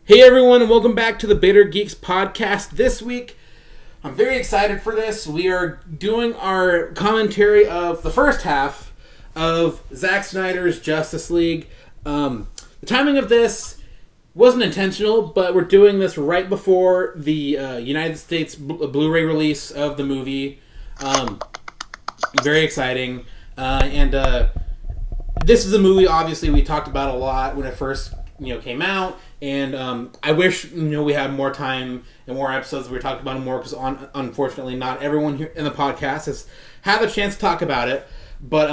Hey everyone, and welcome back to the Bitter Geeks Podcast. This week, I'm very excited for this. We are doing our commentary of the first half of Zack Snyder's Justice League. The timing of this wasn't intentional, but we're doing this right before the United States Blu-ray release of the movie. Very exciting. And this is a movie, obviously, we talked about a lot when it first came out. And I wish we had more time and more episodes where we talked about it more, because unfortunately not everyone here in the podcast has had the chance to talk about it. But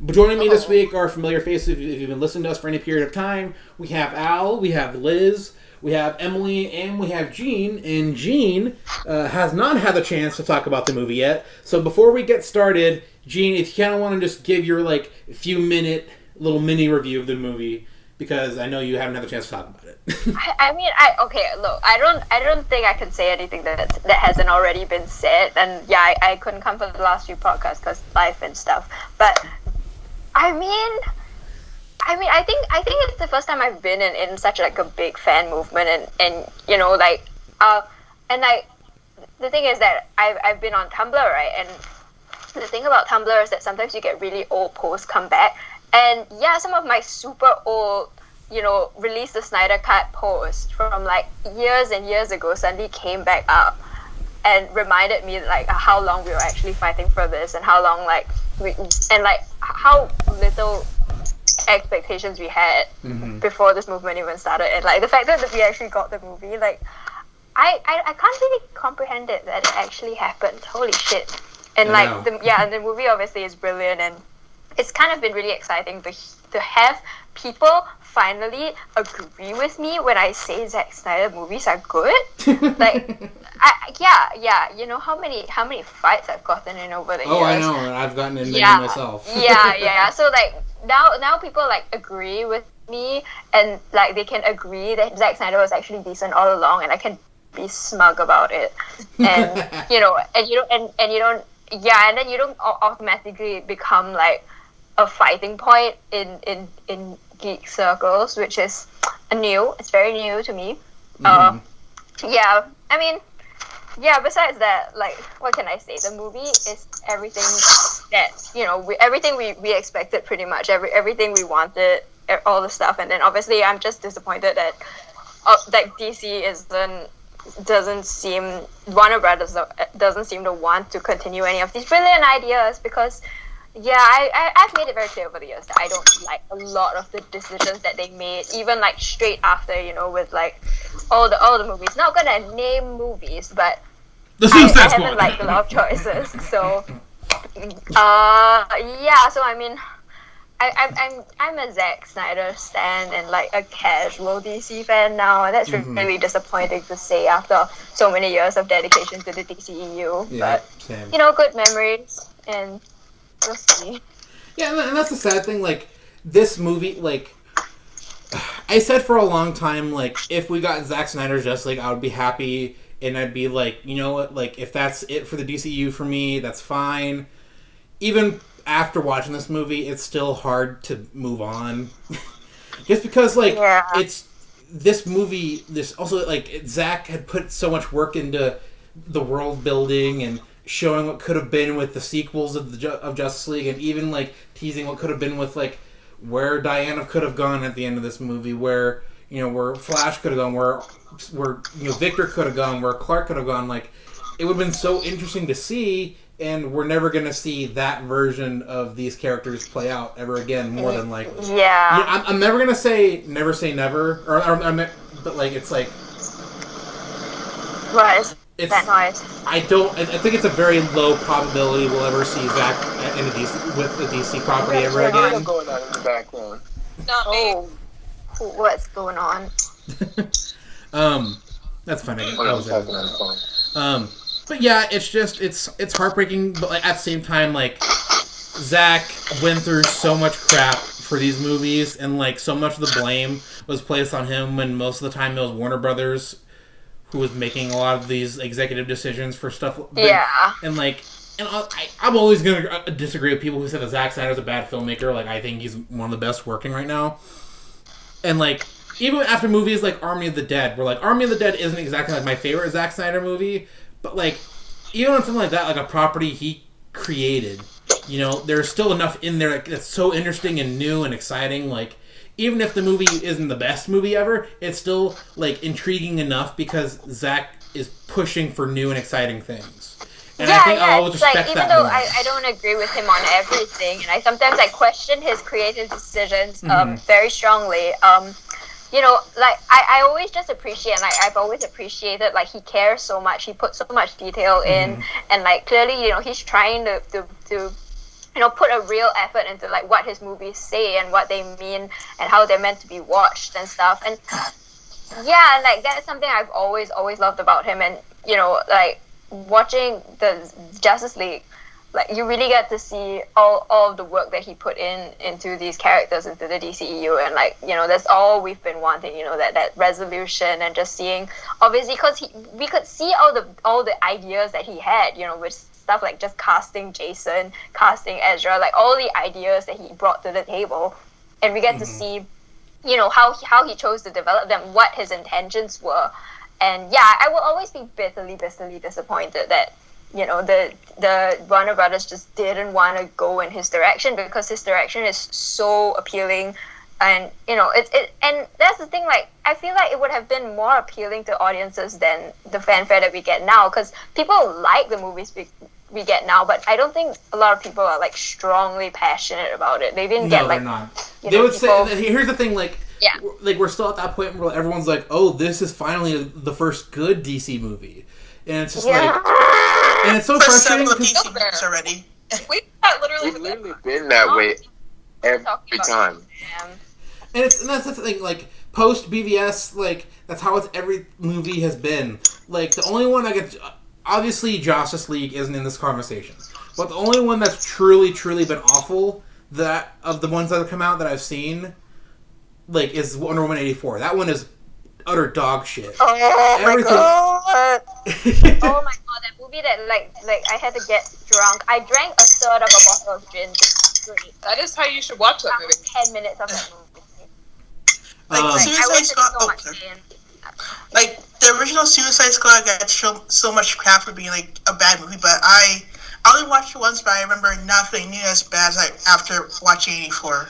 joining me this week are familiar faces if you've been listening to us for any period of time. We have Al, we have Liz, we have Emily, and we have Gene. And Gene has not had the chance to talk about the movie yet. So before we get started, Gene, if you kind of want to just give your few minute little mini review of the movie, because I know you haven't had the chance to talk about it. Look, I don't think I can say anything that hasn't already been said, and yeah, I couldn't come for the last few podcasts because life and stuff. But I think it's the first time I've been in such a big fan movement, and the thing is that I've been on Tumblr, right? And the thing about Tumblr is that sometimes you get really old posts come back. And yeah, some of my super old, release the Snyder Cut posts from years and years ago suddenly came back up and reminded me how long we were actually fighting for this, and how long how little expectations we had before this movement even started, and the fact that we actually got the movie, I can't really comprehend it that it actually happened. Holy shit! And the movie obviously is brilliant, and it's kind of been really exciting to have people finally agree with me when I say Zack Snyder movies are good. How many fights I've gotten in over the years. Oh, I know, and I've gotten in many myself. Yeah. So now people people with me, and they can agree that Zack Snyder was actually decent all along, and I can be smug about it. And and then you don't automatically become a fighting point in geek circles, which is it's very new to me. Besides that, what can I say? The movie is everything that everything we expected, pretty much everything we wanted, all the stuff. And then obviously I'm just disappointed that DC doesn't seem Warner Brothers doesn't seem to want to continue any of these brilliant ideas, because I've made it very clear over the years that I don't like a lot of the decisions that they made, even straight after, with all the movies. Not gonna name movies, but I haven't liked a lot of choices. So so I mean, I'm a Zack Snyder stan and a casual DC fan now, and that's really disappointing to say after so many years of dedication to the DCEU. Yeah, but same. Good memories, and we'll see. Yeah, and that's the sad thing. This movie, I said for a long time, if we got Zack Snyder's Justice League, I would be happy, and I'd be you know what, if that's it for the DCU for me, that's fine. Even after watching this movie, it's still hard to move on. Just because, it's this movie, Zack had put so much work into the world building and showing what could have been with the sequels of Justice League, and even teasing what could have been with where Diana could have gone at the end of this movie, where where Flash could have gone, where Victor could have gone, where Clark could have gone. It would have been so interesting to see, and we're never gonna see that version of these characters play out ever again, more than likely. Yeah. I'm never gonna say never say never, but it's What? It's that noise. I think it's a very low probability we'll ever see Zack in with the DC property ever again. Going on in the background. Not me. What's going on? That's funny. But yeah, it's heartbreaking, but at the same time, Zack went through so much crap for these movies, and so much of the blame was placed on him, when most of the time it was Warner Brothers who was making a lot of these executive decisions for stuff. I'm always gonna disagree with people who say that Zack Snyder's a bad filmmaker. I think he's one of the best working right now. And even after movies like Army of the Dead, where like Army of the Dead isn't exactly like my favorite Zack Snyder movie, but like even on something like that, like a property he created, you know, there's still enough in there that's so interesting and new and exciting. Like even if the movie isn't the best movie ever, it's still like intriguing enough because Zack is pushing for new and exciting things. And I think I'll always respect like, that even though more. I don't agree with him on everything, and I sometimes question his creative decisions very strongly. You know, like I always just appreciate, and I've always appreciated, like he cares so much, he puts so much detail in, and like clearly, you know, he's trying to you know, put a real effort into like what his movies say and what they mean and how they're meant to be watched and stuff. And yeah, like that's something I've always loved about him. And you know, like watching the Justice League, like you really get to see all of the work that he put into these characters, into the DCEU, and like, you know, that's all we've been wanting, you know, that resolution, and just seeing, obviously, because we could see all the ideas that he had, you know, with stuff like just casting Jason, casting Ezra, like all the ideas that he brought to the table, and we get to see, you know, how he chose to develop them, what his intentions were. And yeah, I will always be bitterly disappointed that, you know, the Warner Brothers just didn't want to go in his direction, because his direction is so appealing. And you know, and that's the thing, like I feel like it would have been more appealing to audiences than the fanfare that we get now, because people like the movies we get now, but I don't think a lot of people are like strongly passionate about it. They didn't get like, they're not. You They know, would people, say, here's the thing, like, yeah, like we're still at that point where everyone's like, oh, this is finally the first good DC movie, and it's just like, and it's so frustrating because already. We've literally been that way every time. and that's the thing, like post BVS, like that's how every movie has been. Like the only one I get, obviously Justice League isn't in this conversation, but the only one that's truly been awful, that of the ones that have come out that I've seen, like, is Wonder Woman 84. That one is utter dog shit. Oh Everything. my god! Oh my god, that movie that like I had to get drunk. I drank a third of a bottle of gin just straight. That is how you should watch that movie. 10 minutes of that movie. Like Suicide Squad. Like the original Suicide Squad got so much crap for being like a bad movie, but I only watched it once, but I remember not feeling near as bad as after watching 84.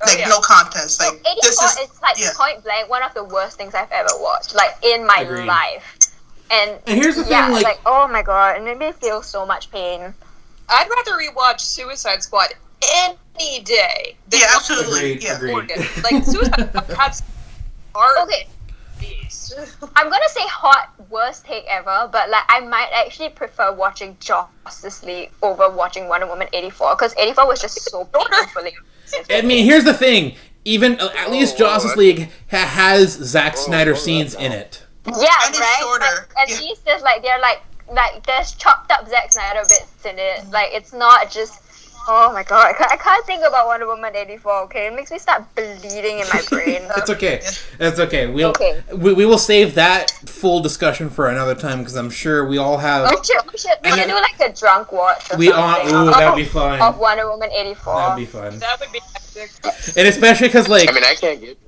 Like, no contest. Like, 84 is like point blank one of the worst things I've ever watched, like in my life. And here's the thing, like oh my god, it made me feel so much pain. I'd rather rewatch Suicide Squad any day. Yeah, absolutely. Agreed. Like Suicide Squad has art. Okay. I'm gonna say hot worst take ever, but like I might actually prefer watching Justice League over watching Wonder Woman 84, because 84 was just so painfully. I mean, here's the thing. Even at least Justice League has Zack Snyder scenes in it. Yeah, and it's right. shorter. Like, at least there's like there's chopped up Zack Snyder bits in it. Like it's not just. Oh my god, I can't think about Wonder Woman 84, okay? It makes me start bleeding in my brain. It's okay. It's okay. We will save that full discussion for another time, because I'm sure we all have... We should do like a drunk watch or something. That would be fun. Of Wonder Woman 84. That would be fun. That would be hectic. And especially because, like... I mean, I can't get...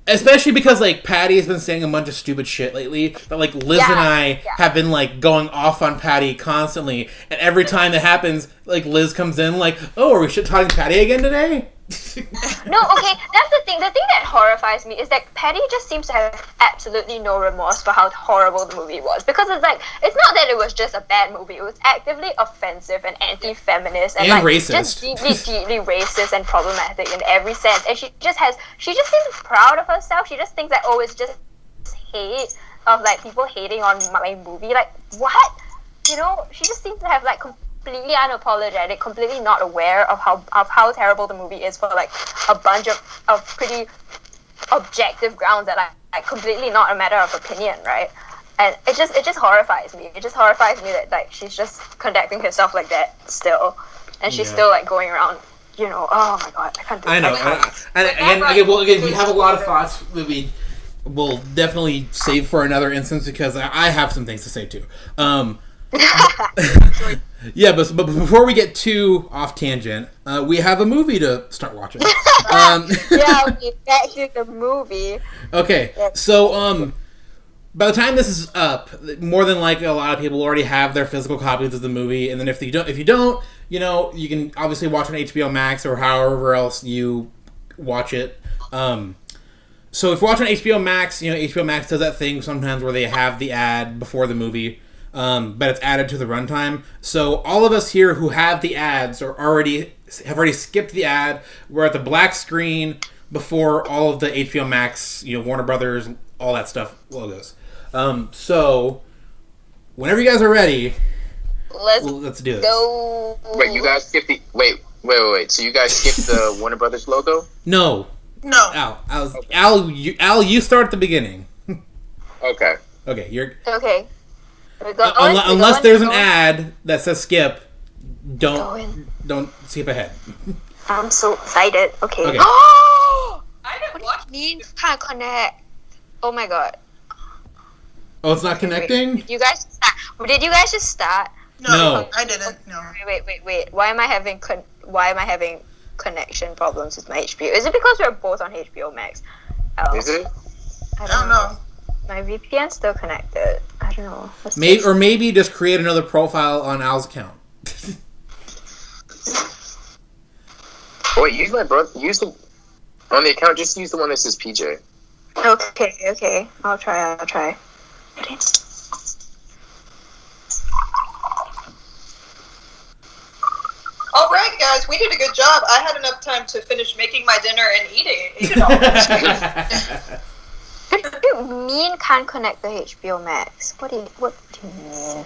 Especially because, like, Patty has been saying a bunch of stupid shit lately, but, like, Liz and I have been, like, going off on Patty constantly, and every time that happens, like, Liz comes in, like, oh, are we shit-talking Patty again today? No, okay, that's the thing. The thing that horrifies me is that Patty just seems to have absolutely no remorse for how horrible the movie was. Because it's like, it's not that it was just a bad movie. It was actively offensive and anti-feminist and like, racist. just deeply racist and problematic in every sense. And she just seems proud of herself. She just thinks that, oh, it's just hate of like people hating on my movie. Like, what? You know, she just seems to have like completely unapologetic, completely not aware of how terrible the movie is for like a bunch of pretty objective grounds that are like completely not a matter of opinion, right? And it just horrifies me. It just horrifies me that like she's just conducting herself like that still, and she's still like going around, you know. Oh my god, I can't do it. I know. Again, we have a lot of thoughts that we will definitely save for another instance, because I have some things to say too. Yeah, but before we get too off tangent, we have a movie to start watching. Yeah, okay, back to the movie. Okay, so by the time this is up, more than likely a lot of people already have their physical copies of the movie, and then if you don't, you know, you can obviously watch on HBO Max or however else you watch it. So if you're watching HBO Max, you know, HBO Max does that thing sometimes where they have the ad before the movie. But it's added to the runtime. So all of us here who have the ads have already skipped the ad. We're at the black screen before all of the HBO Max, you know, Warner Brothers, all that stuff logos. So whenever you guys are ready, let's do this. Go. Wait, you guys skipped the wait. So you guys skipped the Warner Brothers logo? No. Al, you start at the beginning. Okay. Okay, you're Okay. unless there's an ad that says skip, don't skip ahead. I'm so excited. Okay. I didn't watch. Means can't connect. Oh my god. Oh, it's not connecting? Did you guys just start? No. I didn't. No. Wait. Why am I having connection problems with my HBO? Is it because we're both on HBO Max? Oh. Is it? I don't know. My VPN's still connected. I don't know. Maybe just create another profile on Al's account. Wait, use my brother. On the account. Just use the one that says PJ. Okay. I'll try. All right, guys, we did a good job. I had enough time to finish making my dinner and eating it all. What do you mean can't connect the HBO Max? What do you mean?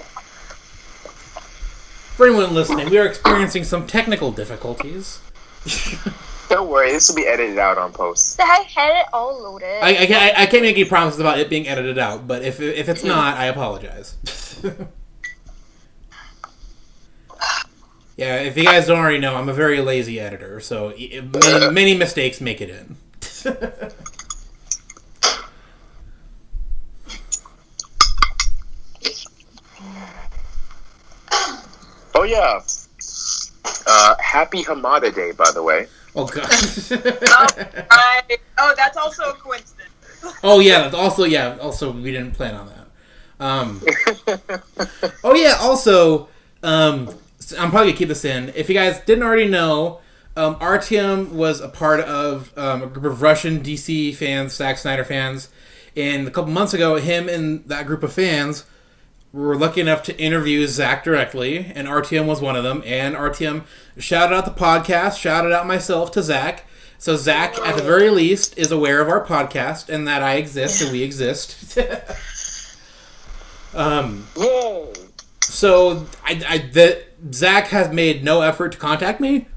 For anyone listening, we are experiencing some technical difficulties. Don't worry, this will be edited out on post. I had it all loaded. I can't make any promises about it being edited out, but if it's not, I apologize. Yeah, if you guys don't already know, I'm a very lazy editor, so many mistakes make it in. Oh yeah. Happy Hamada Day, by the way. Oh god. Right. Oh, that's also a coincidence. Oh yeah. Also, we didn't plan on that. Oh yeah. Also, I'm probably gonna keep this in. If you guys didn't already know, Artyom was a part of a group of Russian DC fans, Zack Snyder fans, and a couple months ago, him and that group of fans were lucky enough to interview Zack directly, and Artyom was one of them. And Artyom shouted out the podcast, shouted out myself to Zack. So Zack, at the very least, is aware of our podcast and that I exist and we exist. Yay! So Zack has made no effort to contact me.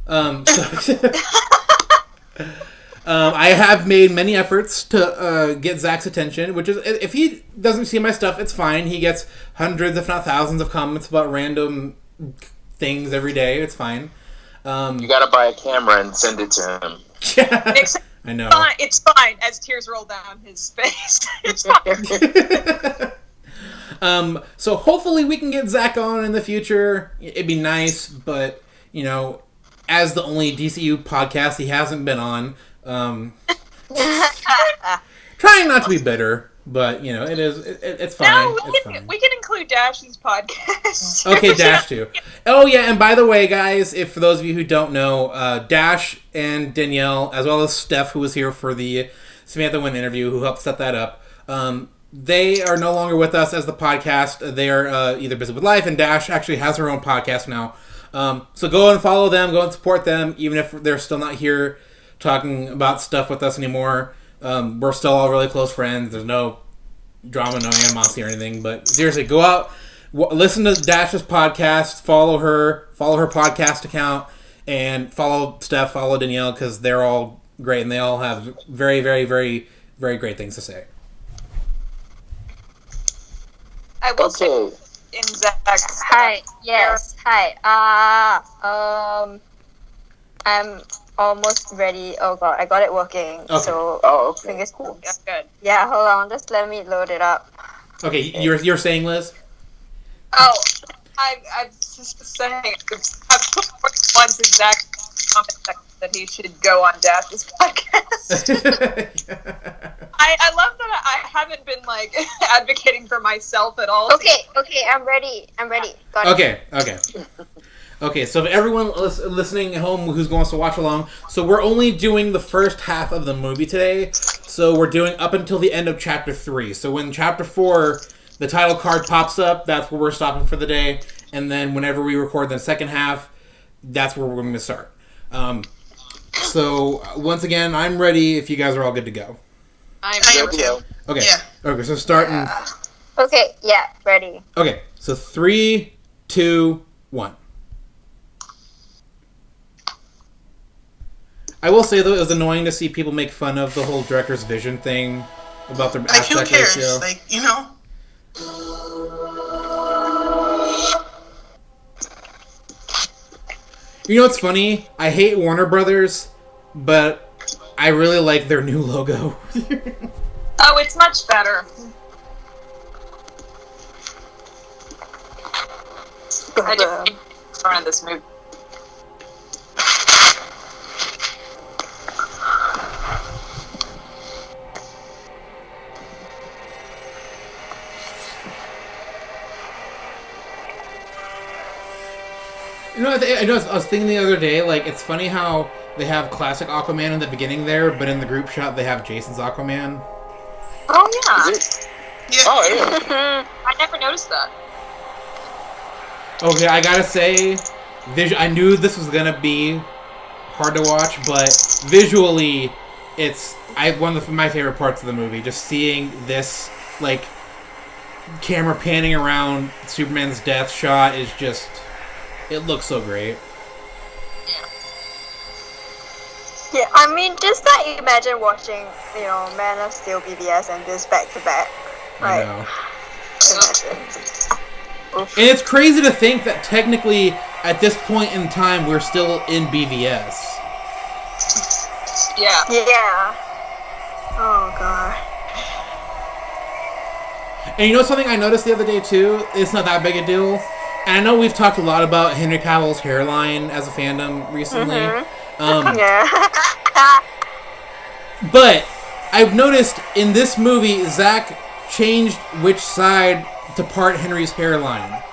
I have made many efforts to get Zack's attention, which is, if he doesn't see my stuff, it's fine. He gets hundreds, if not thousands, of comments about random things every day. It's fine. You gotta buy a camera and send it to him. I know. It's fine, as tears roll down his face. It's fine. So hopefully we can get Zack on in the future. It'd be nice, but, you know, as the only DCU podcast he hasn't been on, trying not to be bitter, but, you know, it's fine. No, we can include Dash's podcast. Okay, Dash too. Oh yeah, and by the way, guys, if for those of you who don't know, Dash and Danielle, as well as Steph, who was here for the Samantha Wynn interview, who helped set that up, they are no longer with us as the podcast. They are either busy with life, and Dash actually has her own podcast now. So go and follow them, go and support them, even if they're still not here talking about stuff with us anymore. We're still all really close friends. There's no drama, no animosity or anything. But seriously, go out, listen to Dash's podcast, follow her podcast account, and follow Steph, follow Danielle, because they're all great and they all have very, very, very, very great things to say. I will say in Zack's. Hi. Yes. Hi. I'm almost ready. Oh god, I got it working. Okay. So okay. fingers crossed. That's good. Yeah, hold on. Just let me load it up. Okay, you're saying, Liz? Oh, I'm just saying, I've put one's exact comment section that he should go on Dash's podcast. I love that I haven't been like advocating for myself at all. Okay, I'm ready. Got it. Okay, so if everyone listening at home who's going to watch along, so we're only doing the first half of the movie today. So we're doing up until the end of Chapter 3. So when Chapter 4, the title card pops up, that's where we're stopping for the day. And then whenever we record the second half, that's where we're going to start. So once again, I'm ready if you guys are all good to go. I'm ready. Okay. Yeah. Okay, so starting... Okay, yeah, ready. Okay, so 3, 2, 1. I will say, though, it was annoying to see people make fun of the whole director's vision thing about their Like, who aspect cares? ratio. Like, you know? You know what's funny? I hate Warner Brothers, but I really like their new logo. Oh, it's much better. I didn't start this movie. You know, I was thinking the other day, like, it's funny how they have classic Aquaman in the beginning there, but in the group shot they have Jason's Aquaman. Oh yeah. Yeah. Oh yeah. I never noticed that. Okay, I gotta say, I knew this was gonna be hard to watch, but visually, it's one of my favorite parts of the movie. Just seeing this, like, camera panning around Superman's death shot is just... It looks so great. Yeah, I mean, just like imagine watching, Man of Steel BVS and this back to back. I know. Imagine. Oof. And it's crazy to think that technically, at this point in time, we're still in BVS. Yeah. Yeah. Oh god. And you know something I noticed the other day too? It's not that big a deal. And I know we've talked a lot about Henry Cavill's hairline as a fandom recently. Yeah. But I've noticed in this movie, Zack changed which side to part Henry's hairline.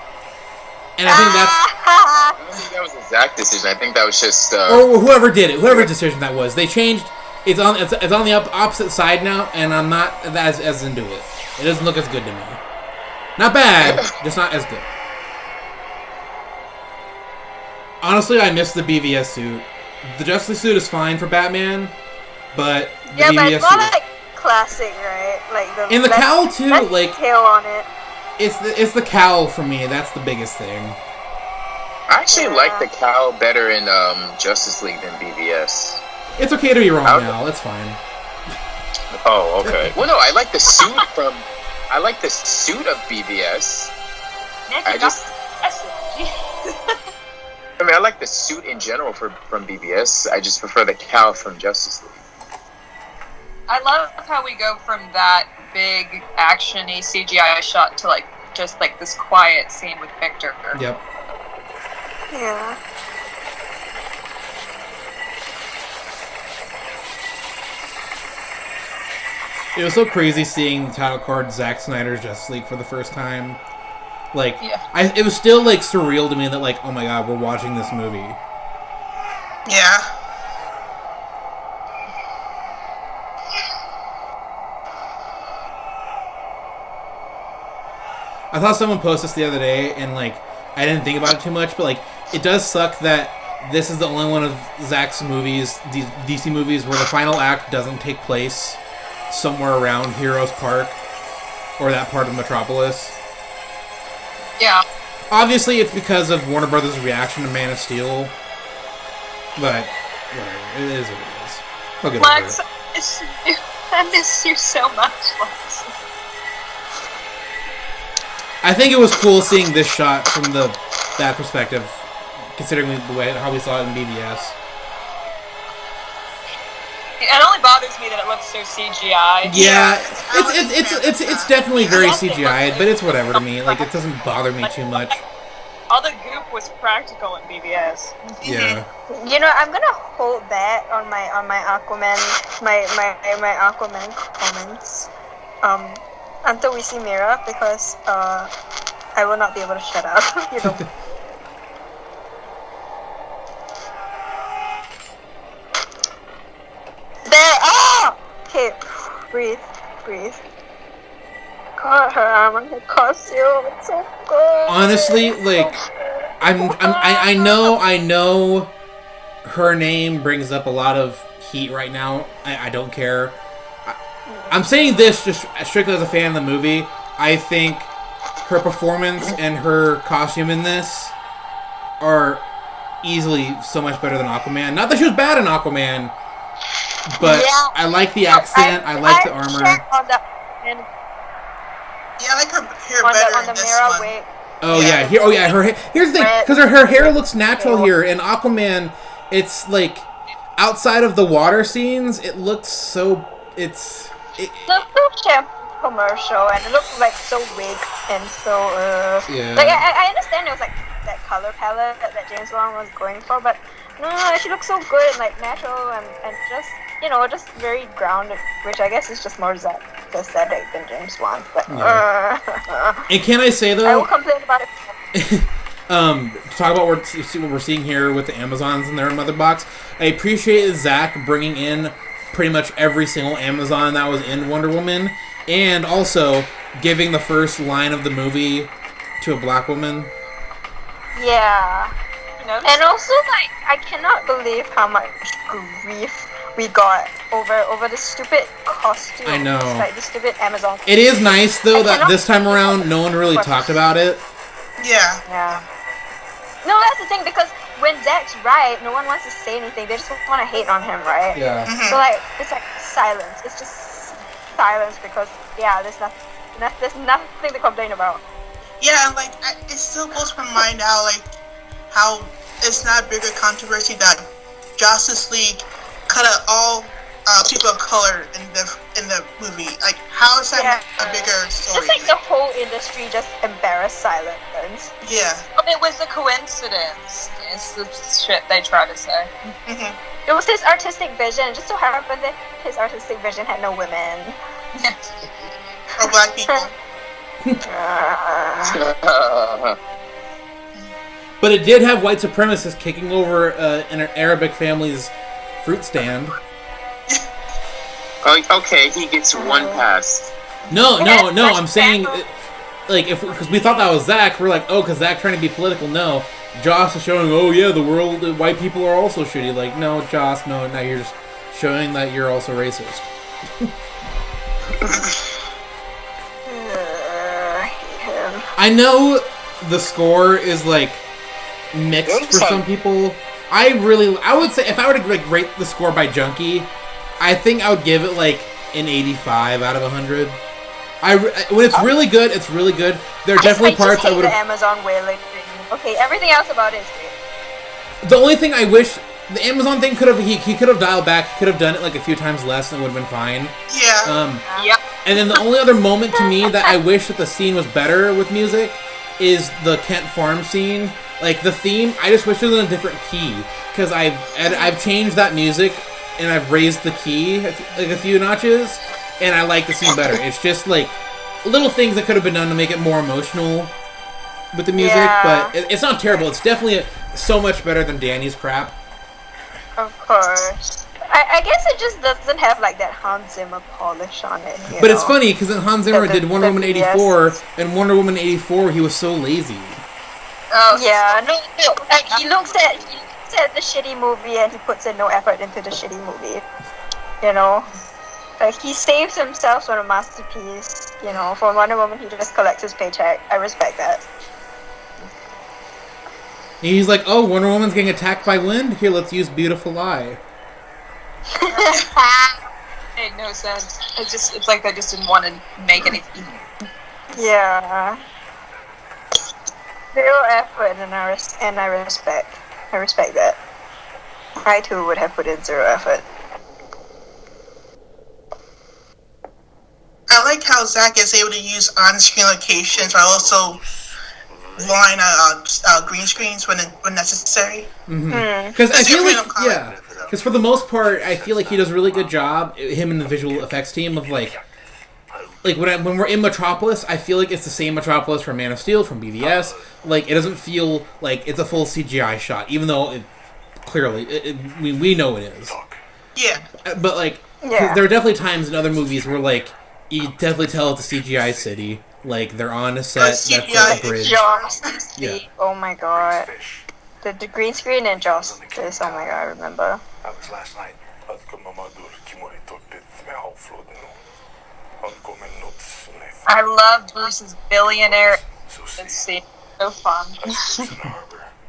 And I think I don't think that was a Zack decision. I think that was just... or whoever did it, whoever decision that was. They changed... It's on the opposite side now, and I'm not as into it. It doesn't look as good to me. Not bad, just not as good. Honestly, I miss the BVS suit. The Justice League suit is fine for Batman, but the yeah, BVS but it's more suit... like classic, right? Like the And the cowl too, like tail on it. It's the cowl for me. That's the biggest thing. I actually like the cowl better in Justice League than BVS. It's okay to be wrong now. It's fine. Oh, okay. Well, no, I like the suit of BVS. I like the suit in general from BVS. I just prefer the cowl from Justice League. I love how we go from that big action-y CGI shot to just this quiet scene with Victor. Yep. Yeah. It was so crazy seeing the title card Zack Snyder's Justice League for the first time. Like, yeah. It was still surreal to me that oh my god, we're watching this movie. Yeah. I thought someone posted this the other day, and I didn't think about it too much, but it does suck that this is the only one of Zack's movies, these DC movies, where the final act doesn't take place somewhere around Heroes Park or that part of Metropolis. Yeah. Obviously, it's because of Warner Brothers' reaction to Man of Steel, but whatever. It is what it is. I'll get Lex, over it. I miss you so much, Lex. I think it was cool seeing this shot from that perspective, considering the way how we saw it in BVS. It only bothers me that it looks so CGI. Yeah, it's definitely very CGI, but it's whatever to me. It doesn't bother me too much. All the goop was practical in BVS. Yeah. You know, I'm gonna hold that on my Aquaman my Aquaman comments until we see Mira, because I will not be able to shut up. You know. There. Ah. Okay. Breathe. God, her arm on her costume. It's so good. Honestly, like, I know her name brings up a lot of heat right now. I don't care. I'm saying this just strictly as a fan of the movie. I think her performance and her costume in this are easily so much better than Aquaman. Not that she was bad in Aquaman, but yeah. I like the accent. I like the armor. Yeah, I like her hair better in this one. Wig. Oh yeah, her hair. Here's the thing, because her hair looks natural here. In Aquaman, it's like outside of the water scenes, it looks so. It's the shampoo commercial, and it looks like so wig and so. Yeah. Like I understand it was like that color palette that James Wan was going for, but no, she looks so good and like natural and just just very grounded, which I guess is just more Zack aesthetic than James Wan. But and can I say though? I will complain about it. Talk about what we're seeing here with the Amazons in their mother box. I appreciate Zack bringing in pretty much every single Amazon that was in Wonder Woman, and also giving the first line of the movie to a black woman. Yeah. And also, like, I cannot believe how much grief we got over the stupid costume. I know. Like, the stupid Amazon. It is nice, though, that this time around, no one really talked about it. Yeah. No, that's the thing, because when Zack's right, no one wants to say anything. They just want to hate on him, right? Yeah. Mm-hmm. So, like, it's like silence. It's just silence because, there's nothing to complain about. Yeah, and, like, it still blows my mind out, like, how it's not a bigger controversy that Justice League cut out all people of color in the movie. Like, how is that a bigger story? Just like the whole industry just embarrassed silence. Yeah. It was a coincidence. It's the shit they try to say. Mm-hmm. It was his artistic vision. It just so happened that his artistic vision had no women. Or black people. But it did have white supremacists kicking over an Arabic family's fruit stand. Okay, he gets one pass. No, I'm saying, like, because we thought that was Zack, we're like, oh, because Zack trying to be political. No, Joss is showing, oh yeah, the world, white people are also shitty. Like, no, Joss, no, now you're just showing that you're also racist. I know the score is, like, mixed for some people. I would say, if I were to, like, rate the score by Junkie, I think I would give it, like, an 85 out of 100. When it's really good, it's really good. There are definitely parts I would have... the Amazon whaling thing. Okay, everything else about it is great. The only thing I wish... The Amazon thing could have... He could have dialed back. He could have done it, like, a few times less and it would have been fine. Yeah. Yep. And then the only other moment to me that I wish that the scene was better with music is the Kent Farm scene. Like, the theme, I just wish it was in a different key. Because I've changed that music, and I've raised the key, like, a few notches, and I like the scene better. It's just, like, little things that could have been done to make it more emotional with the music, but it's not terrible. It's definitely so much better than Danny's crap. Of course. I guess it just doesn't have, like, that Hans Zimmer polish on it, But it's funny, because Hans Zimmer did Wonder Woman 84, and Wonder Woman 84, he was so lazy. Oh, yeah, no, like, he looks at the shitty movie and he puts in no effort into the shitty movie. You know? Like, he saves himself for a masterpiece, you know. For Wonder Woman, he just collects his paycheck. I respect that. He's like, oh, Wonder Woman's getting attacked by wind? Here, let's use Beautiful Lie. Made no sense. It's like they just didn't want to make anything. Yeah. Zero effort, and I respect. I respect that. I too would have put in zero effort. I like how Zack is able to use on-screen locations while also line green screens when necessary. Because I feel like, because for the most part, I feel like he does a really good job, him and the visual effects team, of like when we're in Metropolis, I feel like it's the same Metropolis from Man of Steel, from BVS. Like, it doesn't feel like it's a full CGI shot, even though it clearly, we know it is. Yeah. But, like, there are definitely times in other movies where, like, you definitely tell it's a CGI city. Like, they're on a set that's like a bridge. Yeah. Oh my god. The green screen in Justice, oh my god, I remember. That was last night. I love Bruce's billionaire scene. So fun.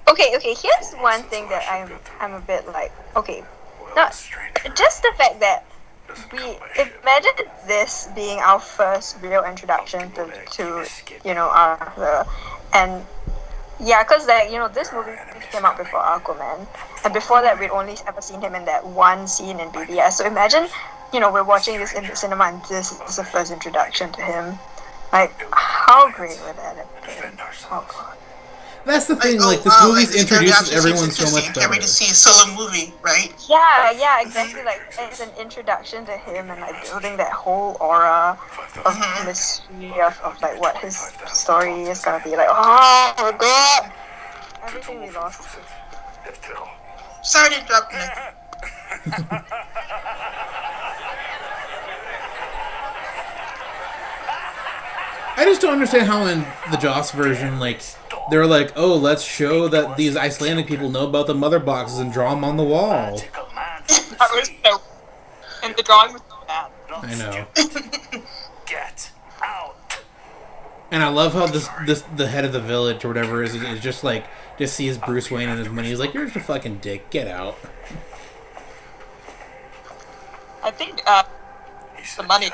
Okay, here's one thing that I'm a bit like, okay, not just the fact that imagine this being our first real introduction to Arthur, and because this movie came out before Aquaman, and before that we'd only ever seen him in that one scene in BBS. So imagine, we're watching this in the cinema and this is the first introduction to him. Like, how great would that have been? Oh god. That's the thing, this movie introduces everyone so much better. Every to see a solo movie, right? Yeah, exactly. Like, it's an introduction to him and, like, building that whole aura of mystery of like, what his story is gonna be. Like, oh my god! Everything we lost. Sorry to interrupt, Nick. I just don't understand how in the Joss version, they're like, oh, let's show that these Icelandic people know about the mother boxes and draw them on the wall. That was so... And the drawing was so bad. I know. Get out. And I love how the head of the village or whatever is just just sees Bruce Wayne and his money. He's like, you're just a fucking dick. Get out. I think the money...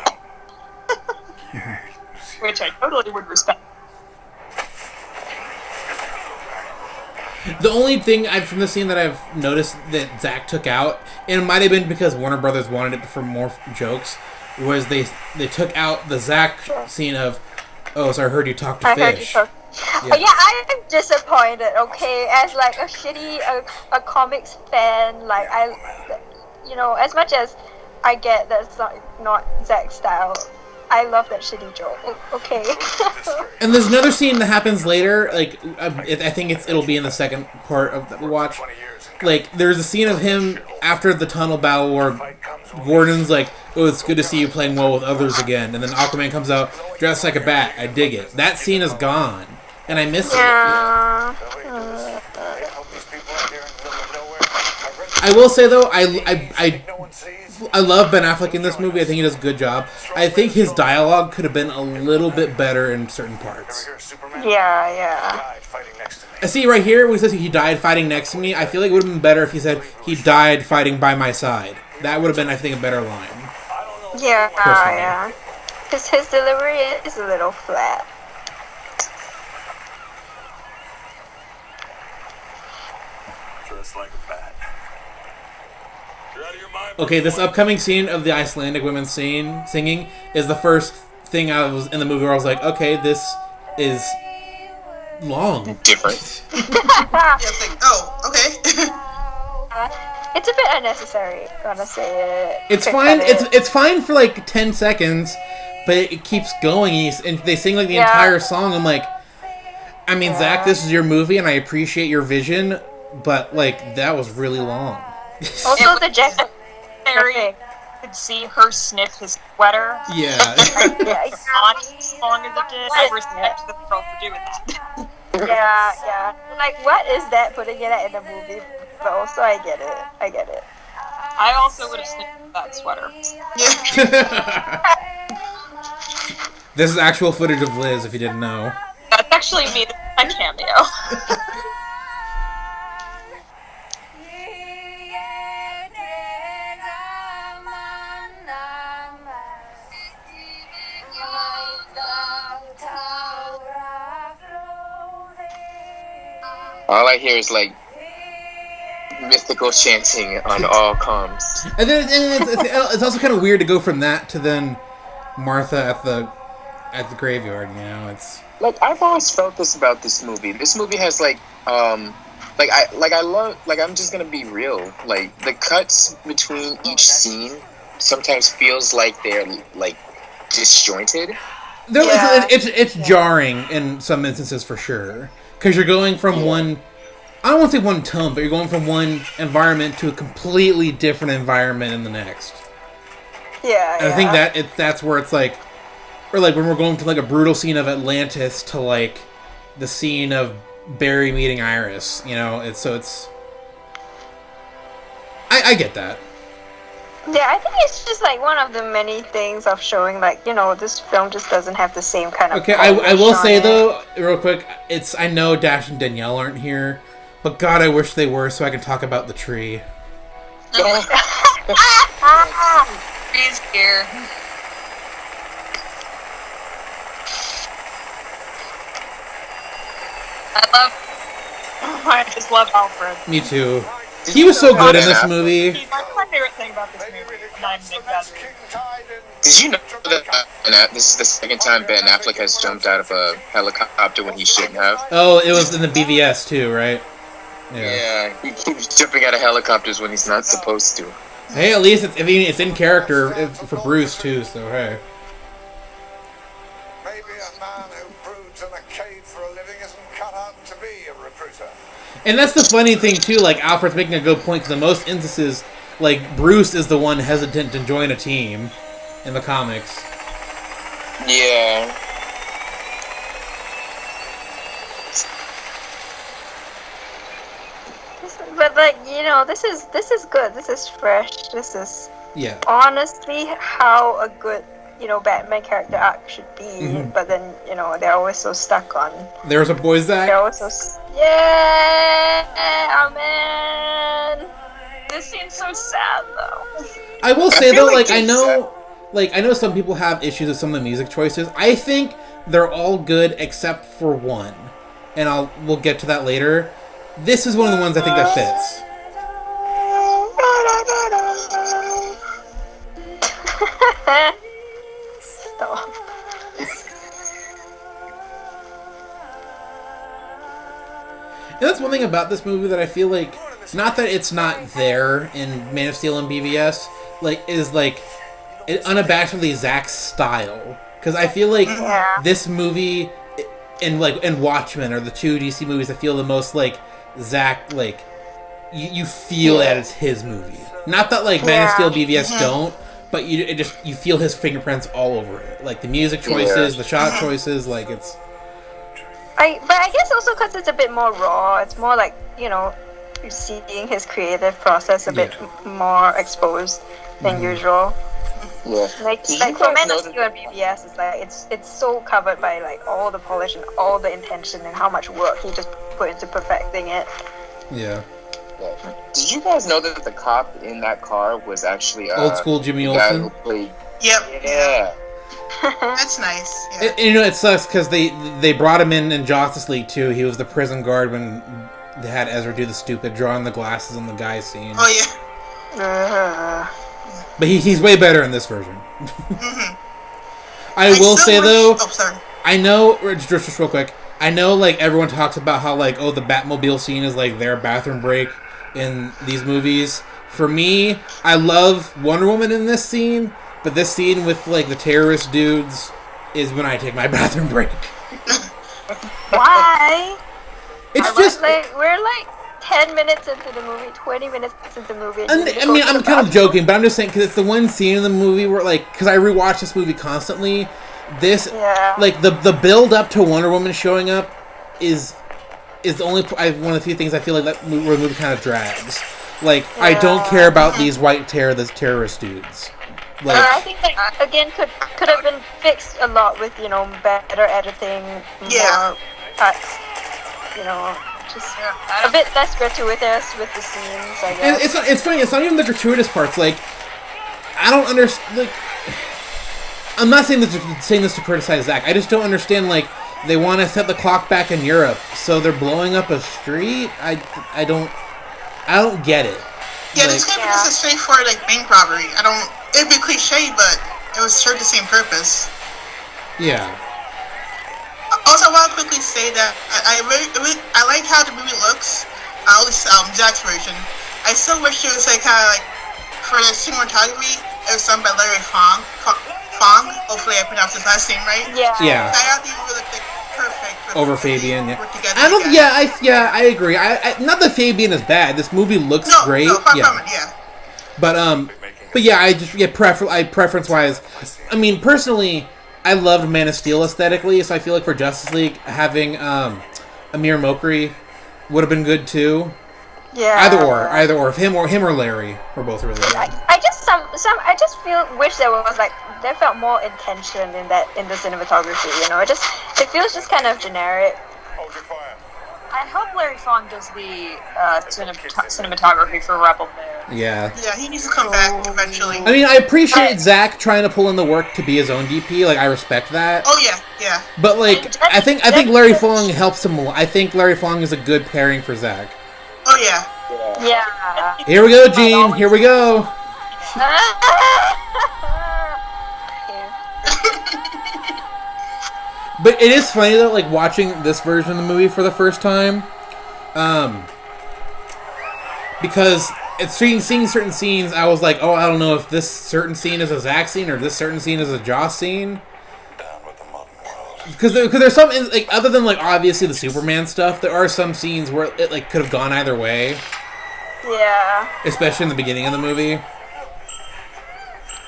Which I totally would respect. The only thing from the scene that I've noticed that Zack took out, and it might have been because Warner Brothers wanted it for more jokes, was they took out the Zack scene of, oh, so I heard you talk to fish. Yeah, I'm disappointed, okay? As like a shitty a comics fan, as much as I get that it's not Zack's style, I love that shitty joke. Okay. And there's another scene that happens later. I think it'll be in the second part of that we watch. There's a scene of him after the tunnel battle where Gordon's like, "Oh, it's good to see you playing well with others again." And then Aquaman comes out dressed like a bat. I dig it. That scene is gone, and I miss it. I will say though, I love Ben Affleck in this movie. I think he does a good job. I think his dialogue could have been a little bit better in certain parts. Yeah. I see right here when he says he died fighting next to me. I feel like it would have been better if he said he died fighting by my side. That would have been, I think, a better line. Yeah. Because his delivery is a little flat. Just like a bat. Okay, this upcoming scene of the Icelandic women singing is the first thing I was in the movie where I was like, okay, this is long. Different. Okay. It's a bit unnecessary, gotta say it. It's fine. It's fine for 10 seconds, but it keeps going. And they sing the entire song. I'm like, I mean, Zack, this is your movie, and I appreciate your vision, but that was really long. Also, the jacket. Harry could see her sniff his sweater. Yeah. Not as long as it did. I respect the girl for doing that. Yeah. What is that putting it in a movie? But also, I get it. I also would have sniffed that sweater. This is actual footage of Liz, if you didn't know. That's actually me. That's my cameo. All I hear is mystical chanting on all comms. And then it's also kind of weird to go from that to then Martha at the graveyard. It's like I've always felt this about this movie. This movie has I'm just gonna be real. Like the cuts between each scene sometimes feels like they're like disjointed. It's jarring in some instances for sure, because you're going from one. I don't want to say one tone, but you're going from one environment to a completely different environment in the next. Yeah, and I think that's where it's like, or like when we're going to like a brutal scene of Atlantis to like the scene of Barry meeting Iris. You know, it's. I get that. Yeah, I think it's just like one of the many things of showing like, you know, this film just doesn't have the same kind of. Okay, I will say though, real quick, I know Dash and Danielle aren't here, but God, I wish they were so I can talk about the tree. He's here. I just love Alfred. Me too. He was so good in this movie. He's like my favorite thing about this movie. Did you know that this is the second time Ben Affleck has jumped out of a helicopter when he shouldn't have? Oh, it was in the BVS too, right? Yeah, he keeps jumping out of helicopters when he's not supposed to. Hey, at least it's in character for Bruce too, so hey. Maybe a man who broods in a cave for a living isn't cut out to be a recruiter. And that's the funny thing too, like Alfred's making a good point, because in most instances, like Bruce is the one hesitant to join a team in the comics. Yeah. But like, you know, this is good. This is fresh. This is honestly how a good, you know, Batman character arc should be. Mm-hmm. But then, you know, they're always so stuck on. There's a boy Zack. They're always so oh man. This seems so sad though. I will say though, like I know some people have issues with some of the music choices. I think they're all good except for one, and we'll get to that later. This is one of the ones I think that fits. Stop. And that's one thing about this movie that I feel like, not that it's not there in Man of Steel and BVS, is it unabashedly Zack's style. Because I feel like this movie and Watchmen are the two DC movies that feel the most like Zack, like you feel that it's his movie. Not that like Man of Steel, BVS don't, but you feel his fingerprints all over it. Like the music choices, the shot choices, like it's. But I guess also because it's a bit more raw. It's more like, you know, you're seeing his creative process a bit more exposed than usual. Yeah. Like for Man of Steel and BVS, it's like it's so covered by like all the polish and all the intention and how much work he just put into perfecting it. Yeah. Did you guys know that the cop in that car was actually old school Jimmy Olsen? Yep. Yeah. That's nice. Yeah. You know, it sucks because they brought him in Justice League too. He was the prison guard when they had Ezra do the stupid drawing the glasses on the guy scene. Oh yeah. But he's way better in this version. I will say though, I know, just real quick, I know like everyone talks about how like, oh, the Batmobile scene is like their bathroom break in these movies. For me, I love Wonder Woman in this scene, but this scene with like the terrorist dudes is when I take my bathroom break. Why? It's just we're like 10 minutes into the movie, 20 minutes into the movie. I mean, I'm kind of joking, but I'm just saying because it's the one scene in the movie where, like, because I rewatch this movie constantly. This, like, the build up to Wonder Woman showing up is the only one of the few things I feel like that movie kind of drags. Like, I don't care about these terrorist dudes. Like, I think that again could have been fixed a lot with, you know, better editing, more cuts, you know. Just a bit less gratuitous with the scenes, I guess. And it's funny. It's not even the gratuitous parts. Like, I don't understand. Like, I'm not saying this to criticize Zack. I just don't understand. Like, they want to set the clock back in Europe, so they're blowing up a street. I don't get it. Yeah, this could be just a straightforward like bank robbery. It'd be cliche, but it would serve the same purpose. Yeah. Also, Also, I want to quickly say that I like how the movie looks. At least Zack's version. I still wish it was like kind of like for the cinematography. It was done by Larry Fong. Hopefully, I pronounced his last name right. Yeah. Yeah. I thought these would look like perfect Over Fabian. Yeah. I don't. Yeah, I agree. I not that Fabian is bad. This movie looks great. No, far yeah. from it, yeah. But yeah, I just preference wise. I mean, personally, I loved Man of Steel aesthetically, so I feel like for Justice League having Amir Mokri would have been good too. Yeah. Either or, if him or Larry were both really good. I just wish there felt more intention in the cinematography. You know, it feels just kind of generic. Hold your fire. I hope Larry Fong does the cinematography for Rebel Moon. Yeah. Yeah, he needs to come back eventually. I mean, I appreciate Zack trying to pull in the work to be his own DP. Like, I respect that. Oh yeah. But like, I think Larry Fong helps him. I think Larry Fong is a good pairing for Zack. Oh yeah. Yeah. Here we go, Gene. Here we go. But it is funny though, like watching this version of the movie for the first time, because it's seeing certain scenes. I was like, oh, I don't know if this certain scene is a Zack scene or this certain scene is a Joss scene. Down with the modern world. Because there's some like other than like obviously the Superman stuff, there are some scenes where it like could have gone either way. Yeah. Especially in the beginning of the movie.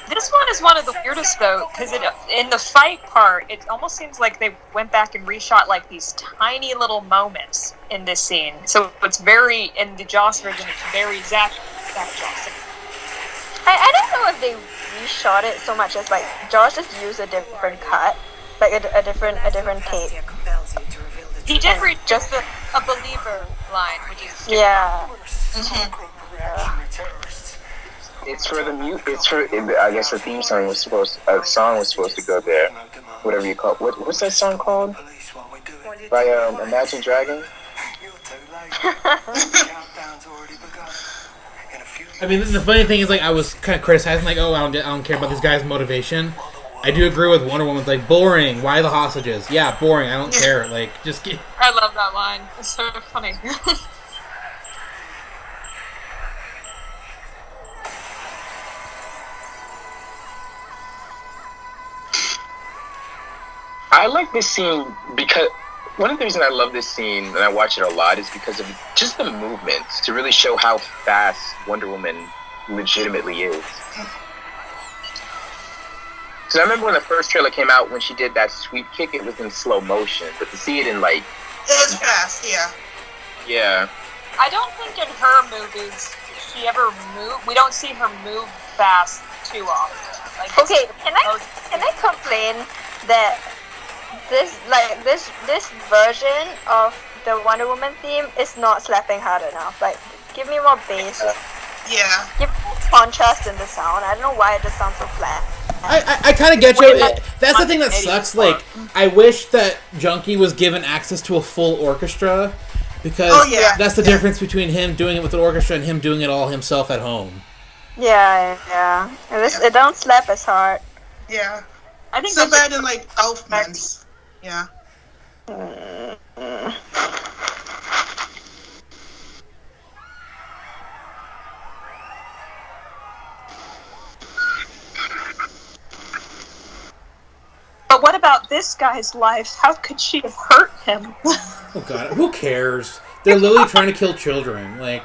This one is one of the weirdest though, because in the fight part, it almost seems like they went back and reshot like these tiny little moments in this scene. So it's very, in the Joss version, it's very Zack Joss. I don't know if they reshot it so much as like Josh just used a different cut, like a different take. He did read just a believer line, which is yeah. It's for the mute. It's for. I guess the theme song was supposed. A song was supposed to go there. Whatever you call. What's that song called? By Imagine Dragon. I mean, the funny thing is, like, I was kind of criticizing, like, oh, I don't care about this guy's motivation. I do agree with Wonder Woman's, like, boring. Why the hostages? Yeah, boring. I don't care. Like, just get. I love that line. It's so funny. I like this scene because one of the reasons I love this scene and I watch it a lot is because of just the movements to really show how fast Wonder Woman legitimately is. Because I remember when the first trailer came out, when she did that sweep kick, it was in slow motion. But to see it in like... It was fast, yeah. Yeah. I don't think in her movies she ever moved. We don't see her move fast too often. Like, okay, can I complain that this version of the Wonder Woman theme is not slapping hard enough? Like, give me more bass. Yeah. Give me more contrast in the sound. I don't know why it just sounds so flat. I kind of get you. That's the thing that sucks. Like, I wish that Junkie was given access to a full orchestra, because that's the difference between him doing it with an orchestra and him doing it all himself at home. Yeah. It don't slap as hard. Yeah. I think so bad in like Elfman's. Yeah. But what about this guy's life? How could she have hurt him? Oh god, who cares? They're literally trying to kill children. Like,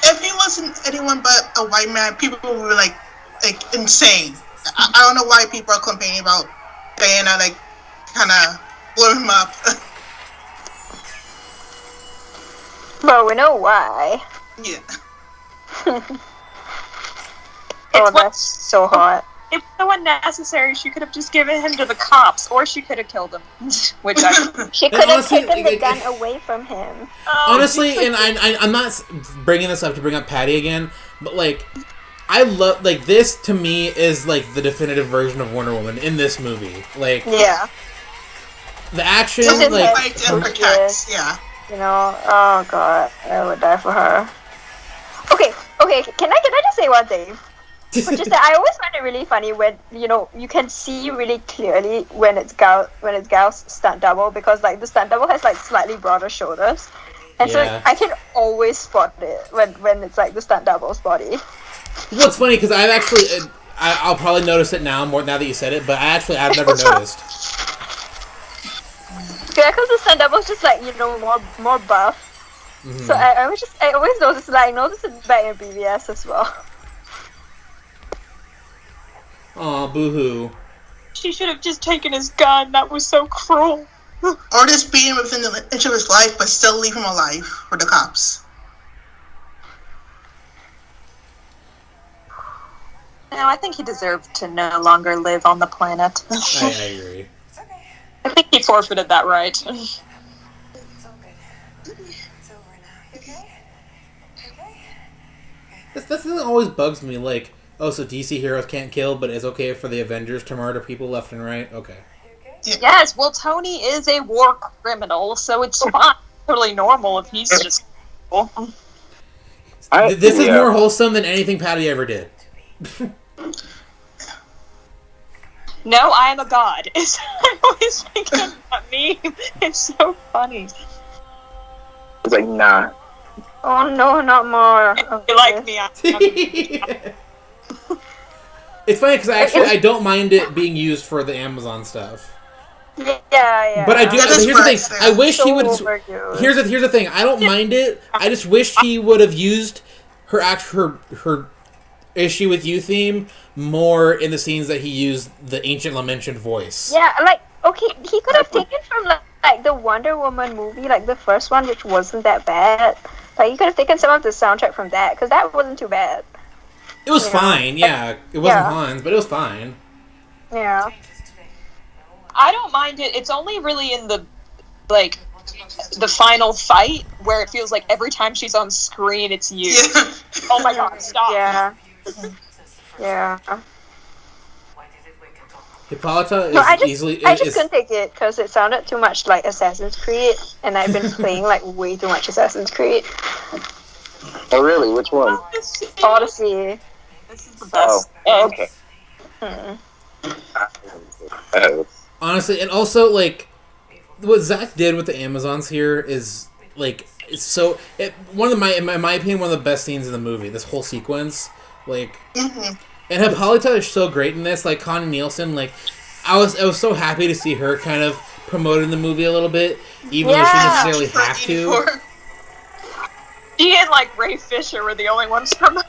if he wasn't anyone but a white man, people would be like insane. I don't know why people are complaining about Diana, like, kind of blew him up. Well, we know why. Yeah. Oh, that's so hot. It was so unnecessary. She could have just given him to the cops, or she could have killed him. Which she could have taken the gun away from him. Honestly, and I'm not bringing this up to bring up Patty again, but like, I love, like, this to me is like the definitive version of Wonder Woman in this movie. Like, yeah, the action, like protects, yeah. You know, oh god, I would die for her. Okay, can I just say one thing? Which is that I always find it really funny when you can see really clearly when it's Gal's stunt double, because like the stunt double has like slightly broader shoulders, and so I can always spot it when it's like the stunt double's body. Well, it's funny because I've actually I'll probably notice it now that you said it, but I've never noticed. Yeah, because the stunt double's just like more buff. Mm-hmm. So I always notice it back in BVS as well. Aw, boo-hoo. She should have just taken his gun. That was so cruel. Or just beat him within the inch of his life, but still leave him alive for the cops. No, I think he deserved to no longer live on the planet. I agree. I think he forfeited that right. It's all good. It's over now. Okay? Okay? That's the thing that always bugs me, like, oh, so DC heroes can't kill, but it's okay for the Avengers to murder people left and right? Okay. Yes, well, Tony is a war criminal, so it's fine. Totally normal if he's just cool. This is more wholesome than anything Patty ever did. No, I am a god. I'm always thinking of that meme. It's so funny. It's like, nah. Oh no, not more. If you like me, It's funny because I don't mind it being used for the Amazon stuff. Yeah. But I do. Here's the thing. I wish he would. Here's the thing. I don't mind it. I just wish he would have used her issue with you theme more in the scenes that he used the Ancient Lamention voice. Yeah, like, okay, he could have taken from like the Wonder Woman movie, like the first one, which wasn't that bad. Like, he could have taken some of the soundtrack from that, because that wasn't too bad. It was fine, yeah. It wasn't Hans, but it was fine. Yeah. I don't mind it. It's only really in the final fight where it feels like every time she's on screen, it's you. Yeah. Oh my god, stop. Yeah. Yeah. Hippolyta is I just couldn't take it because it sounded too much like Assassin's Creed, and I've been playing like way too much Assassin's Creed. Oh really? Which one? Odyssey. This is the best. Oh, okay. Honestly, and also like what Zach did with the Amazons here is like it's so one of in my opinion one of the best scenes in the movie. This whole sequence, like, and Hippolyta is so great in this. Like Connie Nielsen, like I was so happy to see her kind of promoted in the movie a little bit, even though she didn't necessarily have to. She and like Ray Fisher were the only ones promoted.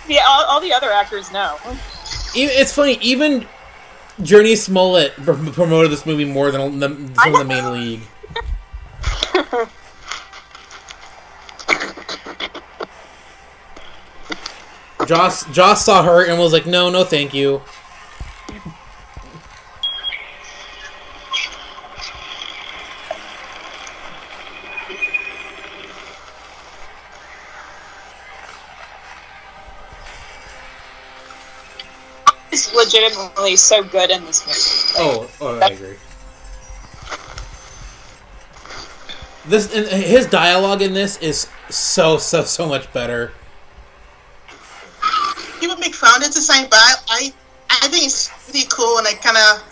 Yeah, all the other actors know. It's funny, even Journey Smollett promoted this movie more than some of the main league. Joss saw her and was like, no, thank you. He's legitimately so good in this movie. Oh, I agree. His dialogue in this is so much better. People make fun of it the same, but I think it's really cool, and it kind of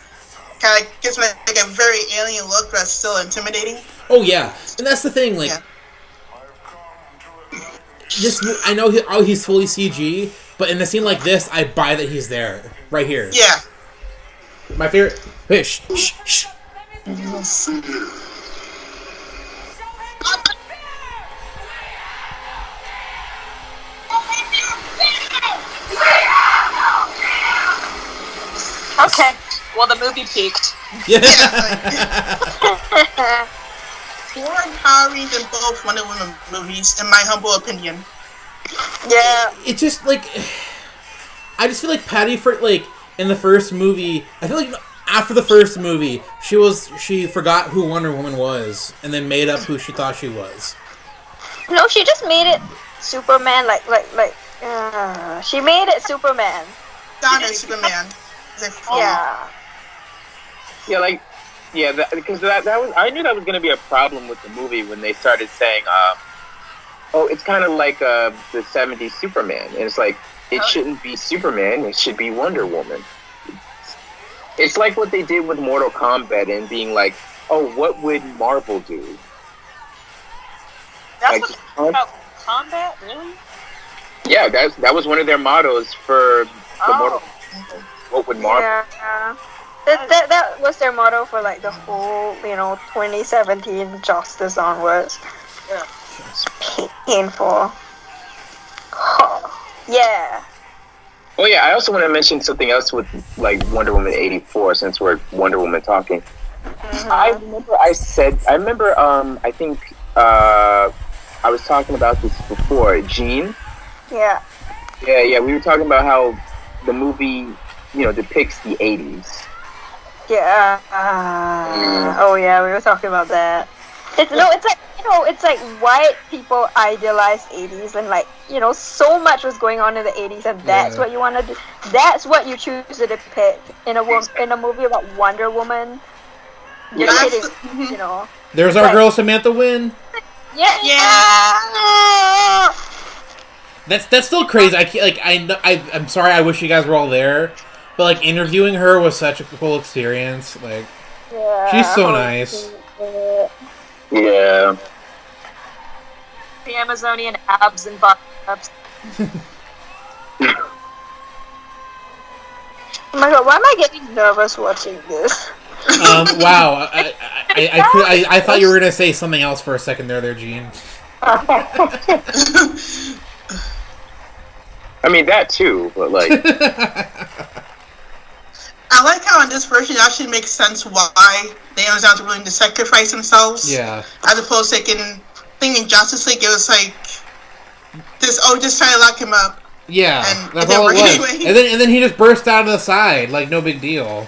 gives me like a very alien look that's still intimidating. Oh yeah, and that's the thing. Like, I know he's fully CG, but in a scene like this, I buy that he's there right here. Yeah. My favorite. Hey, shh. Okay. Well, the movie peaked. Yeah. More empowering than both Wonder Woman movies, in my humble opinion. Yeah. It just like I just feel like Patty in the first movie. I feel like after the first movie, she forgot who Wonder Woman was and then made up who she thought she was. No, she just made it Superman. She made it Superman. Donna Superman. Because that was I knew that was going to be a problem with the movie when they started saying oh, it's kind of like the 70s Superman. And it's like, it shouldn't be Superman, it should be Wonder Woman. It's like what they did with Mortal Kombat and being like, oh, what would Marvel do? That's like, what about combat, really? Yeah, that was one of their mottos for the Mortal Kombat. What would Marvel Yeah. That was their motto for like the whole, 2017 Justice onwards. Yeah. Painful. Yeah. Oh yeah, I also want to mention something else with like Wonder Woman 84 since we're Wonder Woman talking. Mm-hmm. I think I was talking about this before. Jean? Yeah. Yeah, we were talking about how the movie, depicts the 80s. Yeah. Oh yeah, we were talking about that. It's like white people idealize 80s and like, so much was going on in the 80s and that's what you want to do. That's what you choose to depict in a movie about Wonder Woman. You're kidding, There's our girl Samantha Wynn. Yeah. That's still crazy. I'm sorry. I wish you guys were all there, but like interviewing her was such a cool experience. Like, she's so nice. Yeah. The Amazonian abs and biceps. Oh my god, why am I getting nervous watching this? Wow. I thought you were gonna say something else for a second there, Gene. I mean that too, but like. I like how in this version it actually makes sense why the Amazons are willing to sacrifice themselves. Yeah. As opposed to like in Justice League, it was like just trying to lock him up. Yeah, and that's all it was. Anyway. And then he just burst out of the side like no big deal.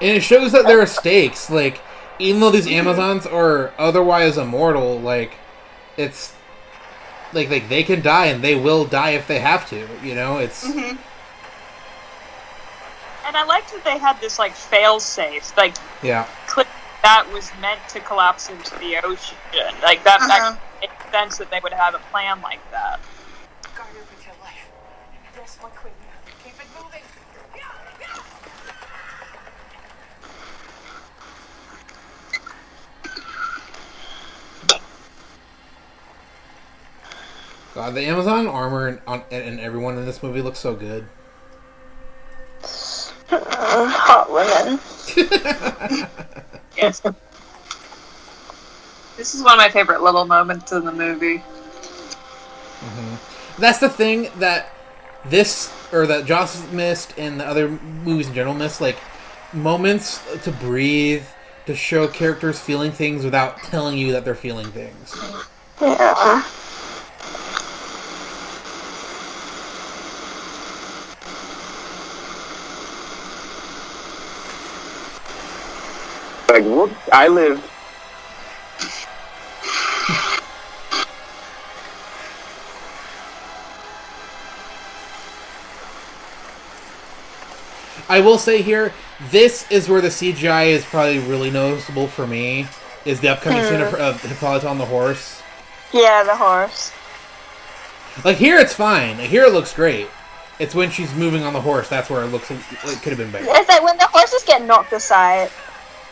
And it shows that there are stakes. Like, even though these Amazons are otherwise immortal, like, it's like they can die and they will die if they have to. It's. Mm-hmm. And I liked that they had this like fail-safe, like clip that was meant to collapse into the ocean. Like that makes sense that they would have a plan like that. Guard over your life. Yes, my queen. Keep it moving. God, the Amazon armor and everyone in this movie looks so good. Hot women. Yes. This is one of my favorite little moments in the movie. Mm-hmm. That's the thing that that Joss missed and the other movies in general missed, like moments to breathe, to show characters feeling things without telling you that they're feeling things. Yeah. Like, whoop, I live. I will say here, this is where the CGI is probably really noticeable for me, is the upcoming scene of Hippolyta on the horse. Yeah, the horse. Like, here it's fine. Like, here it looks great. It's when she's moving on the horse, that's where it could have been better. It's like when the horses get knocked aside,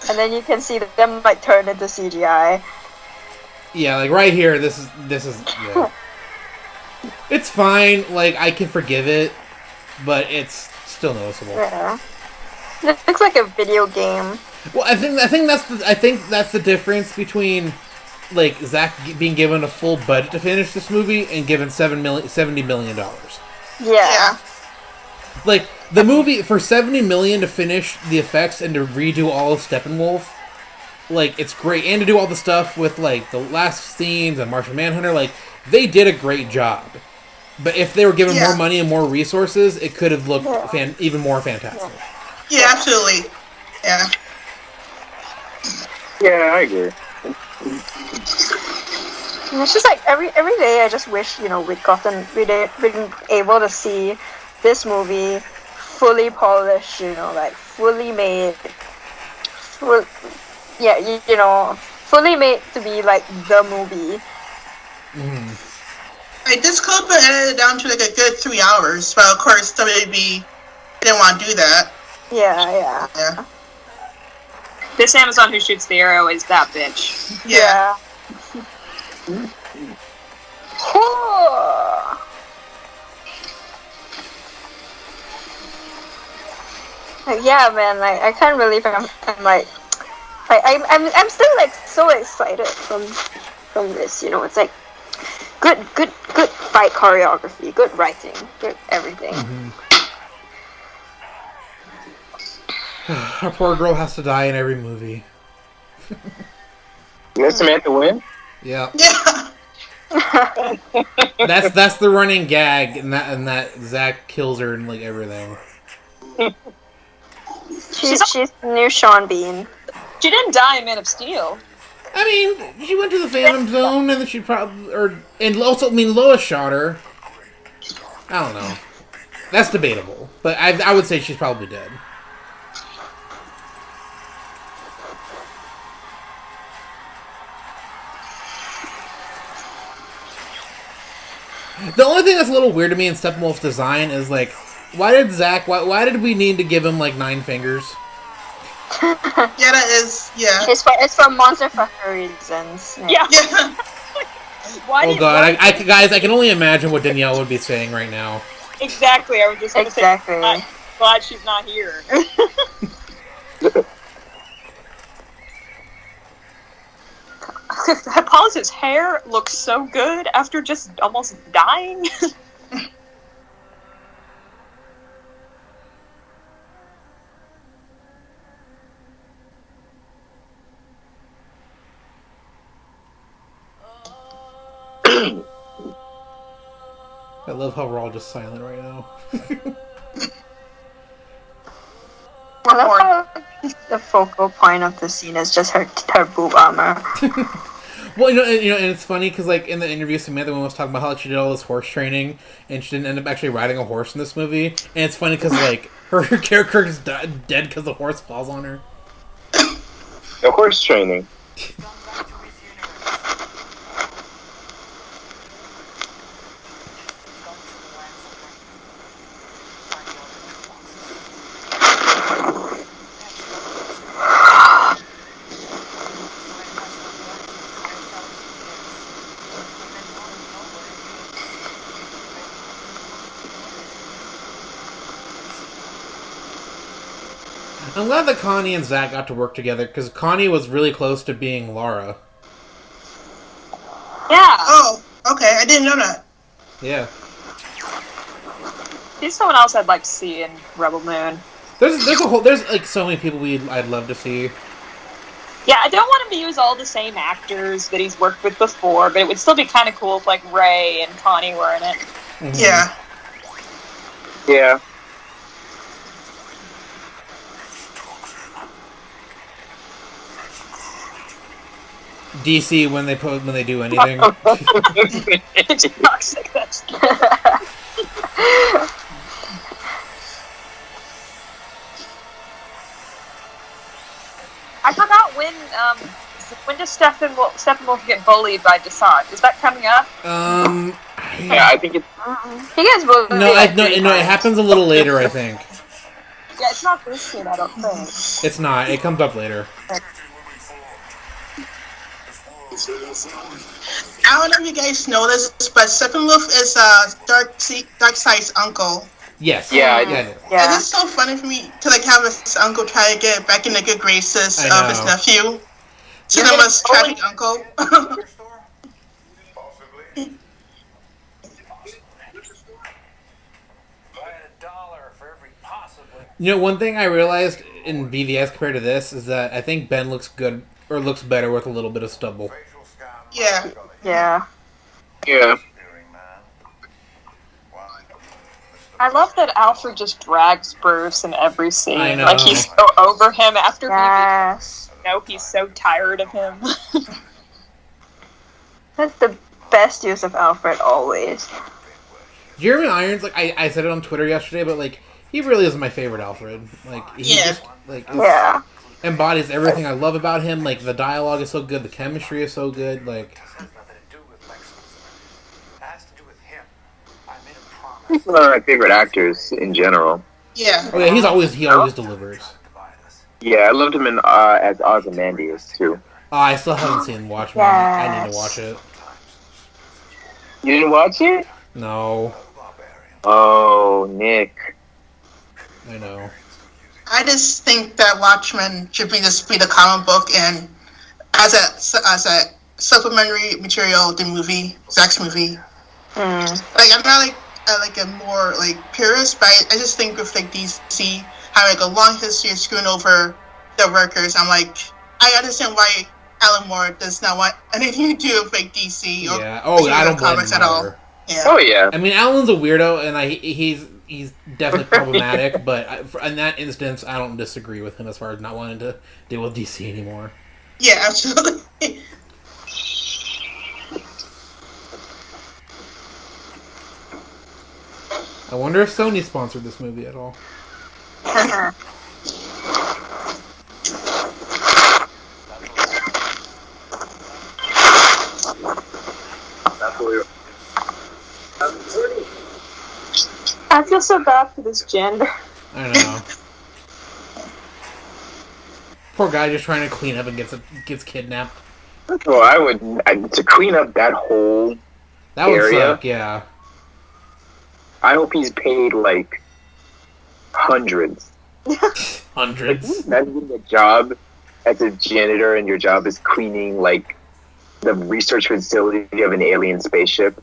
and then you can see them, like, turn into CGI. Yeah, like, right here, this is yeah. It's fine, like, I can forgive it, but it's still noticeable. Yeah. It looks like a video game. Well, I think that's the difference between, like, Zack being given a full budget to finish this movie and given $70 million. Yeah. Like, the movie, for $70 million to finish the effects and to redo all of Steppenwolf, like, it's great. And to do all the stuff with, like, the last scenes and Martian Manhunter, like, they did a great job. But if they were given more money and more resources, it could have looked even more fantastic. Yeah, absolutely. Yeah. Yeah, I agree. It's just like every day I just wish, we'd been able to see this movie fully polished, like fully made, well, yeah, you know, fully made to be like the movie. Like, this could have been edited down to like a good 3 hours, but of course WB didn't want to do that. Yeah. This Amazon Who Shoots the Arrow is that bitch. Yeah. Yeah, man. Like, I can't believe I'm still like so excited from this. You know, it's like good fight choreography, good writing, good everything. Our poor girl has to die in every movie. Let Samantha win? Yeah. Yeah. That's the running gag, and that Zack kills her and like everything. She's the new Sean Bean. She didn't die in Man of Steel. I mean, she went to the Phantom Zone, and then she probably Lois shot her. I don't know. That's debatable, but I would say she's probably dead. The only thing that's a little weird to me in Steppenwolf's design is, like, why did we need to give him, like, 9 fingers? Yeah, that is, yeah. It's for monster fucker reasons. Yeah. Why oh god, guys, I can only imagine what Danielle would be saying right now. Exactly, I was just going to say, I'm glad she's not here. Paul's hair looks so good after just almost dying. I love how we're all just silent right now. I love how the focal point of the scene is just her boob armor. Well, you know, and it's funny because, like, in the interview, Samantha was talking about how she did all this horse training, and she didn't end up actually riding a horse in this movie. And it's funny because, like, her character is dead because the horse falls on her. The horse training. I'm glad that Connie and Zack got to work together, because Connie was really close to being Lara. Yeah. Oh, okay. I didn't know that. Yeah. He's someone else I'd like to see in Rebel Moon. There's like so many people I'd love to see. Yeah, I don't want him to use all the same actors that he's worked with before, but it would still be kind of cool if like Ray and Connie were in it. Mm-hmm. Yeah. Yeah. DC when they do anything. It's toxic. That's I forgot when does Steppenwolf get bullied by Dissect? Is that coming up? Yeah, I think it's. He gets bullied. No, it happens a little later, I think. Yeah, it's not this scene, I don't think. It's not. It comes up later. I don't know if you guys know this, but Steppenwolf is Darkseid's uncle. Yes. Yeah, I do. And it's so funny for me to like have his uncle try to get back in the good graces of his nephew. Cinema's traffic uncle. You know, one thing I realized in BVS compared to this is that I think Ben looks good, or looks better with a little bit of stubble. Yeah. Yeah. Yeah. I love that Alfred just drags Bruce in every scene. I know. Like he's so over him after Yes. he's so tired of him. That's the best use of Alfred always. Jeremy Irons, like I said it on Twitter yesterday, but like he really is my favorite Alfred. Like he just like Yeah. embodies everything I love about him. Like, the dialogue is so good, the chemistry is so good. Like, It has nothing to do with Lexington. It has to do with him. I made a promise. He's one of my favorite actors in general. Yeah. oh yeah, he always delivers. Yeah, I loved him in as Ozymandias too. Oh, I still haven't seen Watchmen. I need to watch it. You didn't watch it? No, Oh, Nick. I know. I just think that Watchmen should be the comic book, and as a supplementary material, the movie, Zack's movie. Like, I'm not like a more like purist, but I just think with like DC having like a long history of screwing over their workers, I'm like, I understand why Alan Moore does not want anything to do with like DC or Yeah. Oh, I don't blame comics him at all. either. Yeah. Oh yeah. I mean, Alan's a weirdo, and he's definitely problematic. But in that instance, I don't disagree with him as far as not wanting to deal with DC anymore. Yeah, absolutely. I wonder if Sony sponsored this movie at all. I feel so bad for this gender. I know. Poor guy just trying to clean up and gets kidnapped. Well, I would to clean up that whole That would area. suck. Yeah. I hope he's paid like hundreds. Hundreds. Imagine getting a job as a janitor, and your job is cleaning like the research facility of an alien spaceship.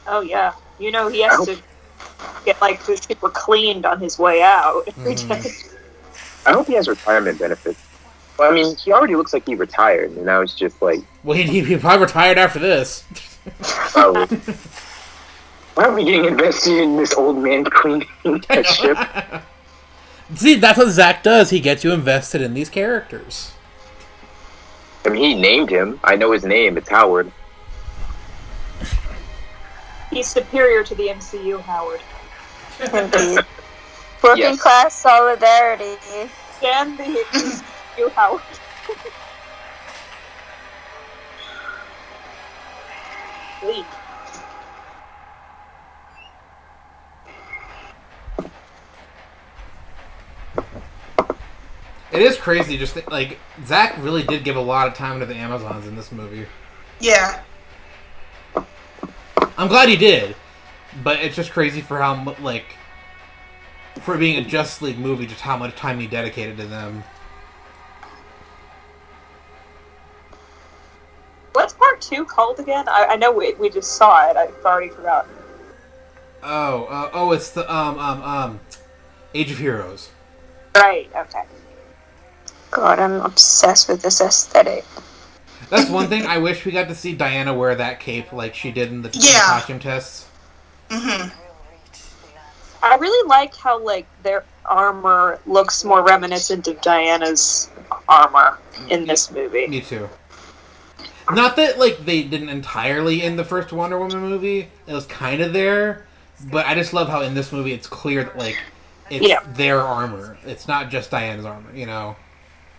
Oh yeah, you know he has to get like super cleaned on his way out every day. I hope he has retirement benefits. Well, I mean, he already looks like he retired, and now it's just like, Well, he probably retired after this. oh, why are we getting invested in this old man cleaning that ship? See, that's what Zack does. He gets you invested in these characters. I mean, he named him. I know his name. It's Howard. He's superior to the MCU, Howard. Indeed. Working Yes. class solidarity. Stand the MCU, Howard. Leave. It is crazy. Just like Zack really did give a lot of time to the Amazons in this movie. Yeah. I'm glad he did, but it's just crazy for how for being a Justice League movie, just how much time he dedicated to them. What's part 2 called again? I know we just saw it. I've already forgotten. It's the Age of Heroes. Right. Okay. God, I'm obsessed with this aesthetic. That's one thing. I wish we got to see Diana wear that cape like she did in the costume tests. Mm-hmm. I really like how like their armor looks more reminiscent of Diana's armor in this movie. Me too. Not that like they didn't entirely in the first Wonder Woman movie. It was kind of there, but I just love how in this movie it's clear that like it's their armor. It's not just Diana's armor, you know.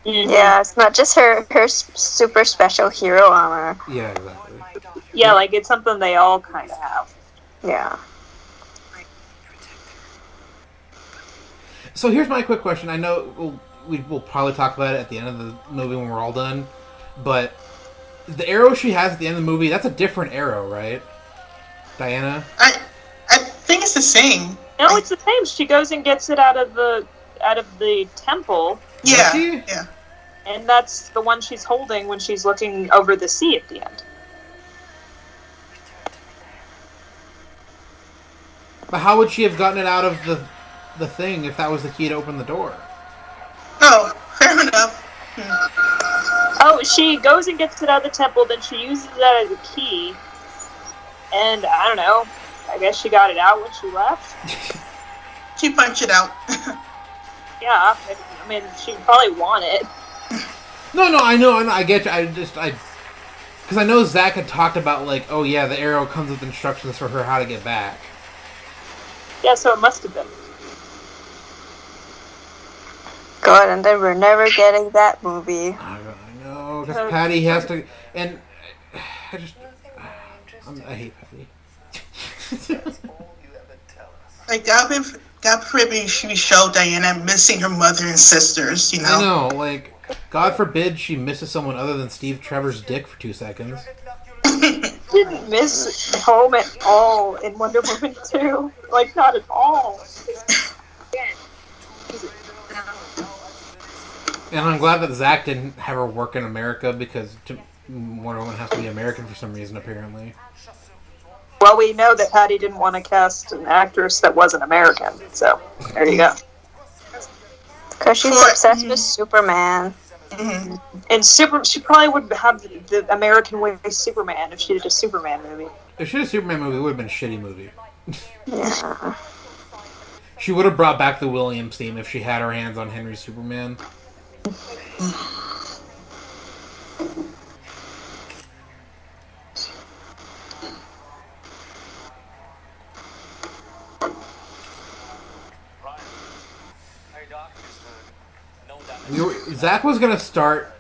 Mm-hmm. Yeah, it's not just her super special hero armor. Yeah, exactly. Yeah, like it's something they all kind of have. Yeah. So here's my quick question. I know we'll probably talk about it at the end of the movie when we're all done, but the arrow she has at the end of the movie, that's a different arrow, right? Diana? I think it's the same. No, it's the same. She goes and gets it out of the temple. Yeah. She? Yeah. And that's the one she's holding when she's looking over the sea at the end. But how would she have gotten it out of the thing if that was the key to open the door? Oh, fair enough. Oh, she goes and gets it out of the temple, then she uses that as a key. And I don't know. I guess she got it out when she left. She punched it out. Yeah, I mean, she'd probably want it. No, I know, I get you. Because I know Zack had talked about, like, oh yeah, the arrow comes with instructions for her how to get back. Yeah, so it must have been. God, and then we're never getting that movie. I know, because Patty has to, and I hate Patty. Like, God forbid she showed Diana missing her mother and sisters, you know? I know, like, God forbid she misses someone other than Steve Trevor's dick for 2 seconds. Didn't miss home at all in Wonder Woman 2. Like, not at all. And I'm glad that Zack didn't have her work in America, because Wonder Woman has to be American for some reason, apparently. Well, we know that Patty didn't want to cast an actress that wasn't American, so there you go. Because she's obsessed with Superman. Mm-hmm. And she probably would have the American way Superman if she did a Superman movie. If she did a Superman movie, it would have been a shitty movie. Yeah. She would have brought back the Williams theme if she had her hands on Henry's Superman. Zack was gonna start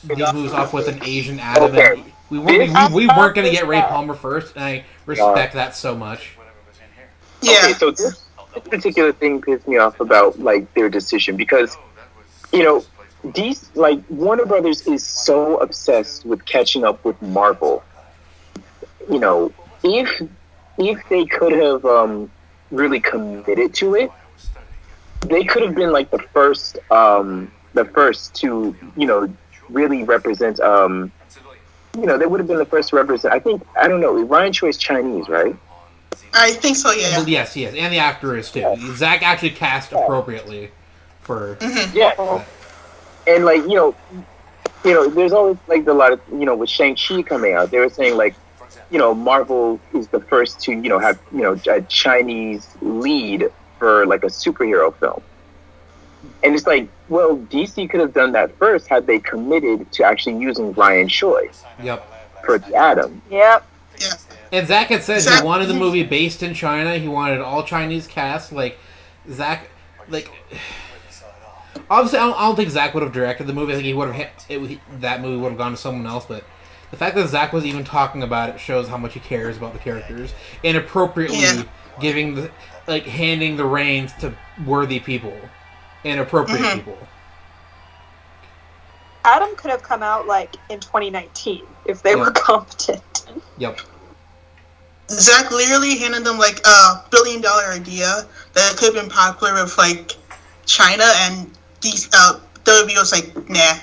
these movies off with an Asian Adam, and we weren't gonna get Ray Palmer first, and I respect that so much. Yeah. Okay, so this particular thing pissed me off about like their decision, because these Warner Brothers is so obsessed with catching up with Marvel. If they could have really committed to it, they could have been like the first to really represent. They would have been the first to represent. I don't know. Ryan Choi's Chinese, right? I think so, yeah. Well, yes, and the actor is too. Zack actually cast appropriately for. Mm-hmm. Yeah, and there's always like a lot of with Shang-Chi coming out, they were saying like, Marvel is the first to have a Chinese lead for like a superhero film, and it's like, well, DC could have done that first had they committed to actually using Ryan Choi. Yep. For the Atom. Yep. Yeah. And Zack had said he wanted the movie based in China. He wanted all Chinese cast. Like, Zack, obviously, I don't think Zack would have directed the movie. I think he would have that movie would have gone to someone else. But the fact that Zack was even talking about it shows how much he cares about the characters, and appropriately giving handing the reins to worthy people and appropriate people. Adam could have come out in 2019 if they were competent. Yep. Zack literally handed them like $1 billion idea that could have been popular with China, and these WB was like, nah,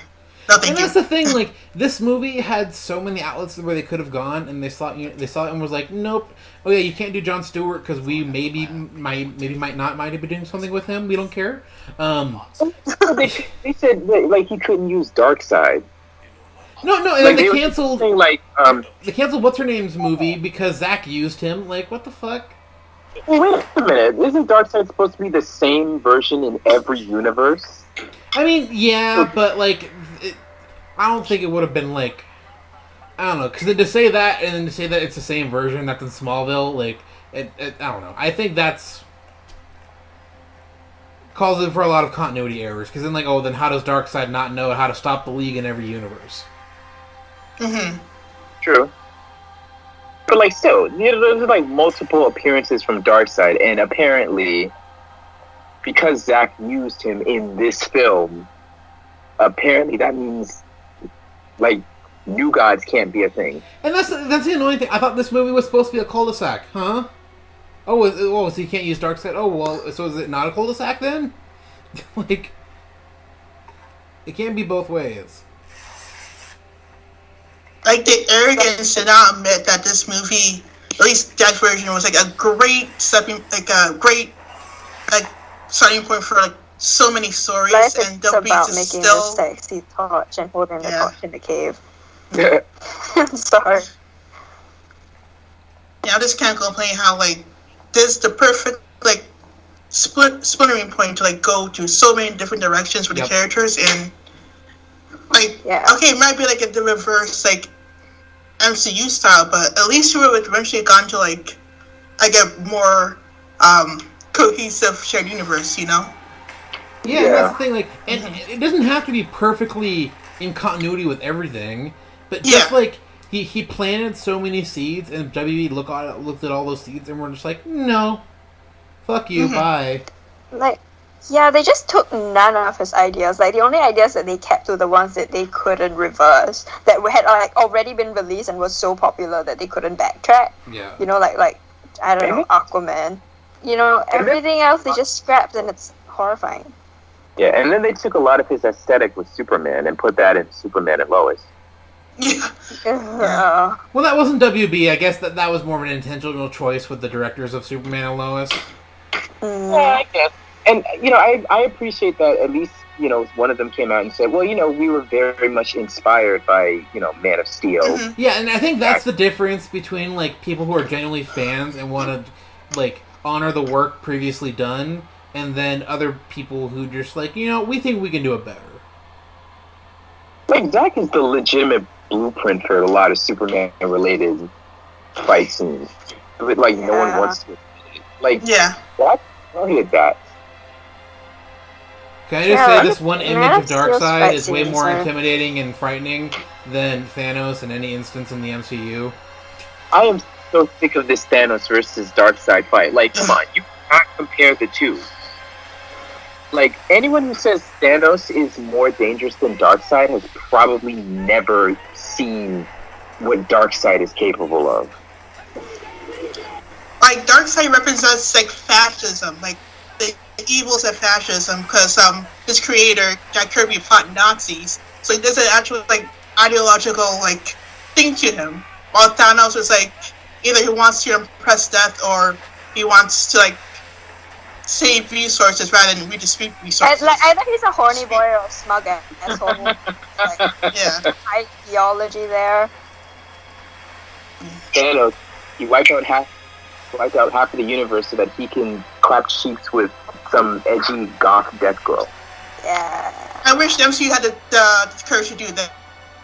no thank you. And that's the thing, this movie had so many outlets where they could have gone, and they saw it and was like, nope. Oh yeah, you can't do Jon Stewart because we might be doing something with him. We don't care. They said he couldn't use Darkseid. No, and then they canceled. They canceled what's her name's movie because Zack used him. What the fuck? Well, wait a minute. Isn't Darkseid supposed to be the same version in every universe? I mean, yeah, but I don't think it would have been I don't know, because to say that and then to say that it's the same version that's in Smallville, I don't know. I think that's calls it for a lot of continuity errors. Because then, then how does Darkseid not know how to stop the League in every universe? Mm-hmm. True. But still, there's multiple appearances from Darkseid, and apparently, because Zack used him in this film, apparently that means New Gods can't be a thing. And that's the annoying thing. I thought this movie was supposed to be a cul-de-sac, huh? Oh, so you can't use Darkseid? Oh, well, so is it not a cul-de-sac then? It can't be both ways. The arrogance to not admit that this movie, at least that version, was a great starting point for so many stories. Life and is about making a sexy torch and holding the torch in the cave. I'm sorry. Yeah, I just can't complain how this is the perfect splintering point to go to so many different directions with the characters, and okay, it might be the reverse MCU style, but at least we would eventually gone to a more cohesive shared universe, Yeah, that's the thing. Like, and it doesn't have to be perfectly in continuity with everything, but just like he planted so many seeds, and WB looked at all those seeds, and we're just like, no, fuck you, bye. Like, yeah, they just took none of his ideas. Like, the only ideas that they kept were the ones that they couldn't reverse, that had like already been released and was so popular that they couldn't backtrack. Yeah. You know, like I don't know, Aquaman. You know, everything else they just scrapped, and it's horrifying. Yeah, and then they took a lot of his aesthetic with Superman and put that in Superman and Lois. Yeah. Well, that wasn't WB. I guess that was more of an intentional choice with the directors of Superman and Lois. Yeah, I guess. And, you know, I appreciate that at least, you know, one of them came out and said, well, you know, we were very much inspired by, you know, Man of Steel. Yeah, and I think that's the difference between, like, people who are genuinely fans and want to, like, honor the work previously done, and then other people who just, like, you know, we think we can do it better. Like, Zack is the legitimate blueprint for a lot of Superman-related fights, and, like, no one wants to. Like, what? I hate that. Can I just say this one image of Darkseid is way more intimidating and frightening than Thanos in any instance in the MCU? I am so sick of this Thanos versus Darkseid fight. Like, come on, you can't compare the two. Like, anyone who says Thanos is more dangerous than Darkseid has probably never seen what Darkseid is capable of. Like, Darkseid represents, like, fascism, like, the evils of fascism, because his creator, Jack Kirby, fought Nazis. So there's an actual, like, ideological, like, thing to him. While Thanos is, like, either he wants to impress death or he wants to, like, save resources rather than redistribute resources. Like, either he's a horny boy or a smug asshole. Like, ideology there. Thanos, he wiped out half of the universe so that he can clap cheeks with some edgy goth death girl. Yeah. I wish the MCU had the courage to do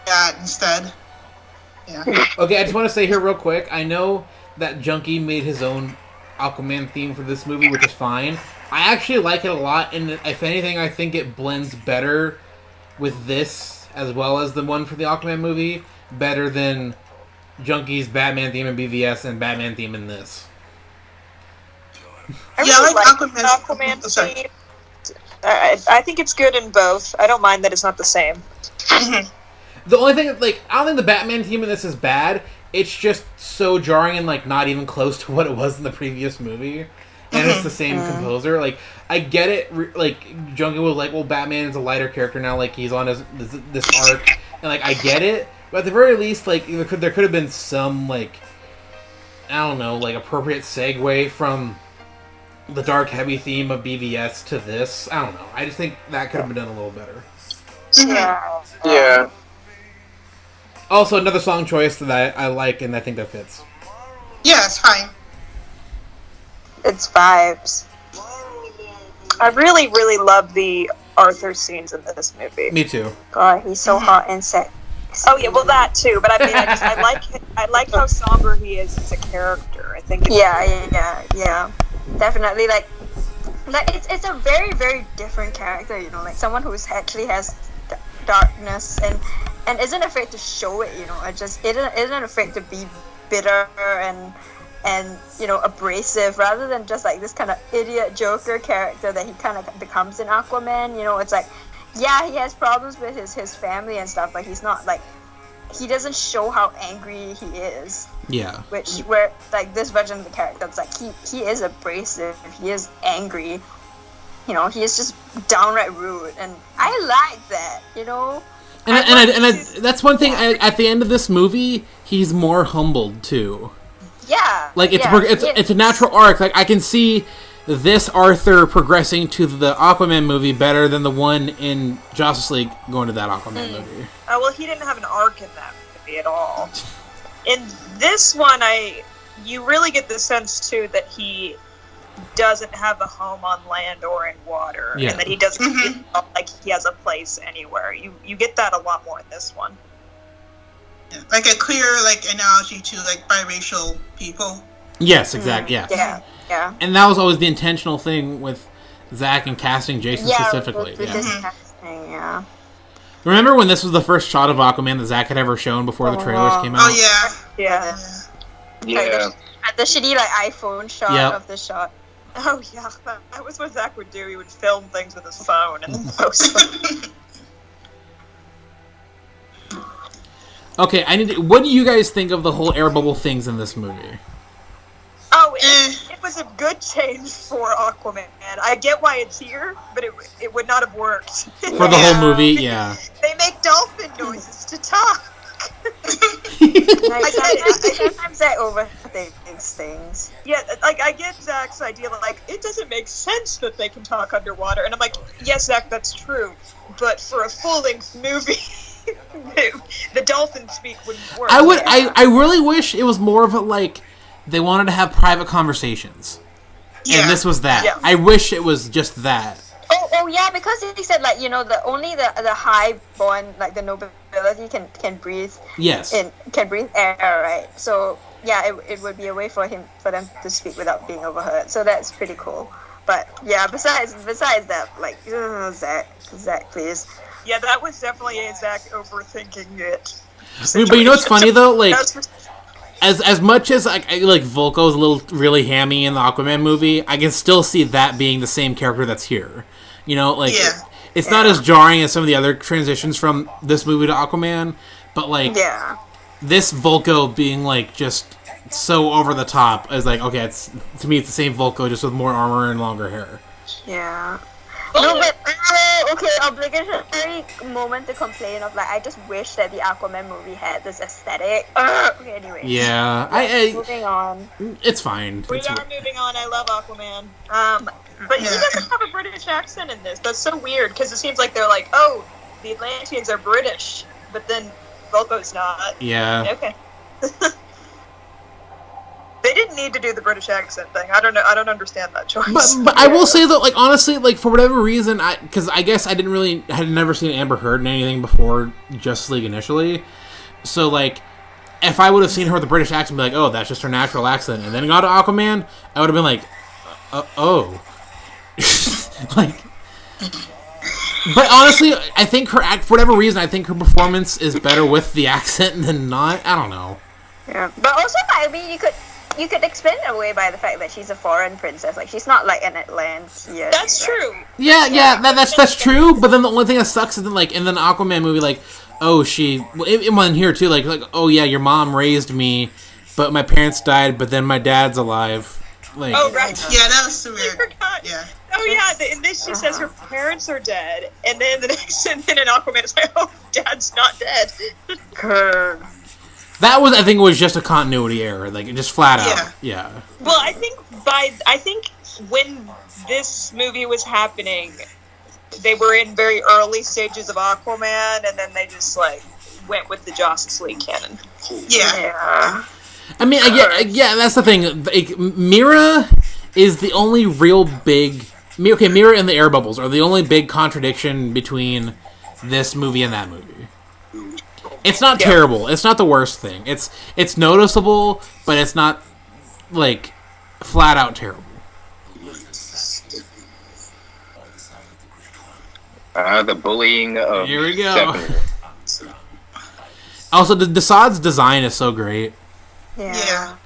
that instead. Yeah. Okay, I just want to say here real quick, I know that Junkie made his own Aquaman theme for this movie, which is fine. I actually like it a lot, and if anything, I think it blends better with this, as well as the one for the Aquaman movie, better than Junkie's Batman theme in BVS and Batman theme in this. I really like Aquaman theme. I think it's good in both. I don't mind that it's not the same. The only thing, like, I don't think the Batman theme in this is bad. It's just so jarring and, like, not even close to what it was in the previous movie. And it's the same composer. Like, I get it. Like, Junkie was like, well, Batman is a lighter character now. Like, he's on this arc. And, like, I get it. But at the very least, like, there could have been some, like, I don't know, like, appropriate segue from the dark, heavy theme of BVS to this. I don't know. I just think that could have been done a little better. Yeah. Also, another song choice that I like, and I think that fits. Yeah, it's fine. It's vibes. I really, really love the Arthur scenes in this movie. Me too. God, he's so hot and sexy. Oh yeah, well that too. But I mean, I like how somber he is as a character. I think. Yeah. Definitely, like it's a very, very different character. You know, like someone who actually has darkness and isn't afraid to show it. You know, it just isn't afraid to be bitter and you know, abrasive, rather than just like this kind of idiot Joker character that he kind of becomes in Aquaman. You know, it's like, yeah, he has problems with his family and stuff, but he's not like, he doesn't show how angry he is. Yeah. Where like this version of the character, it's like he is abrasive, he is angry. You know, he is just downright rude, and I like that. You know. And that's one thing. At the end of this movie, he's more humbled too. Yeah. Like it's a natural arc. Like I can see this Arthur progressing to the Aquaman movie better than the one in Justice League going to that Aquaman movie. Oh well, he didn't have an arc in that movie at all. In this one, you really get the sense too that he doesn't have a home on land or in water, and that he doesn't feel like he has a place anywhere. You get that a lot more in this one. Yeah, like a clear analogy to like biracial people. Yes, exactly. Yes. Yeah. And that was always the intentional thing with Zack and casting Jason specifically. With this casting, yeah. Remember when this was the first shot of Aquaman that Zack had ever shown before the trailers came out? Oh Yeah. Yeah. The shitty iPhone shot of the shot. Oh yeah, that was what Zack would do. He would film things with his phone and then post them. Okay, what do you guys think of the whole air bubble things in this movie? Oh, it was a good change for Aquaman. I get why it's here, but it would not have worked. For the whole movie, yeah. They make dolphin noises to talk. Sometimes I overthink things. Yeah, I get Zach's idea that it doesn't make sense that they can talk underwater, and I'm like, yes, Zach, that's true, but for a full-length movie, the dolphin speak wouldn't work. I really wish it was more of a they wanted to have private conversations, and this was that. Yeah. I wish it was just that. Oh yeah, because he said only the high-born the nobility can breathe. Yes. Can breathe air, right? So yeah, it would be a way for them to speak without being overheard. So that's pretty cool. But yeah, besides that, Zack, please. Yeah, that was definitely a Zack overthinking it. But you know what's funny though, As much as Volko's really hammy in the Aquaman movie, I can still see that being the same character that's here. It's not as jarring as some of the other transitions from this movie to Aquaman, but this Volko being just so over the top is okay, it's to me it's the same Volko just with more armor and longer hair. Yeah. No, but okay, obligatory moment to complain of I just wish that the Aquaman movie had this aesthetic. Okay, anyway. Yeah, moving on. It's fine. We are moving on. I love Aquaman. But he doesn't have a British accent in this. That's so weird because it seems like they're oh, the Atlanteans are British, but then Volko's not. Yeah. Okay. They didn't need to do the British accent thing. I don't know. I don't understand that choice. But I will say though, honestly, for whatever reason, because I guess I had never seen Amber Heard in anything before Justice League initially. So if I would have seen her with the British accent, be oh, that's just her natural accent, and then got to Aquaman, I would have been oh, But honestly, I think for whatever reason, I think her performance is better with the accent than not. I don't know. Yeah, but also, you could explain it away by the fact that she's a foreign princess. She's not an Atlantean. That's true. Yeah, that's true. But then the only thing that sucks is that in the Aquaman movie, oh, in here too, oh yeah, your mom raised me, but my parents died, but then my dad's alive. Oh right. Yeah, that was so weird. I forgot. Yeah. Oh yeah, in this she says her parents are dead, and then the next, and then in Aquaman it's oh, dad's not dead. That was, I think, was just a continuity error, just flat out. Yeah. Well, I think when this movie was happening, they were in very early stages of Aquaman, and then they just went with the Justice League canon. Yeah. I mean, that's the thing. Mira is the only real big. Okay, Mira and the air bubbles are the only big contradiction between this movie and that movie. It's not terrible. It's not the worst thing. It's noticeable, but it's not flat out terrible. The bullying of here we go. Also, the Dessad's design is so great. Yeah.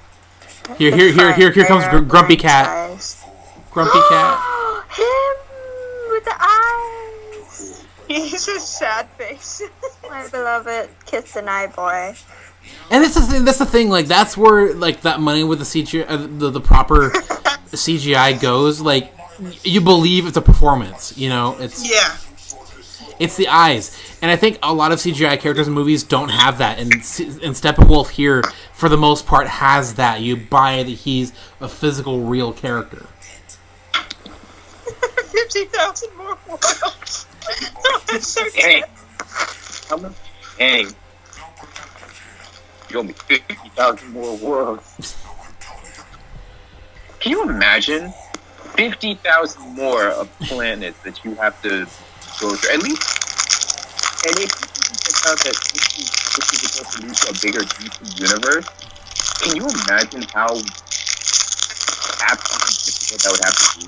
Here comes Grumpy Cat. Grumpy Cat. Him with the eyes. He's a sad face. My beloved kiss and eye boy. And that's the thing. That's where that money with the CGI, the proper CGI goes. You believe it's a performance. It's the eyes. And I think a lot of CGI characters in movies don't have that. And Steppenwolf here, for the most part, has that. You buy that he's a physical, real character. 50,000 more worlds. That's so good. Dang. You're going to be 50,000 more worlds. Can you imagine 50,000 more of planets that you have to go through? At least, and if you check out that this is supposed to lead to a bigger, deeper universe, can you imagine how absolutely difficult that would have to be?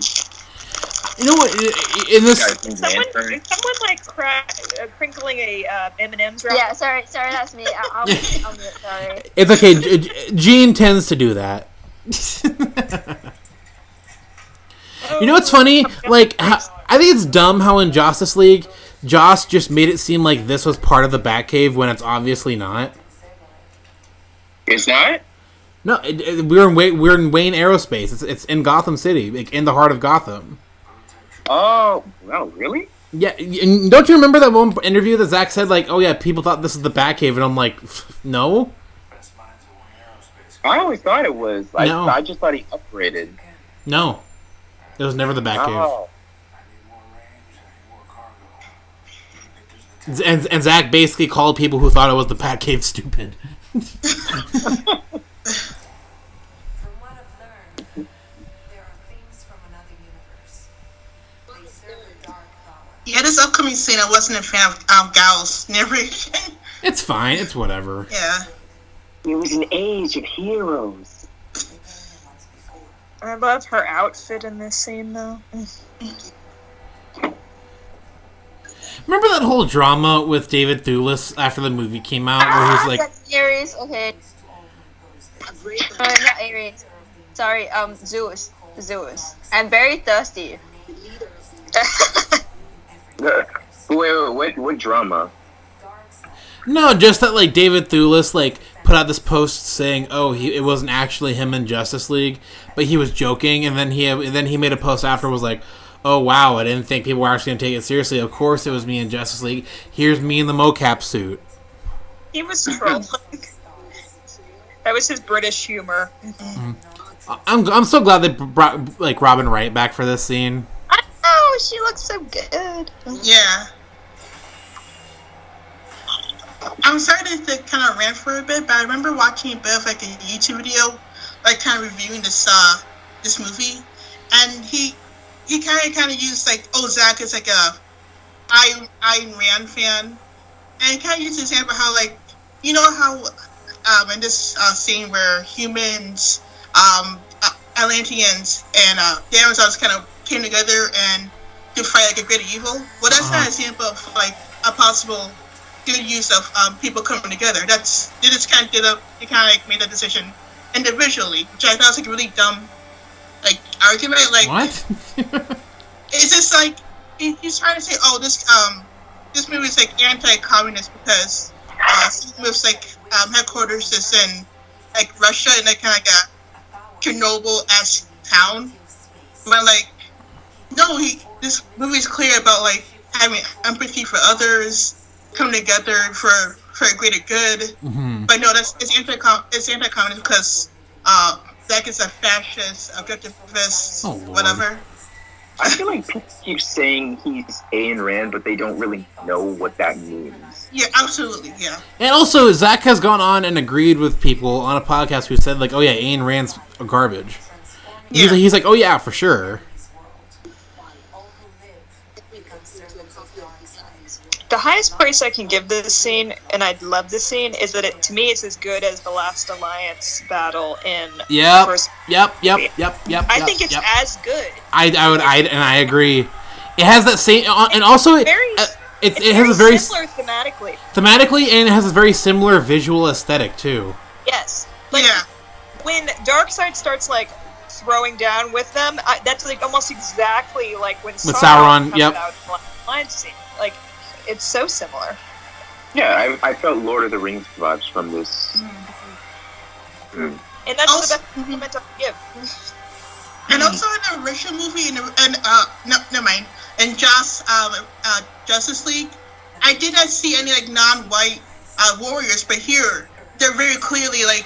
You know what? In this, is someone like crinkling a M&M's wrapper? Yeah, sorry, that's me. I'll mute, sorry. it's okay. Gene tends to do that. You know what's funny? Like, I think it's dumb how in Justice League, Joss just made it seem like this was part of the Batcave when it's obviously not. It's not? No, we're in Wayne Aerospace. It's in Gotham City, like in the heart of Gotham. Oh, well, really? Yeah, and don't you remember that one interview that Zack said, like, oh yeah, people thought this was the Batcave, and I'm like, no. I always thought it was. No. I just thought he upgraded. No. It was never the Batcave. Oh. And Zack basically called people who thought it was the Batcave stupid. From what I've learned, there are things from another universe. They serve a dark power. Yeah, this upcoming scene, I wasn't a fan of Gal's narration. It's fine. It's whatever. Yeah. It was an age of heroes. I love her outfit in this scene, though. Remember that whole drama with David Thewlis after the movie came out, where he's like, That's Ares. Okay. Not Ares. Sorry. Zeus. I'm very thirsty. Wait, what drama? no, just that like David Thewlis like put out this post saying, oh, it wasn't actually him in Justice League, but he was joking, and then he made a post after was like, oh wow, I didn't think people were actually gonna take it seriously. Of course, it was me in Justice League. Here's me in the mocap suit. He was trolling. That was his British humor. I'm so glad they brought like Robin Wright back for this scene. I know, she looks so good. Yeah. I'm sorry to kind of rant for a bit, but I remember watching a bit of like a YouTube video, like kind of reviewing this movie, and he kind of used like, oh, Zack is like a Ayn Rand fan, and he kind of used the example how like, you know how in this scene where humans, Atlanteans, and the Amazons kind of came together and to fight like a greater evil. Well, that's not an example of like a possible good use of people coming together. They just kind of like made that decision individually, which I thought was like a really dumb like argument. Like What? it's just like he's trying to say, oh, this movie is like anti-communist because some moves like headquarters is in like Russia and like kind of like a Chernobyl-esque town. But like, no, this movie is clear about like having empathy for others, coming together for a greater good. Mm-hmm. But no, it's anti-communist because Zack is a fascist, objectivist, whatever. I feel like people keep saying he's Ayn Rand, but they don't really know what that means. Yeah, absolutely, yeah. And also, Zack has gone on and agreed with people on a podcast who said like, oh yeah, Ayn Rand's garbage. Yeah. He's like, oh yeah, for sure. The highest praise I can give this scene, and I love this scene, is that to me it's as good as the Last Alliance battle in the first movie. Yep. I think it's as good. I agree. It has that same, and also it has a very similar thematically. And it has a very similar visual aesthetic too. Yes. Like, yeah. When Darkseid starts like throwing down with them, that's like almost exactly like when Sauron comes out in the Last Alliance scene. Like, it's so similar. Yeah, I felt Lord of the Rings vibes from this. And that's the best compliment I can give. And also in the original movie, never mind, in Justice League, I did not see any like non-white warriors, but here they're very clearly like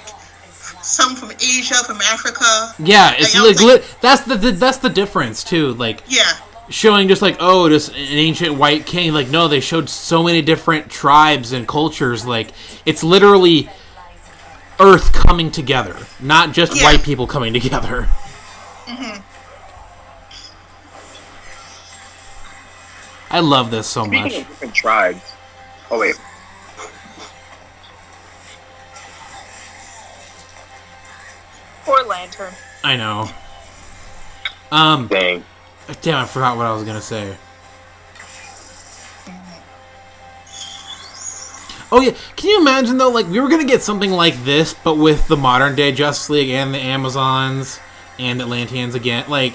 some from Asia, from Africa. Yeah, it's that's the difference too. Like, yeah. Showing just like, oh, just an ancient white king. Like, no, they showed so many different tribes and cultures. Like, it's literally Earth coming together, not just white people coming together. Mm-hmm. I love this so much. Speaking of different tribes. Oh wait. Poor Lantern. I know. Dang. Damn, I forgot what I was gonna say. Oh yeah, can you imagine though? Like we were gonna get something like this, but with the modern day Justice League and the Amazons and Atlanteans again. Like,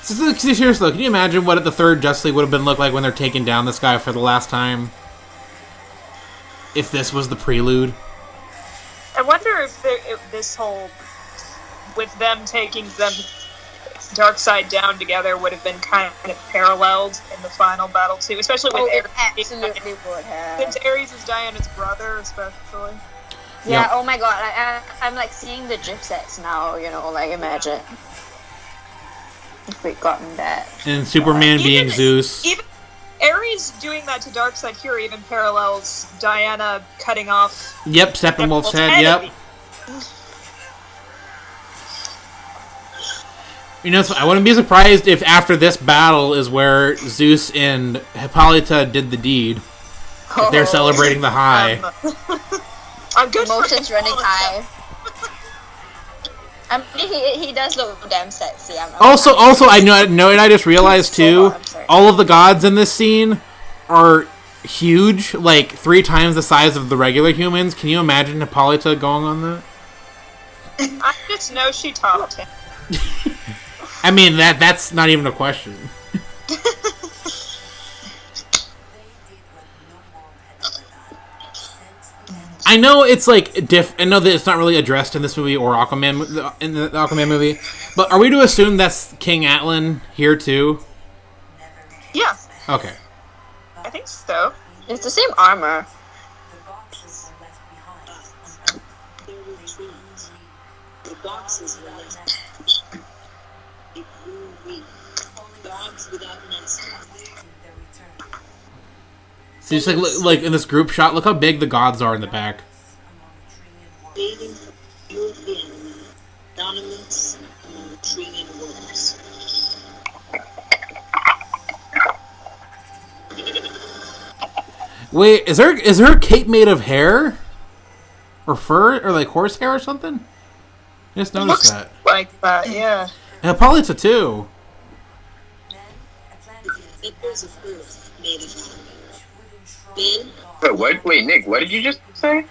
seriously, though, can you imagine what the third Justice League would have been look like when they're taking down this guy for the last time? If this was the prelude. I wonder if this whole with them taking them Darkseid down together would have been kind of paralleled in the final battle too, especially with it Ares. absolutely would have. Since Ares is Diana's brother, especially. Yeah, Yep. oh my god, I'm like seeing the GIF sets now, you know, like imagine if we'd gotten that. And Superman being Zeus. Even Ares doing that to Darkseid here even parallels Diana cutting off. Yep, Steppenwolf's head, yep. You know, so I wouldn't be surprised if after this battle is where Zeus and Hippolyta did the deed. If they're celebrating the high. I'm good. Emotions running high. I mean, he does look damn sexy. Also, I know, and I just realized too, all of the gods in this scene are huge, like 3 times the size of the regular humans. Can you imagine Hippolyta going on that? I just know she topped him. I mean, that's not even a question. I know it's like I know that it's not really addressed in this movie or Aquaman in the Aquaman movie, but are we to assume that's King Atlan here too? Yeah. Okay. I think so. It's the same armor. The boxes were left behind. There were trees. The boxes were left. It grew weak. Dogs without nests. Their return. So just like in this group shot, look how big the gods are in the back. Bathing from the view of the enemy. Dominance among the tree and worms. Wait, is her cape made of hair? Or fur? Or like horsehair or something? I just noticed that. Like that, yeah. And Hippolyta too. Fingers of earth made of then Wait, Nick, what did you just say?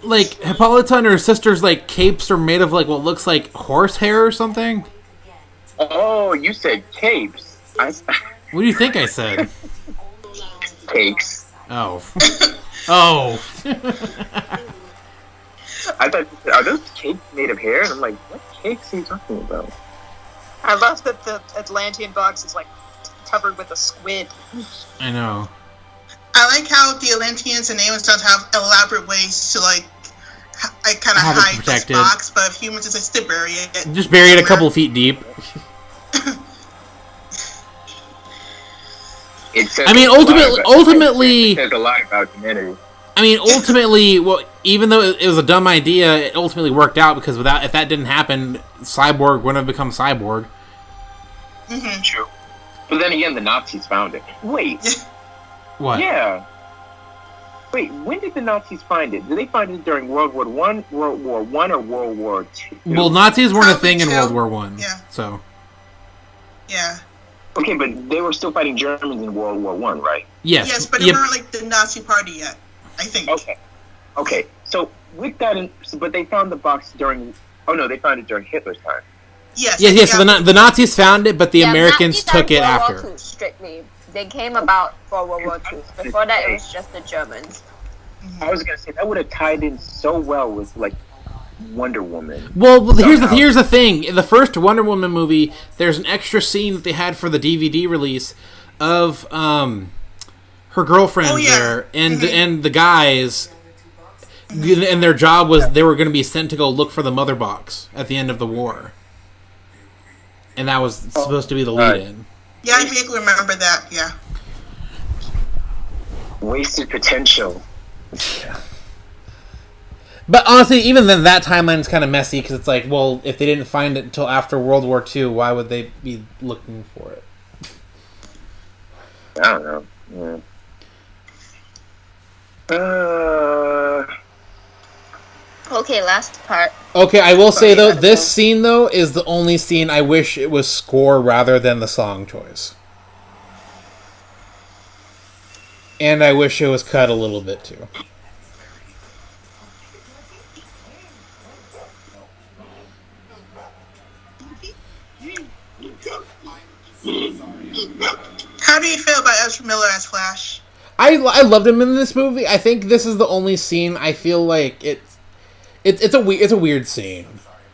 Like Hippolyta and her sister's like capes are made of like what looks like horsehair or something? Oh, you said capes. What do you think I said? Cakes. Oh. Oh. I thought, are those cakes made of hair? And I'm like, what cakes are you talking about? I love that the Atlantean box is like covered with a squid. I know. I like how the Atlanteans and Amazons have elaborate ways to like kind of Have it hide this protected. box, but humans just to bury it. Just bury it a couple feet deep. I mean, ultimately, there's a lot about humanity. I mean, ultimately, well, even though it was a dumb idea, it ultimately worked out because if that didn't happen, Cyborg wouldn't have become Cyborg. Mm-hmm. True. But then again, the Nazis found it. Wait. What? Yeah. Wait, when did the Nazis find it? Did they find it during World War One, World War One, or World War Two? Well, Nazis weren't a Probably thing in two. World War One. Yeah. So. Yeah. Okay, but they were still fighting Germans in World War One, right? Yes. Yes, but they weren't like the Nazi party yet, I think. Okay. So with that, but they found the box during. Oh no, they found it during Hitler's time. Yes. Yes. So the Nazis found it, but the Americans Nazis took it World after. War II, strictly. They came about for World War II. Before that, it was just the Germans. I was gonna say that would have tied in so well with like Wonder Woman. Well, here's the thing. In the first Wonder Woman movie, there's an extra scene that they had for the DVD release of her girlfriend there and the guys, and their job was they were going to be sent to go look for the mother box at the end of the war, and that was supposed to be the lead-in. Yeah, I vaguely remember that. Yeah. Wasted potential. But honestly, even then, that timeline's kind of messy because it's like, well, if they didn't find it until after World War II, why would they be looking for it? I don't know. Yeah. Okay, last part. Okay, I will say though, this scene though is the only scene I wish it was score rather than the song choice. And I wish it was cut a little bit too. How do you feel about Ezra Miller as Flash? I loved him in this movie. I think this is the only scene I feel like it's a weird scene.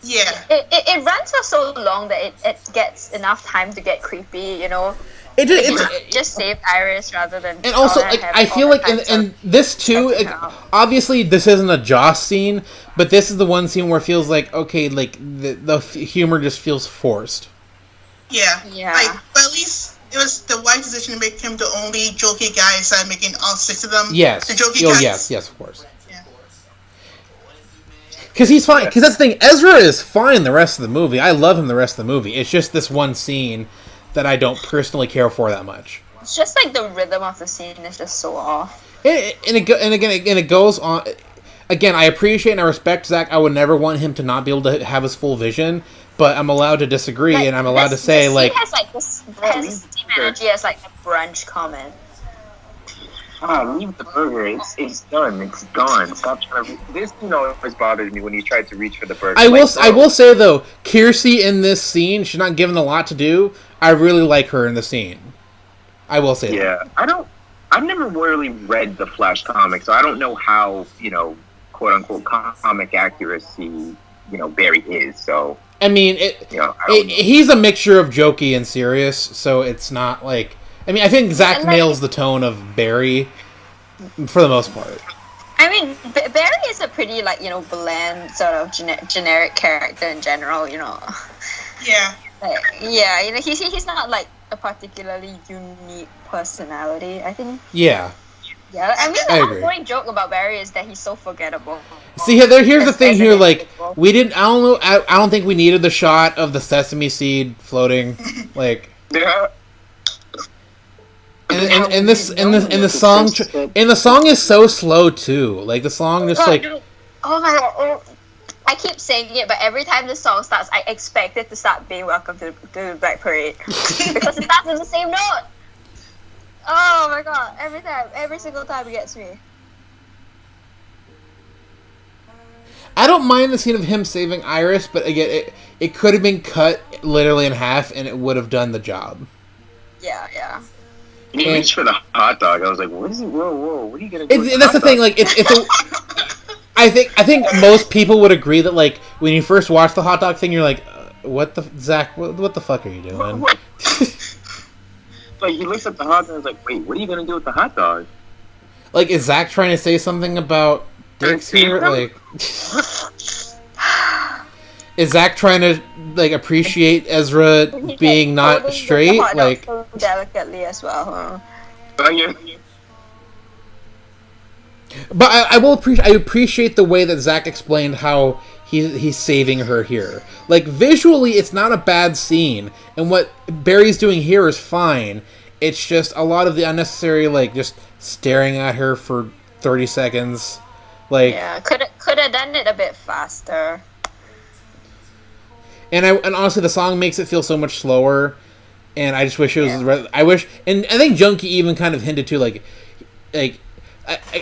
Yeah. It runs for so long that it gets enough time to get creepy, you know. It just saved Iris rather than. And also, like, I feel like in this too, like, obviously this isn't a Joss scene, but this is the one scene where it feels like, okay, like the humor just feels forced. Yeah. Yeah. Like, but at least it was the wise decision to make him the only jokey guy instead of making all 6 of them. Yes. The jokey guys. Yes, of course. Because he's fine. Because that's the thing. Ezra is fine the rest of the movie. I love him the rest of the movie. It's just this one scene that I don't personally care for that much. It's just like the rhythm of the scene is just so off. And it goes on. Again, I appreciate and I respect Zach. I would never want him to not be able to have his full vision, but I'm allowed to disagree, Like, and I'm allowed to say, this like... scene has, like, this has the same energy as, like, a brunch comment. Leave the burger. It's done. It's gone. Stop trying to... This, always bothers me when you try to reach for the burger. I will say, though, Kiersey in this scene, she's not given a lot to do. I really like her in the scene. I will say that. Yeah, I've never really read the Flash comic, so I don't know how, quote-unquote comic accuracy, Barry is, so... I mean, he's a mixture of jokey and serious, so it's not like... I mean, I think Zach nails the tone of Barry for the most part. I mean, Barry is a pretty, like, bland, sort of generic character in general, Yeah. Yeah, he's not, like, a particularly unique personality, I think. Yeah. Yeah, I mean, the I agree. ongoing joke about Barry is that he's so forgettable. See, here's the thing here, like, we didn't, I don't know, I don't think we needed the shot of the sesame seed floating, like... Yeah. And the song is so slow too. Like the song just like. Oh my god! Oh, I keep saying it, but every time the song starts, I expect it to start being "Welcome to the Black Parade" because it starts with the same note. Oh my god! Every single time it gets me. I don't mind the scene of him saving Iris, but again, it could have been cut literally in half, and it would have done the job. Yeah. He reached for the hot dog. I was like, "What is it? Whoa! What are you gonna do?" And that's the thing. Like, it's a. I think most people would agree that, like, when you first watch the hot dog thing, you're like, "What the Zach? What the fuck are you doing?" Like, he looks at the hot dog and is like, "Wait, what are you gonna do with the hot dog?" Like, is Zach trying to say something about dicks here? Like, is Zach trying to, like, appreciate Ezra being not straight? Like, so delicately as well. Huh? But I appreciate the way that Zach explained how he's saving her here. Like, visually, it's not a bad scene, and what Barry's doing here is fine. It's just a lot of the unnecessary, like, just staring at her for 30 seconds. Like, yeah, could have done it a bit faster. And honestly, the song makes it feel so much slower, and I just wish it was. I wish, and I think Junkie even kind of hinted to like,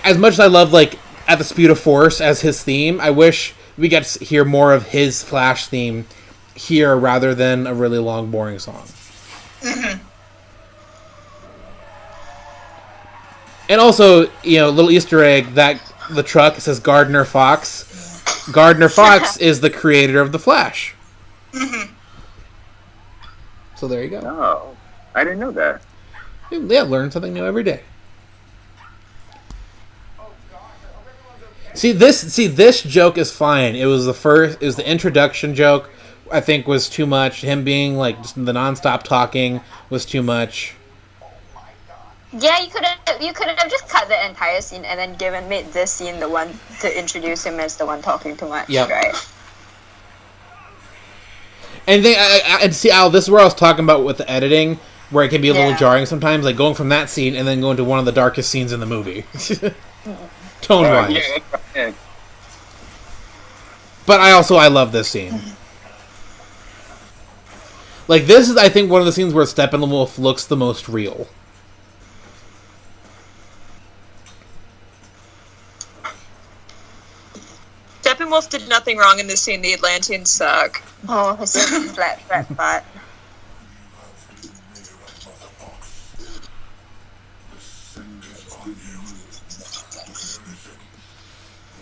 as much as I love like "At the Speed of Force" as his theme, I wish we got to hear more of his Flash theme here rather than a really long, boring song. Mm-hmm. And also, little Easter egg that the truck says Gardner Fox. Gardner Fox is the creator of the Flash. Mm-hmm. So there you go. Oh, I didn't know that. Yeah, learn something new every day. See this joke is fine. It was the introduction joke. I think was too much. Him being like just the nonstop talking was too much. Yeah, you could have just cut the entire scene and then made this scene the one to introduce him as the one talking too much. Yep. Right. And see, Al, this is where I was talking about with the editing, where it can be a little jarring sometimes, like going from that scene and then going to one of the darkest scenes in the movie, tone-wise. Yeah. But I love this scene. Like, this is, I think, one of the scenes where Steppenwolf looks the most real. Steppenwolf did nothing wrong in this scene. The Atlanteans suck. Oh, his flat butt.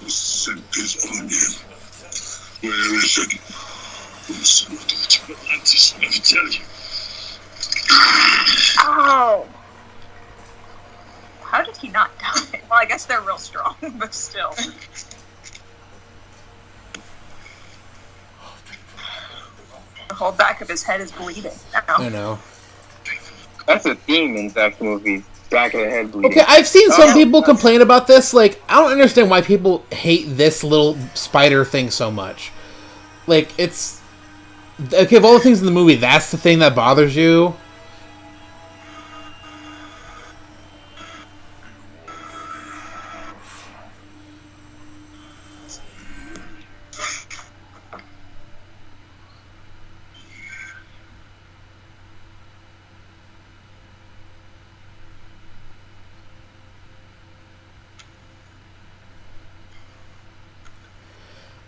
The scent is on him. Where is it? We'll send it to Atlantis, I'll tell you. Oh. How did he not die? Well, I guess they're real strong, but still. The whole back of his head is bleeding now. I know. That's a theme in Zack's movies. Back of the head bleeding. Okay, I've seen some people complain about this. Like, I don't understand why people hate this little spider thing so much. Like, it's... Okay, of all the things in the movie, that's the thing that bothers you.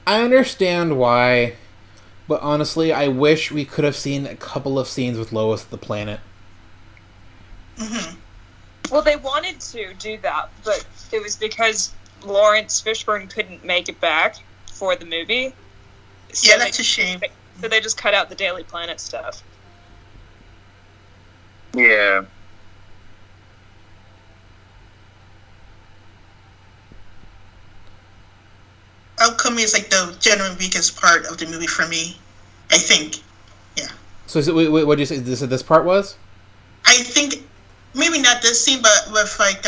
I understand why, but honestly, I wish we could have seen a couple of scenes with Lois at the planet. Mm-hmm. Well, they wanted to do that, but it was because Lawrence Fishburne couldn't make it back for the movie. So Yeah, that's a shame. So they just cut out the Daily Planet stuff. Yeah. Outcome is like the genuine weakest part of the movie for me. I think. Yeah. So, what did you say this part was? I think maybe not this scene, but with like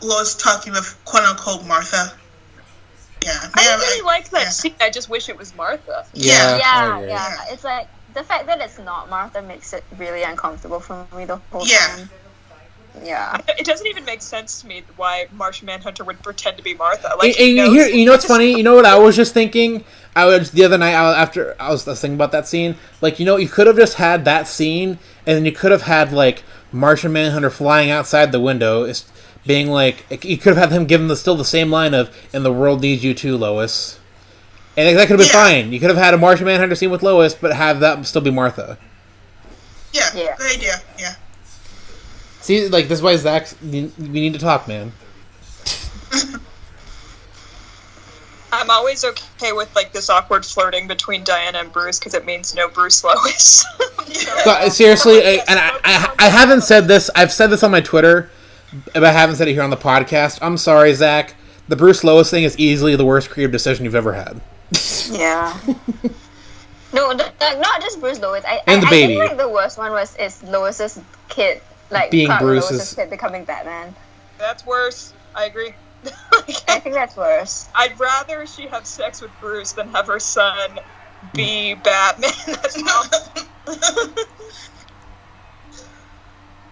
Lois talking with quote unquote Martha. Yeah. I really like that scene. I just wish it was Martha. Yeah. It's like the fact that it's not Martha makes it really uncomfortable for me the whole time. Yeah. It doesn't even make sense to me why Martian Manhunter would pretend to be Martha. Like, and you know what's funny? You know what I was just thinking? The other night after I was thinking about that scene. Like, you could have just had that scene, and then you could have had like Martian Manhunter flying outside the window, being like, you could have had him give him still the same line of "And the world needs you too, Lois," and that could have been fine. You could have had a Martian Manhunter scene with Lois, but have that still be Martha. Yeah. Good idea. Yeah. See, like, this is why Zach, we need to talk, man. I'm always okay with, like, this awkward flirting between Diana and Bruce, because it means no Bruce Lois. Seriously, and I haven't said this, I've said this on my Twitter, but I haven't said it here on the podcast. I'm sorry, Zach. The Bruce Lois thing is easily the worst creative decision you've ever had. Yeah. No, not just Bruce Lois. And the baby. I think, like, the worst one is Lois's kid. Like, being Bruce's kid becoming Batman. That's worse. I agree. I think that's worse. I'd rather she have sex with Bruce than have her son be Batman. That's not...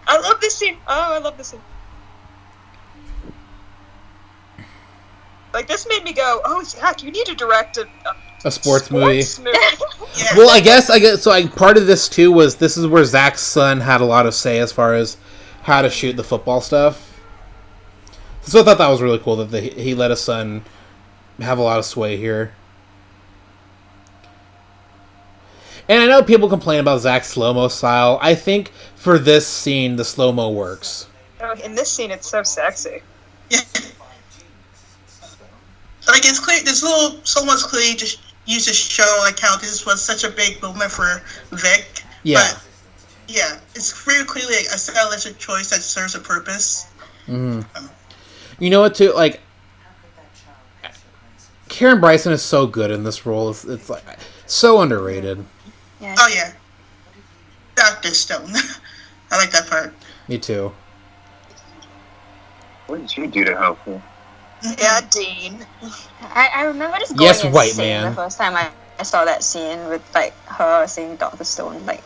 I love this scene. Oh, I love this scene. Like, this made me go, oh, Zach, you need to direct a sports movie. Yeah. Well, I guess so. Part of this too was this is where Zach's son had a lot of say as far as how to shoot the football stuff. So I thought that was really cool that he let his son have a lot of sway here. And I know people complain about Zach's slow-mo style. I think for this scene, the slow-mo works. Oh, in this scene, it's so sexy. Yeah. Like, it's clear, this little so much clearly just used to show like how this was such a big moment for Vic. Yeah. But, yeah, it's very clearly like a stylistic choice that serves a purpose. Mm-hmm. You know what, too? Like, Karen Bryson is so good in this role. It's like so underrated. Yeah. Oh, yeah. Dr. Stone. I like that part. Me too. What did you do to help me? Yeah, Dean. I remember just going insane white man. the first time I saw that scene with, like, her seeing Dr. Stone. Like,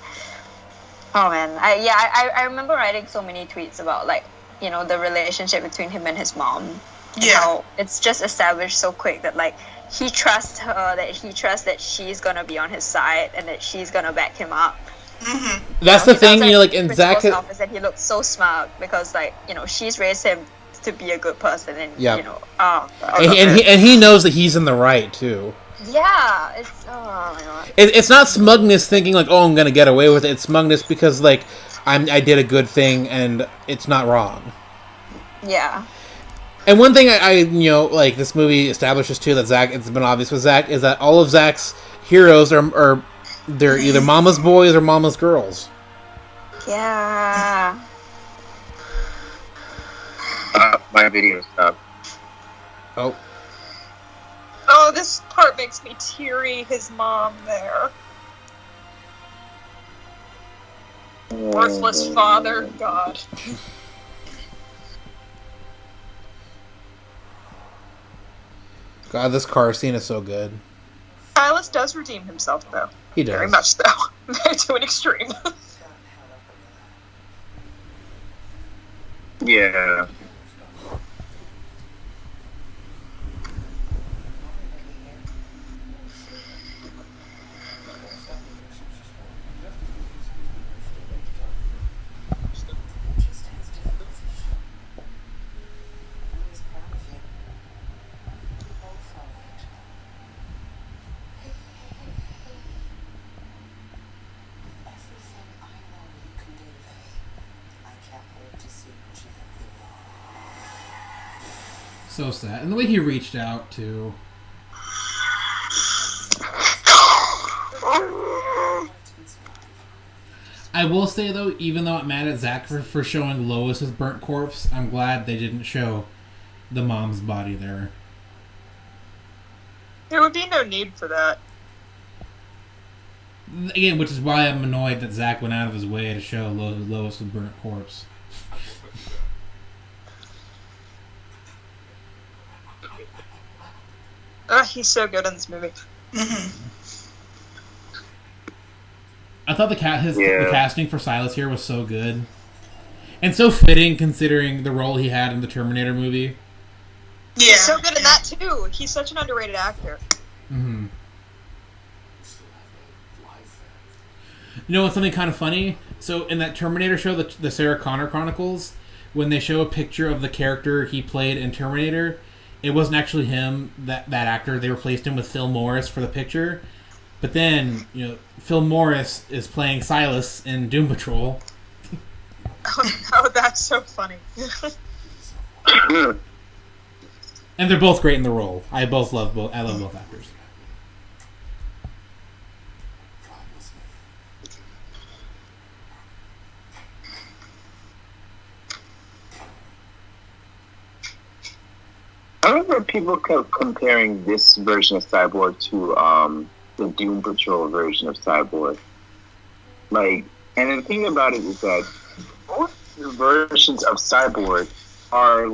oh man, I remember writing so many tweets about, like, the relationship between him and his mom. Yeah. How it's just established so quick that like he trusts her, that he trusts that she's gonna be on his side and that she's gonna back him up. Mm-hmm. That's the thing, like in Zack. Office, and he looks so smart because like she's raised him to be a good person, and and he knows that he's in the right too. Yeah, it's oh my god. It's not smugness thinking like, oh, I'm gonna get away with it. It's smugness because like I did a good thing and it's not wrong. Yeah. And one thing I like this movie establishes too that Zack, it's been obvious with Zack, is that all of Zack's heroes are they're either mama's boys or mama's girls. Yeah. My video stopped. Oh. Oh, this part makes me teary. His mom there. Worthless father. God. God, this car scene is so good. Silas does redeem himself, though. He does. Very much so. To an extreme. Yeah. So sad. And the way he reached out to... I will say, though, even though I'm mad at Zack for showing Lois's burnt corpse, I'm glad they didn't show the mom's body there. There would be no need for that. Again, which is why I'm annoyed that Zack went out of his way to show Lois's burnt corpse. He's so good in this movie. Mm-hmm. I thought the casting for Silas here was so good. And so fitting considering the role he had in the Terminator movie. Yeah. He's so good in that, too. He's such an underrated actor. Mm-hmm. You know what's something kind of funny? So in that Terminator show, the Sarah Connor Chronicles, when they show a picture of the character he played in Terminator, it wasn't actually him, that actor. They replaced him with Phil Morris for the picture. But then, Phil Morris is playing Silas in Doom Patrol. Oh, that's so funny. And they're both great in the role. I love both actors. I remember people kept comparing this version of Cyborg to the Doom Patrol version of Cyborg. And the thing about it is that both versions of Cyborg are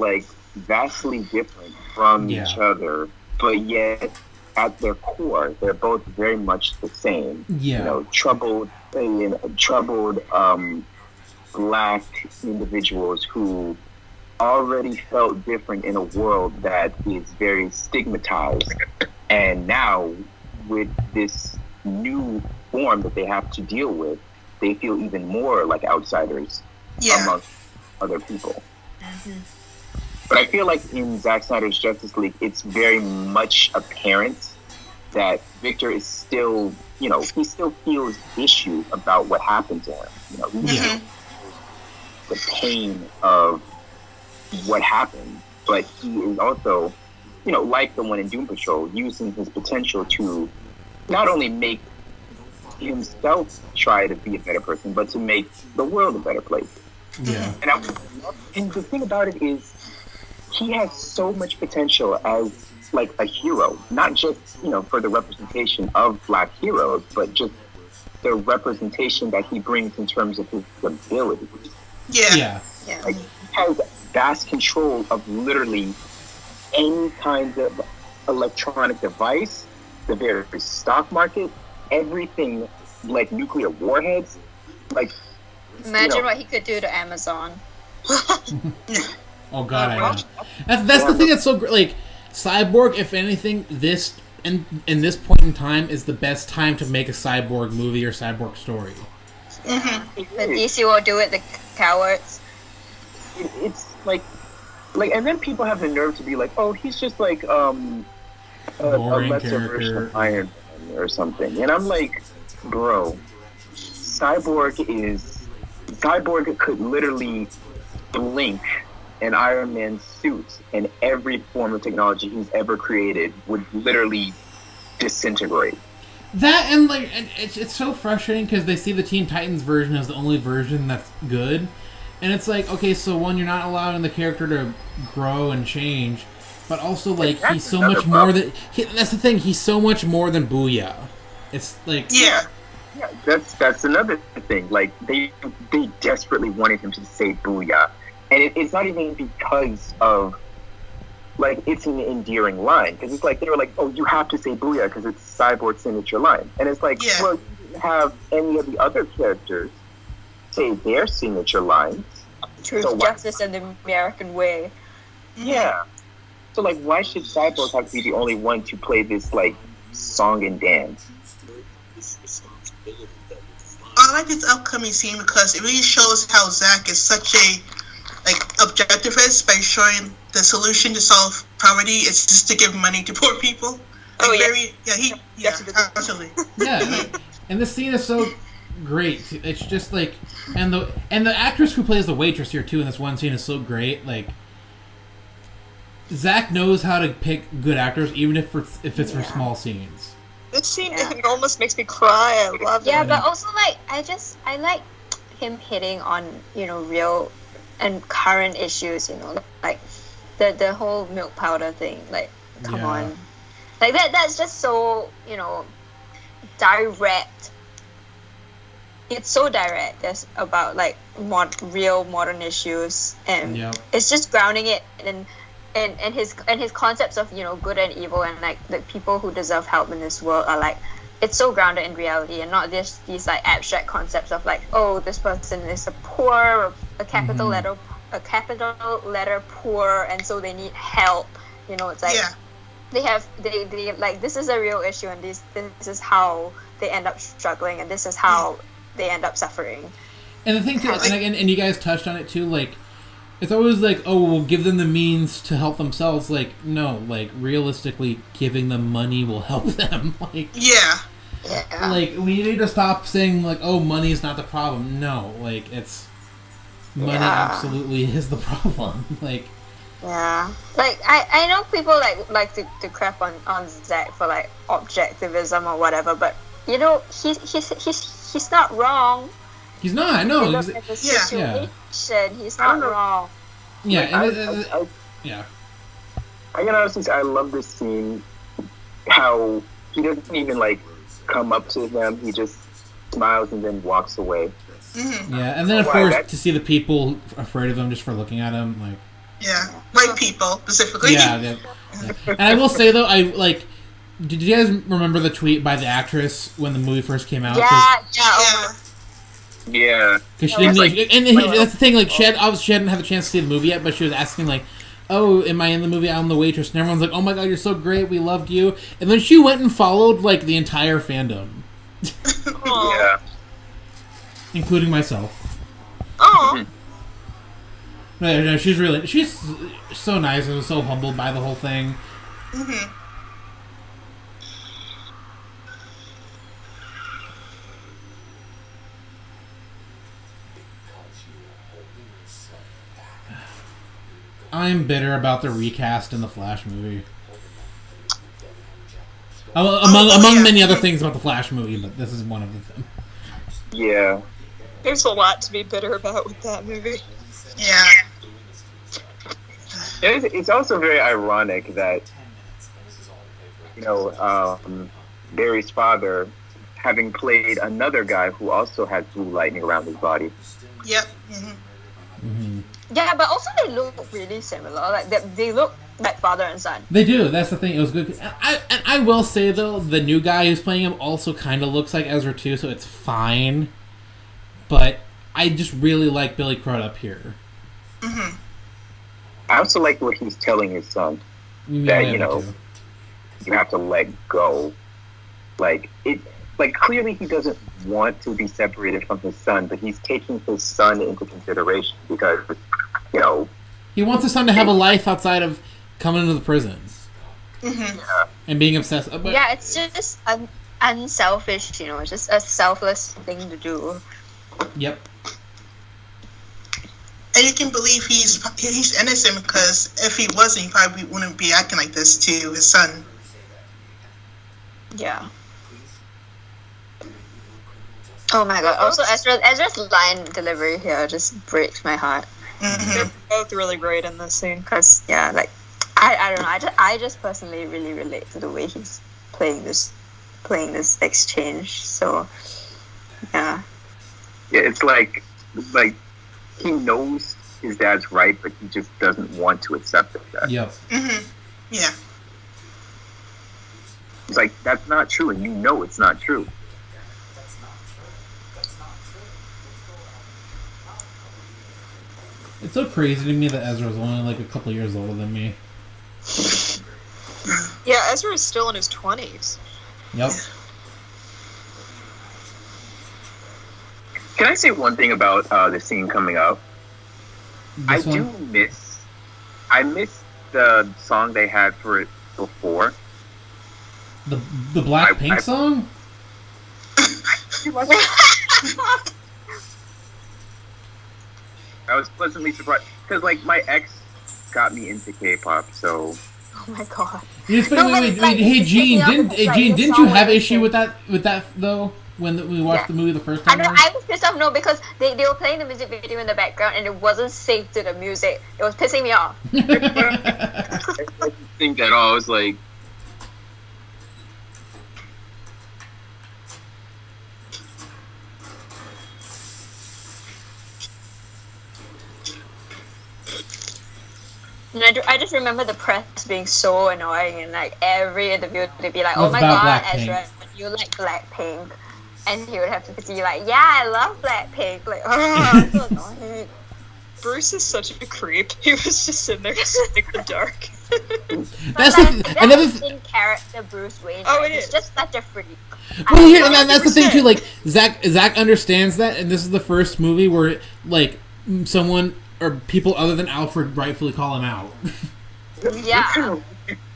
vastly different from each other, but yet at their core, they're both very much the same. Yeah. Troubled black individuals who already felt different in a world that is very stigmatized, and now with this new form that they have to deal with, they feel even more like outsiders amongst other people. Mm-hmm. But I feel like in Zack Snyder's Justice League, it's very much apparent that Victor is still, he still feels issue about what happened to him. He feels the pain of what happened, but he is also, like the one in Doom Patrol, using his potential to not only make himself try to be a better person, but to make the world a better place. Yeah. And the thing about it is, he has so much potential as a hero, not just for the representation of black heroes, but just the representation that he brings in terms of his abilities. Yeah. He has vast control of literally any kind of electronic device, the very stock market, everything, like nuclear warheads. Imagine what he could do to Amazon. Oh god, I know. That's the thing that's so great. Like, Cyborg, if anything, in this point in time is the best time to make a Cyborg movie or Cyborg story. Mm-hmm. The DC will do it, the cowards. It's like, and then people have the nerve to be like, oh, he's just like a lesser version of Iron Man or something. And I'm like, bro, Cyborg could literally blink an Iron Man suit, and every form of technology he's ever created would literally disintegrate. That and it's so frustrating because they see the Teen Titans version as the only version that's good, and it's like, okay, so one, you're not allowing the character to grow and change, but also like he's so much more than that's the thing. He's so much more than Booyah. It's like yeah, that's another thing. Like they desperately wanted him to say Booyah. And it's not even because of, like, it's an endearing line. Because it's like, they were like, oh, you have to say Booyah because it's Cyborg's signature line. And it's like, well, you didn't have any of the other characters say their signature lines. Truth, so justice, and the American way. Yeah. So, like, why should Cyborg have to be the only one to play this, like, song and dance? I like this upcoming scene because it really shows how Zack is such a objectivist by showing the solution to solve poverty is just to give money to poor people. Absolutely. Yeah, and this scene is so great. It's just like, and the actress who plays the waitress here too in this one scene is so great. Like, Zack knows how to pick good actors, even if it's for small scenes. This scene almost makes me cry. I love it. Yeah, but also I like him hitting on real and current issues, like the whole milk powder thing. Like, come on, like that's just so direct. It's so direct. It's about like real modern issues, and it's just grounding it in his concepts of good and evil, and like the people who deserve help in this world are like. It's so grounded in reality and not just these like abstract concepts of like, oh, this person is a poor, a capital letter poor, and so they need help. It's like they like, this is a real issue, and this is how they end up struggling, and this is how they end up suffering. And the thing too, and you guys touched on it too, like, it's always like, oh, we'll give them the means to help themselves. Like, no, like, realistically, giving them money will help them. Like, like, we need to stop saying, like, oh, money is not the problem. No, like, it's money absolutely is the problem. Like, like, I know people like to crap on Zack for like objectivism or whatever, but he's not wrong. He's not. I know. He's not wrong. Yeah. I can honestly say I love this scene. How he doesn't even like come up to them. He just smiles and then walks away. Mm-hmm. Yeah, and then of course to see the people afraid of him just for looking at him, like. Yeah, white people specifically. Yeah. And I will say though, did you guys remember the tweet by the actress when the movie first came out? Yeah. Because she didn't, that's the thing. Like, she hadn't had the chance to see the movie yet, but she was asking like, "Oh, am I in the movie? I'm the waitress." And everyone's like, "Oh my god, you're so great. We loved you." And then she went and followed like the entire fandom, including myself. Oh. No, she's so nice and so humbled by the whole thing. Mm-hmm. I'm bitter about the recast in the Flash movie. Among many other things about the Flash movie, but this is one of them. Yeah. There's a lot to be bitter about with that movie. Yeah. It's also very ironic that, Barry's father, having played another guy who also had blue lightning around his body. Yep. Mm-hmm. Yeah, but also they look really similar. Like they look like father and son. They do. That's the thing. It was good. And I will say though, the new guy who's playing him also kind of looks like Ezra too, so it's fine. But I just really like Billy Crudup here. Mm-hmm. I also like what he's telling his son, that, you know, you have to let go. Like, clearly he doesn't want to be separated from his son, but he's taking his son into consideration because, you know... He wants his son to have a life outside of coming into the prison. Mm-hmm. Yeah. And being obsessed. But... Yeah, it's just unselfish, you know, just a selfless thing to do. Yep. And you can believe he's innocent, because if he wasn't, he probably wouldn't be acting like this to his son. Yeah. Oh my god. Also, Ezra's line delivery here just breaks my heart. Mm-hmm. They're both really great in this scene. Because, yeah, like, I don't know. I just personally really relate to the way he's playing this exchange. So, yeah. Yeah, it's like he knows his dad's right, but he just doesn't want to accept it. Yep. Mm-hmm. Yeah. It's like, that's not true, and you know it's not true. It's so crazy to me that Ezra's only like a couple years older than me. Yeah, Ezra is still in his 20s. Yep. Can I say one thing about the scene coming up? I miss the song they had for it before. The Blackpink song? I was pleasantly surprised because, like, my ex got me into K-pop, so. Oh my god. Wait, hey Gene, didn't you have issue with that though when we watched the movie the first time? I was pissed off. No, because they were playing the music video in the background and it wasn't synced to the music. It was pissing me off. I didn't think at all. I was like. And I just remember the press being so annoying, and like every interview they'd be like, It was "Oh my about god, Blackpink. Ezra, you like Blackpink," and he would have to be like, "Yeah, I love Blackpink." Like, oh, so annoying. Bruce is such a creep. He was just sitting there in the dark. That's in character Bruce Wayne. Oh, right? it He's is. just such a freak. Well, here, and that's the thing too. Like Zack understands that, and this is the first movie where like someone or people other than Alfred rightfully call him out. Yeah,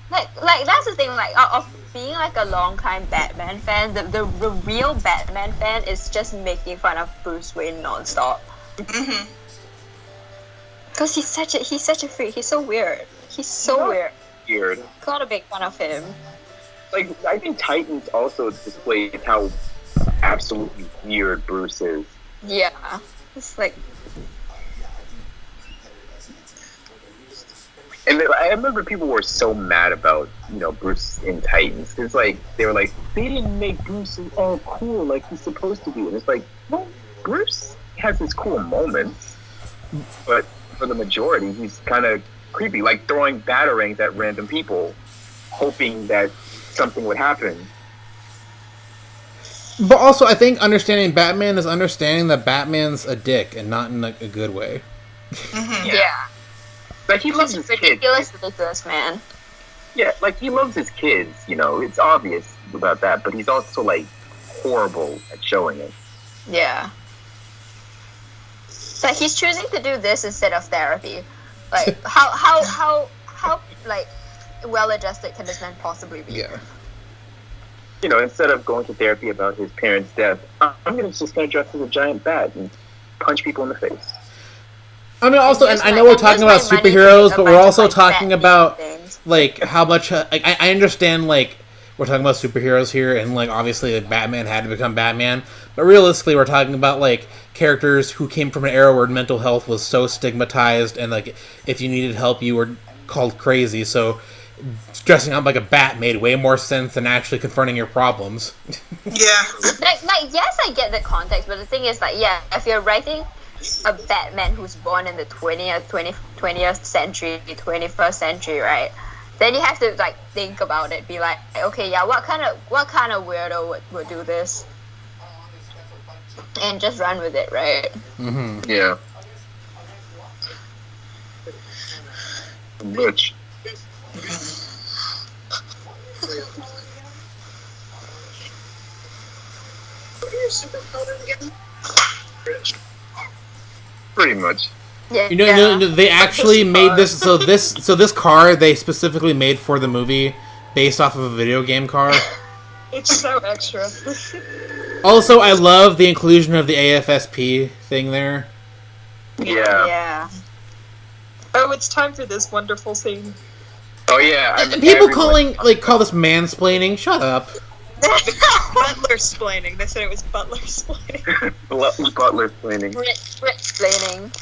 like that's the thing. Like of being like a long-time Batman fan, the real Batman fan is just making fun of Bruce Wayne nonstop. Mm-hmm. Because he's such a freak. He's so weird. He's so weird. Gotta make fun of him. Like, I think Titans also displays how absolutely weird Bruce is. Yeah, it's like. And I remember people were so mad about, you know, Bruce in Titans. It's like, they were like, they didn't make Bruce all cool like he's supposed to be. And it's like, well, Bruce has his cool moments, but for the majority, he's kind of creepy, like throwing batarangs at random people, hoping that something would happen. But also, I think understanding Batman is understanding that Batman's a dick and not in like a good way. Mm-hmm. Yeah. Like, he loves his kids. Ridiculous, man. Yeah, like, he loves his kids, you know, it's obvious about that, but he's also, like, horrible at showing it. Yeah. Like, he's choosing to do this instead of therapy. Like, how like, well-adjusted can this man possibly be? Yeah. You know, instead of going to therapy about his parents' death, I'm just gonna dress as a giant bat and punch people in the face. I mean, also, and I know we're talking about superheroes, but we're also talking about, like, how much, like, I understand, like, we're talking about superheroes here, and, like, obviously, like, Batman had to become Batman, but realistically, we're talking about, like, characters who came from an era where mental health was so stigmatized, and, like, if you needed help, you were called crazy, so dressing up like a bat made way more sense than actually confronting your problems. Yeah. Like, yes, I get the context, but the thing is, like, yeah, if you're writing a Batman who's born in the 20th century, 21st century, right? Then you have to like think about it. Be like, okay, yeah, what kind of weirdo would do this? And just run with it, right? Mm-hmm. Yeah. Much. What are your superpowers again? Rich. Pretty much. Yeah. You know, they actually made this. So this car they specifically made for the movie, based off of a video game car. It's so extra. Also, I love the inclusion of the AFSP thing there. Yeah. Yeah. Oh, it's time for this wonderful scene. Oh yeah. And people call this mansplaining. Shut up. Butler splaining. They said it was butler splaining. Butler planning. Explaining.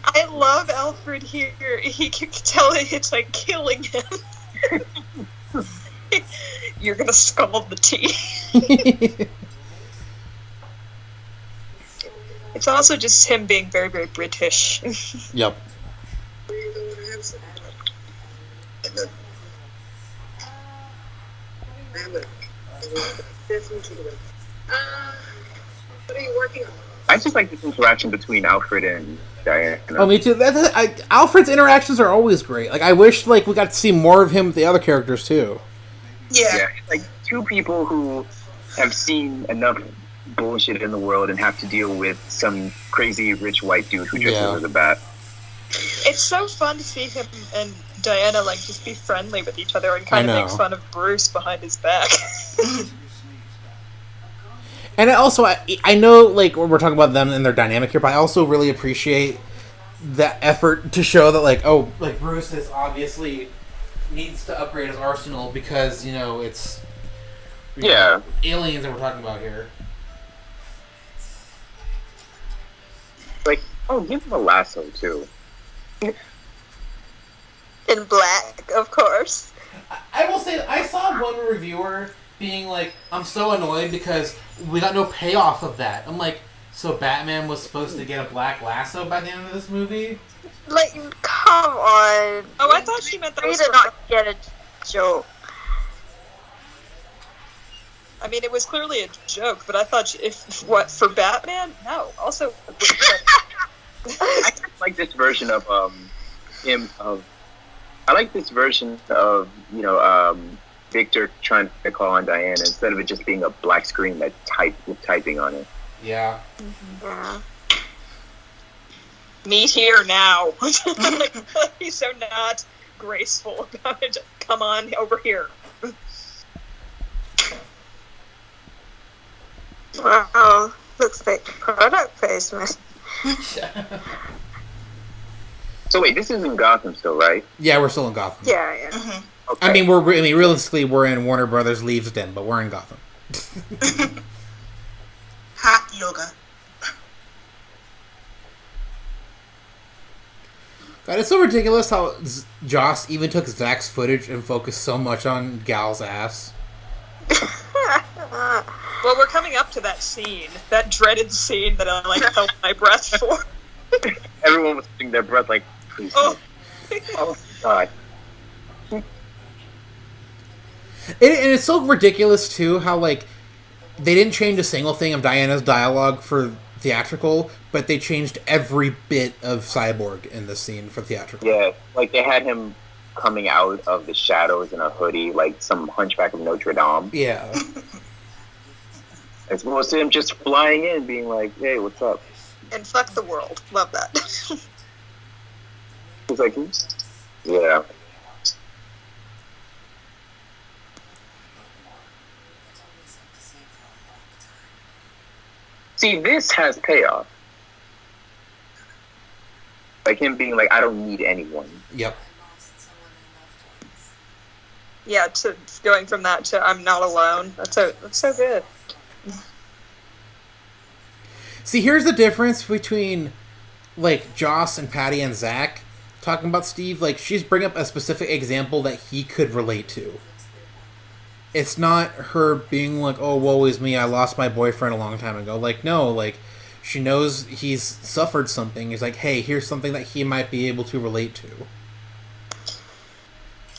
I love Alfred here. He can tell it's like killing him. You're gonna scald the tea. It's also just him being very, very British. Yep. What are you working on? I just like this interaction between Alfred and Diana. Oh, me too. Alfred's interactions are always great. Like, I wish we got to see more of him with the other characters too. Yeah. It's like two people who have seen enough bullshit in the world and have to deal with some crazy rich white dude who just was a bat. It's so fun to see him and Diana just be friendly with each other and kind of make fun of Bruce behind his back. And I know, we're talking about them and their dynamic here, but I also really appreciate the effort to show that, Bruce is obviously needs to upgrade his arsenal because, it's aliens that we're talking about here. Give him a lasso, too. In black, of course. I will say, I saw one reviewer being like, I'm so annoyed because we got no payoff of that. I'm like, so Batman was supposed to get a black lasso by the end of this movie? Come on. Oh, I thought she meant that We was did not get a joke. I mean, it was clearly a joke, but I thought for Batman? No. Also, I like this version of him of. I like this version of Victor trying to call on Diana instead of it just being a black screen with typing on it. Yeah. Yeah. Meet here now. He's so not graceful about it. Come on over here. Wow. Looks like product placement. So wait, this is in Gotham still, right? Yeah, we're still in Gotham. Yeah. Mm-hmm. Okay. I mean, realistically, we're in Warner Brothers Leaves Den, but we're in Gotham. Hot yoga. God, it's so ridiculous how Joss even took Zack's footage and focused so much on Gal's ass. Well, we're coming up to that scene, that dreaded scene that I held my breath for. Everyone was holding their breath please. Oh. Oh God. And it's so ridiculous too how they didn't change a single thing of Diana's dialogue for theatrical, but they changed every bit of Cyborg in this scene for theatrical. Yeah, they had him coming out of the shadows in a hoodie, like some Hunchback of Notre Dame. Yeah. As opposed to him just flying in, being like, "Hey, what's up?" And fuck the world. Love that. He's like, yeah. See, this has payoff. Him being like, I don't need anyone. Yep. Yeah, to going from that to I'm not alone. That's so good. See, here's the difference between, Joss and Patty and Zack talking about Steve. She's bringing up a specific example that he could relate to. It's not her being like, oh, woe is me, I lost my boyfriend a long time ago. No, she knows he's suffered something. It's like, hey, here's something that he might be able to relate to.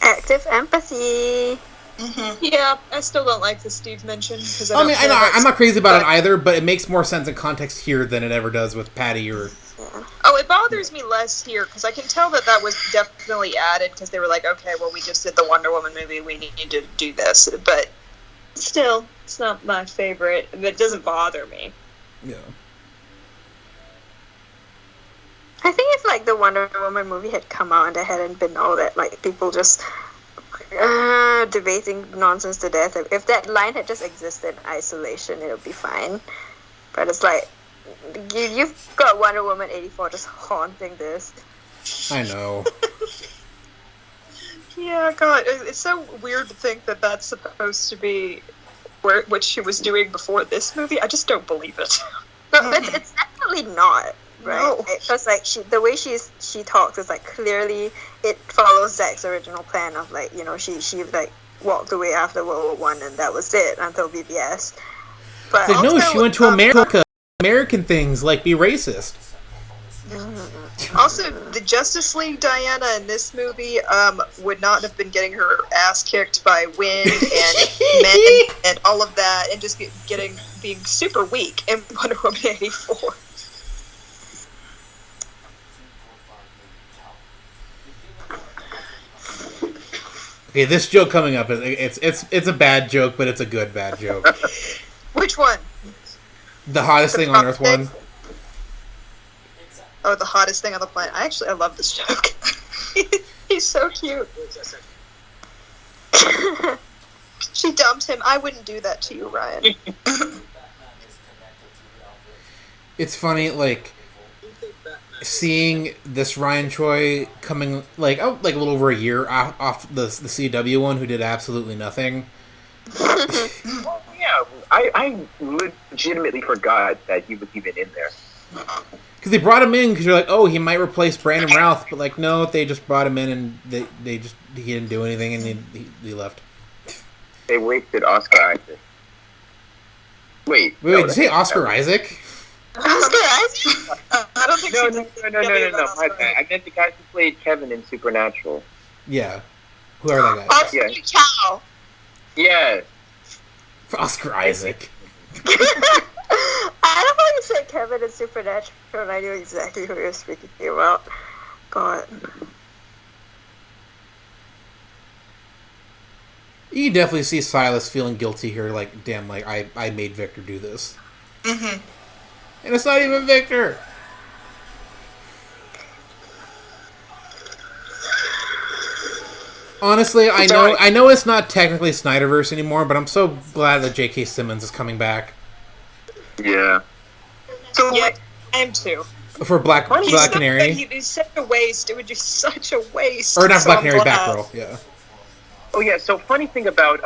Active empathy. Mm-hmm. Yeah, I still don't like the Steve mention. I'm not crazy about it either, but it makes more sense in context here than it ever does with Patty or Yeah. Oh, it bothers me less here because I can tell that was definitely added because they were like, okay, well, we just did the Wonder Woman movie, we need to do this. But still, it's not my favorite. It doesn't bother me. Yeah. I think if like the Wonder Woman movie had come out and there hadn't been all that like people just debating nonsense to death, if that line had just existed in isolation, it would be fine. But it's like you've got Wonder Woman 84 just haunting this. I know. Yeah, God, it's so weird to think that that's supposed to be what she was doing before this movie. I just don't believe it. No, it's definitely not. Right, No. Because like the way she talks is like clearly it follows Zack's original plan of like she like walked away after World War I and that was it until BBS. But It's like, no, also, she went to America. American things like be racist. Also, the Justice League Diana in this movie would not have been getting her ass kicked by wind and men and all of that, and just being super weak in Wonder Woman 84. Okay, this joke coming up it's a bad joke, but it's a good bad joke. Which one? The hottest thing on Earth one. Oh, the hottest thing on the planet. I love this joke. He's so cute. She dumped him. I wouldn't do that to you, Ryan. It's funny, like seeing this Ryan Choi coming like a little over a year off the CW one, who did absolutely nothing. Well, yeah, I legitimately forgot that he was even in there. Because they brought him in because you're like, oh, he might replace Brandon Routh, but like, no, they just brought him in and he didn't do anything and he left. They wasted Oscar Isaac. Wait, Did you say Oscar Isaac? Oscar Isaac? I don't think No, so. my bad. I meant the guy who played Kevin in Supernatural. Yeah. Whoever that guy is. Oscar Chow. Yeah. Oscar Isaac. I don't know why you said Kevin in Supernatural and I knew exactly who you were speaking about. God. You can definitely see Silas feeling guilty here, like, damn, like, I made Victor do this. Mm-hmm. And it's not even Victor! Honestly, I know it's not technically Snyderverse anymore, but I'm so glad that J.K. Simmons is coming back. Yeah. So, yeah, I am too. For Black Canary. He's such a waste. It would be such a waste. Or not So Black Canary, I'm glad. Batgirl, yeah. Oh yeah. So funny thing about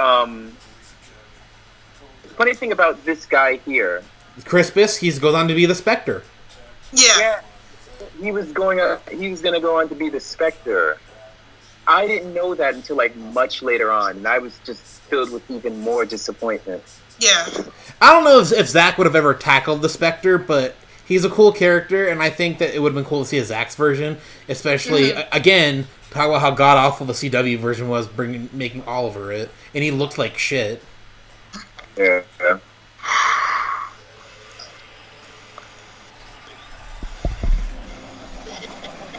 this guy here. Crispus, he goes on to be the Spectre. Yeah. He was gonna go on to be the Spectre. I didn't know that until like much later on, and I was just filled with even more disappointment. Yeah. I don't know if Zack would have ever tackled the Spectre, but he's a cool character, and I think that it would have been cool to see a Zack's version, especially, again, talk about how god-awful the CW version was, making Oliver it, and he looked like shit. Yeah.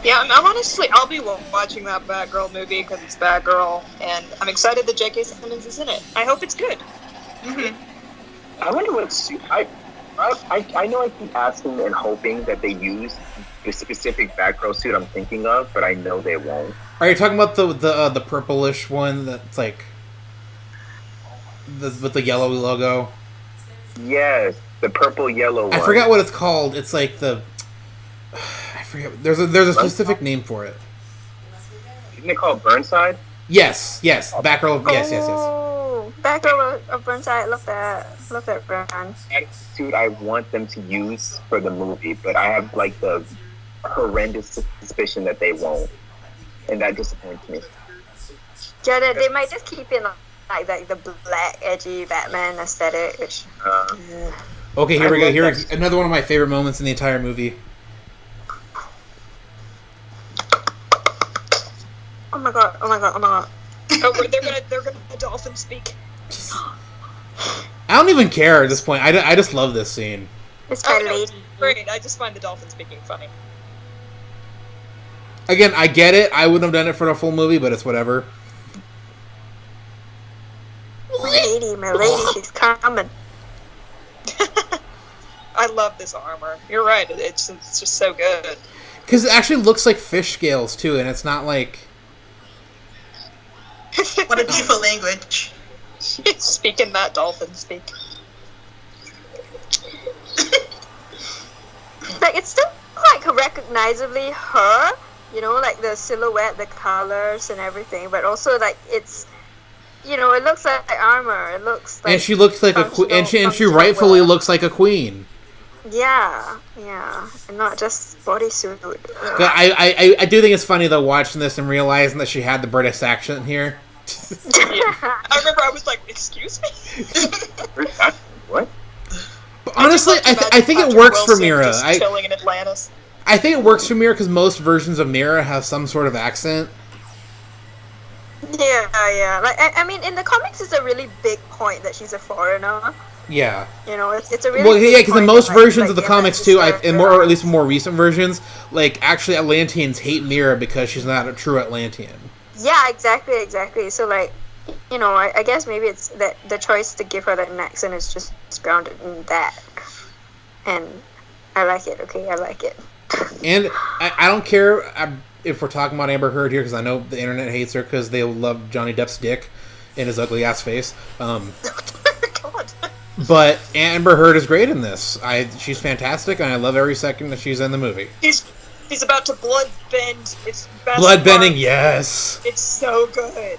Yeah, I'm honestly, I'll be watching that Batgirl movie because it's Batgirl, and I'm excited that J.K. Simmons is in it. I hope it's good. Mm-hmm. I wonder what suit. I know I keep asking and hoping that they use the specific Batgirl suit I'm thinking of, but I know they won't. Are you talking about the purplish one that's like with the yellow logo? Yes, the purple yellow one. I forgot what it's called. It's like the I forget. There's a specific name for it. Isn't it called Burnside? Yes. Batgirl. Yes. Oh, Batgirl of Burnside. Love that brand. That's the suit I want them to use for the movie, but I have like the horrendous suspicion that they won't, and that disappoints me. Yeah, they might just keep it like the black, edgy Batman aesthetic. Which, Okay, here we go. Here's another one of my favorite moments in the entire movie. Oh my god. Oh, they're gonna dolphin speak. I don't even care at this point. I just love this scene. It's my no, lady. it's great. I just find the dolphin speaking funny. Again, I get it. I wouldn't have done it for the full movie, but it's whatever. My lady, she's coming. I love this armor. You're right. It's just so good. Because it actually looks like fish scales, too, and it's not like... What a beautiful language. Speaking that dolphin speak. Like, it's still, like, recognizably her, you know, like the silhouette, the colors and everything, but also, like, it's, you know, it looks like armor. It looks like... And she looks like a queen, and she rightfully looks like a queen. Yeah, and not just bodysuit. I do think it's funny, though, watching this and realizing that she had the British accent here. I remember I was like, excuse me? What? But honestly, I think it works for Mira. Just chilling in Atlantis. I think it works for Mira because most versions of Mira have some sort of accent. Yeah. Like, I mean, in the comics, it's a really big point that she's a foreigner. Yeah. You know, it's a really well, yeah, because in most versions like, of the comics too, or at least more recent versions, like actually Atlanteans hate Mira because she's not a true Atlantean. Yeah, exactly. So like, you know, I guess maybe it's that the choice to give her that accent is just grounded in that, and I like it. Okay, I like it. And I don't care if we're talking about Amber Heard here because I know the internet hates her because they love Johnny Depp's dick and his ugly ass face. God. But Amber Heard is great in this. She's fantastic, and I love every second that she's in the movie. He's about to blood bend. It's best blood bending, part. Yes. It's so good.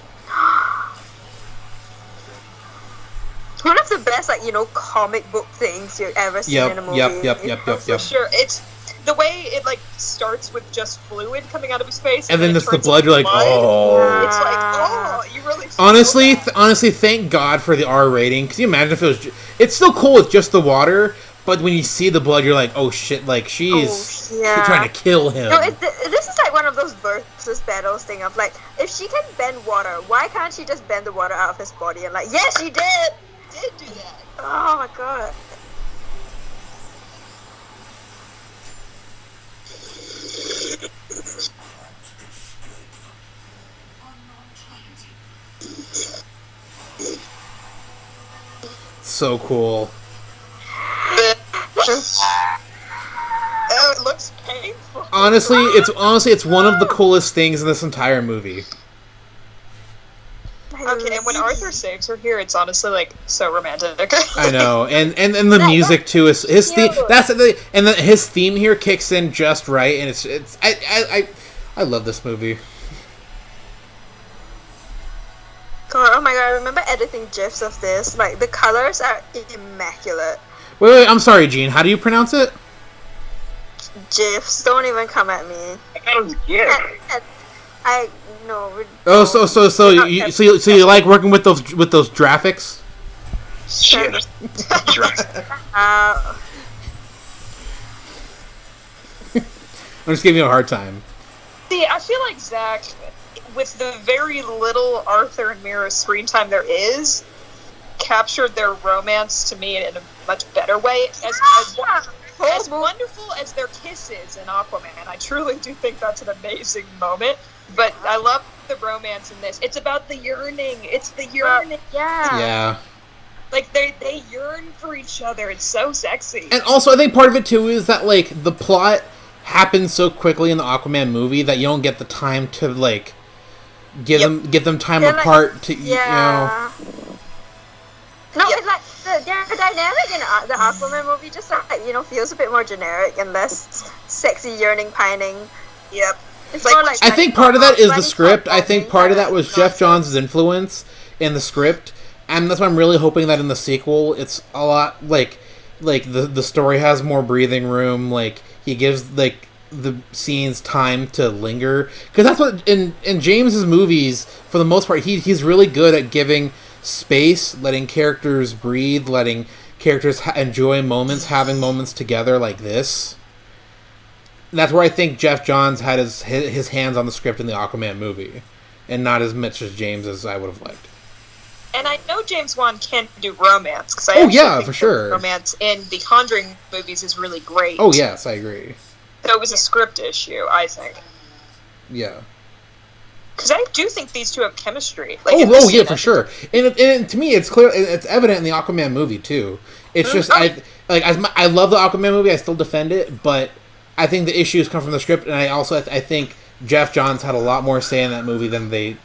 One of the best, like, you know, comic book things you've ever seen in a movie. Yep. For sure. It's the way it like starts with just fluid coming out of his face, and then it's the blood. You're like, oh. It's like, oh, you really. Honestly, thank God for the R rating. Cause you imagine if it was, it's still cool with just the water, but when you see the blood, you're like, oh shit, like she's trying to kill him. No, this is like one of those versus battles thing of like, if she can bend water, why can't she just bend the water out of his body? And like, yes, she did do that. Oh my god. So cool. Oh, it looks painful. Honestly, it's one of the coolest things in this entire movie. Okay, and when Arthur saves her here, it's honestly like so romantic. I know, and the music too is his theme. His theme here kicks in just right, and I love this movie. God, oh my god, I remember editing GIFs of this. Like, the colors are immaculate. Wait, I'm sorry, Gene. How do you pronounce it? GIFs, don't even come at me. That was GIF. I know. Oh, so you like working with those graphics? Shit. I'm just giving you a hard time. See, I feel like Zack, with the very little Arthur and Mira screen time there is, captured their romance to me in a much better way. As wonderful as their kiss is in Aquaman, I truly do think that's an amazing moment. But I love the romance in this. It's about the yearning. It's the yearning. Yeah. Like, they yearn for each other. It's so sexy. And also, I think part of it, too, is that, like, the plot happens so quickly in the Aquaman movie that you don't get the time to, like, give them time apart to, you know. No, it's like, the dynamic in the Aquaman movie just, like, you know, feels a bit more generic and less sexy, yearning, pining. Yep. It's more like... I think part of that is the script. I think part of that was Jeff Johns' influence in the script. And that's why I'm really hoping that in the sequel, it's a lot, like the story has more breathing room. Like, he gives, like, the scenes time to linger. Because that's what, in James's movies, for the most part, he's really good at giving space, letting characters breathe, letting characters enjoy moments, having moments together like this. And that's where I think Jeff Johns had his hands on the script in the Aquaman movie, and not as much as James as I would have liked. And I know James Wan can do romance, because for sure. Romance in the Conjuring movies is really great. Oh yes, I agree. So it was a script issue, I think. Yeah. Because I do think these two have chemistry. Yeah, for sure. And to me, it's clear. It's evident in the Aquaman movie too. It's just I love the Aquaman movie. I still defend it, but I think the issues come from the script, and I think Jeff Johns had a lot more say in that movie than they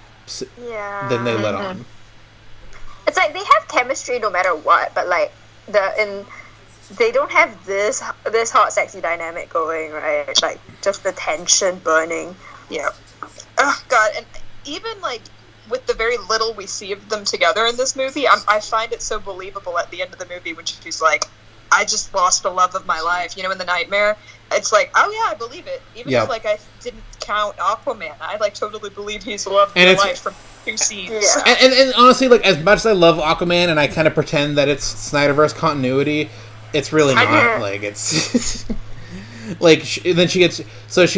let on. It's like they have chemistry no matter what, but like they don't have this hot sexy dynamic going, right? Like just the tension burning. Yeah. Oh God, and even like with the very little we see of them together in this movie, I find it so believable at the end of the movie when she's like, "I just lost the love of my life," in the nightmare. It's like, oh yeah, I believe it. Even if like I didn't count Aquaman, I like totally believe he's the love of my life from 2 scenes. Yeah. And honestly, like as much as I love Aquaman, and I kind of pretend that it's Snyderverse continuity, it's really not. Like it's. Like, then she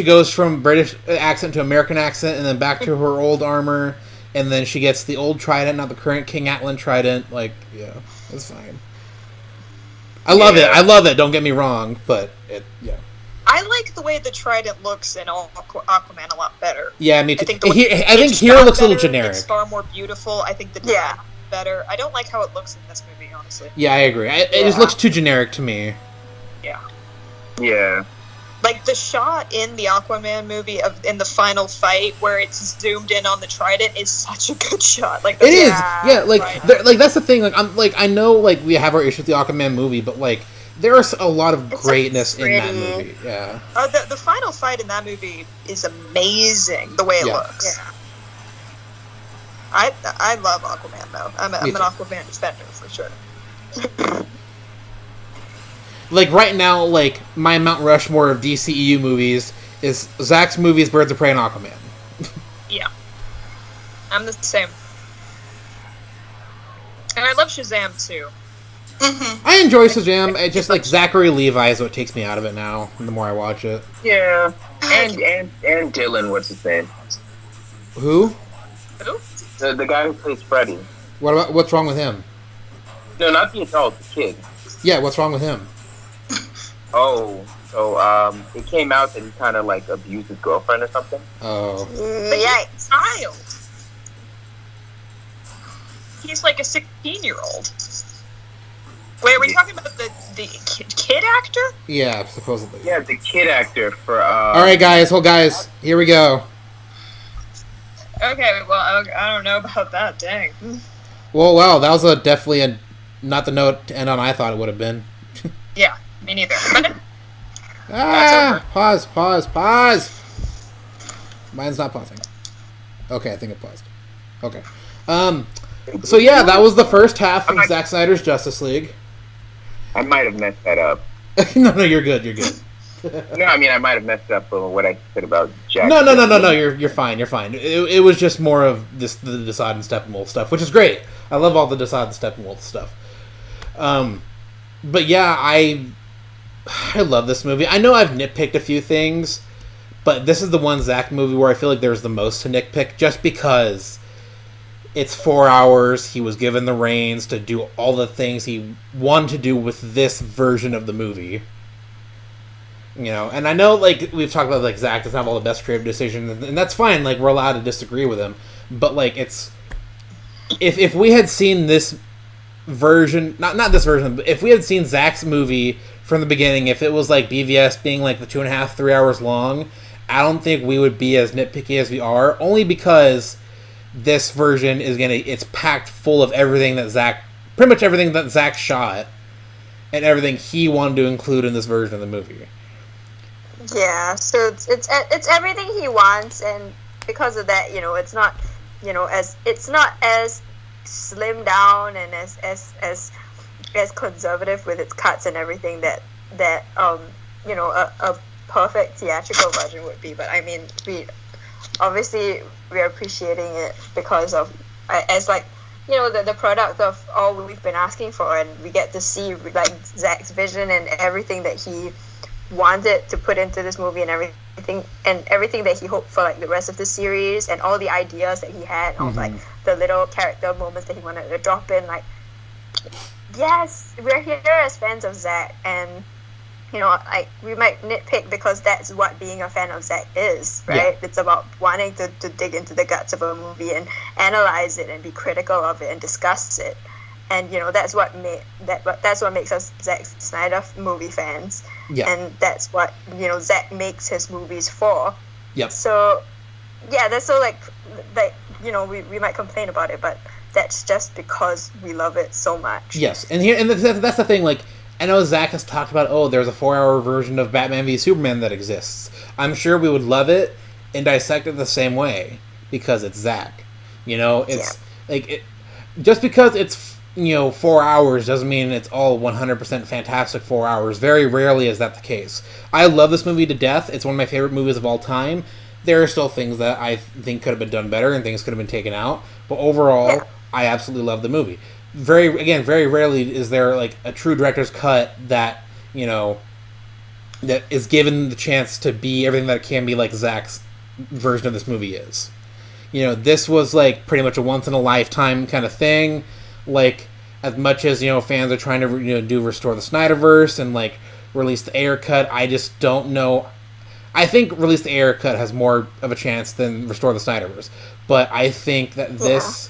goes from British accent to American accent, and then back to her old armor, and then she gets the old trident, not the current King Atlan trident. Like, yeah, it's fine. I love it, don't get me wrong, but I like the way the trident looks in Aquaman a lot better. Yeah, me too. I think here it looks a little generic. It's far more beautiful. I think the design is better. I don't like how it looks in this movie, honestly. Yeah, I agree. It just looks too generic to me. Yeah. Yeah. Like the shot in the Aquaman movie in the final fight where it's zoomed in on the trident is such a good shot. Like it is, like that's the thing. Like I know, like we have our issue with the Aquaman movie, but like there's a lot of greatness in that movie. Yeah. The final fight in that movie is amazing. The way it looks. Yeah. I love Aquaman though. I'm an Aquaman defender for sure. Like, right now, like, my Mount Rushmore of DCEU movies is Zack's movies, Birds of Prey, and Aquaman. Yeah. I'm the same. And I love Shazam, too. Mm-hmm. I enjoy Shazam. It's just, like, Zachary Levi is what takes me out of it now, the more I watch it. Yeah. And Dylan, what's his name? Who? The guy who plays Freddy. What's wrong with him? No, not the adult, the kid. Yeah, what's wrong with him? Oh, so it came out that he kind of like abused his girlfriend or something. Oh. But he's a child. He's like a 16-year-old. Wait, are we talking about the kid actor? Yeah, supposedly. Yeah, the kid actor for. All right, guys. Well, guys, here we go. Okay, well, I don't know about that. Dang. Well, wow, that was definitely not the note to end on I thought it would have been. Yeah, me neither. Pause. Mine's not pausing. Okay, I think it paused. Okay. So yeah, that was the first half of Zack Snyder's Justice League. I might have messed that up. No, you're good. No, I mean, I might have messed up what I said about Jack. No, you're fine. It was just more of the Desaad and Steppenwolf stuff, which is great. I love all the Desaad and Steppenwolf stuff. But yeah, I love this movie. I know I've nitpicked a few things, but this is the one Zack movie where I feel like there's the most to nitpick, just because it's 4 hours. He was given the reins to do all the things he wanted to do with this version of the movie. And I know, like, we've talked about, like, Zack doesn't have all the best creative decisions, and that's fine. Like, we're allowed to disagree with him. But, like, it's... If we had seen this version... Not this version, but if we had seen Zack's movie from the beginning, if it was, like, BVS being, like, the 2.5, 3 hours long, I don't think we would be as nitpicky as we are, only because this version is it's packed full of everything that Zack... Pretty much everything that Zack shot, and everything he wanted to include in this version of the movie. Yeah, so it's everything he wants, and because of that, it's not, it's not as slimmed down and as conservative with its cuts and everything that a perfect theatrical version would be. But I mean, we're appreciating it because of the product of all we've been asking for, and we get to see like Zack's vision and everything that he wanted to put into this movie, and everything that he hoped for, like the rest of the series, and all the ideas that he had, all like the little character moments that he wanted to drop in. Like, yes, we're here as fans of Zack, and you know, like, we might nitpick because that's what being a fan of Zack is, right? It's about wanting to dig into the guts of a movie and analyze it and be critical of it and discuss it. And, you know, that's what makes us Zack Snyder movie fans. Yeah. And that's what, you know, Zack makes his movies for. Yep. So, yeah, that's so, like, you know, we might complain about it, but that's just because we love it so much. Yes, and that's the thing, like, I know Zack has talked about, there's a 4-hour version of Batman v Superman that exists. I'm sure we would love it and dissect it the same way, because it's Zack. You know, it's, just because it's, you know, 4 hours doesn't mean it's all 100% fantastic 4 hours. Very rarely is that the case. I love this movie to death. It's one of my favorite movies of all time. There are still things that I think could have been done better and things could have been taken out. But overall, I absolutely love the movie. Very rarely is there, like, a true director's cut that, you know, that is given the chance to be everything that it can be like Zack's version of this movie is. You know, this was, like, pretty much a once-in-a-lifetime kind of thing. Like, as much as, you know, fans are trying to, you know, restore the Snyderverse and, like, release the Ayer cut, I just don't know. I think release the Ayer cut has more of a chance than restore the Snyderverse. But I think that this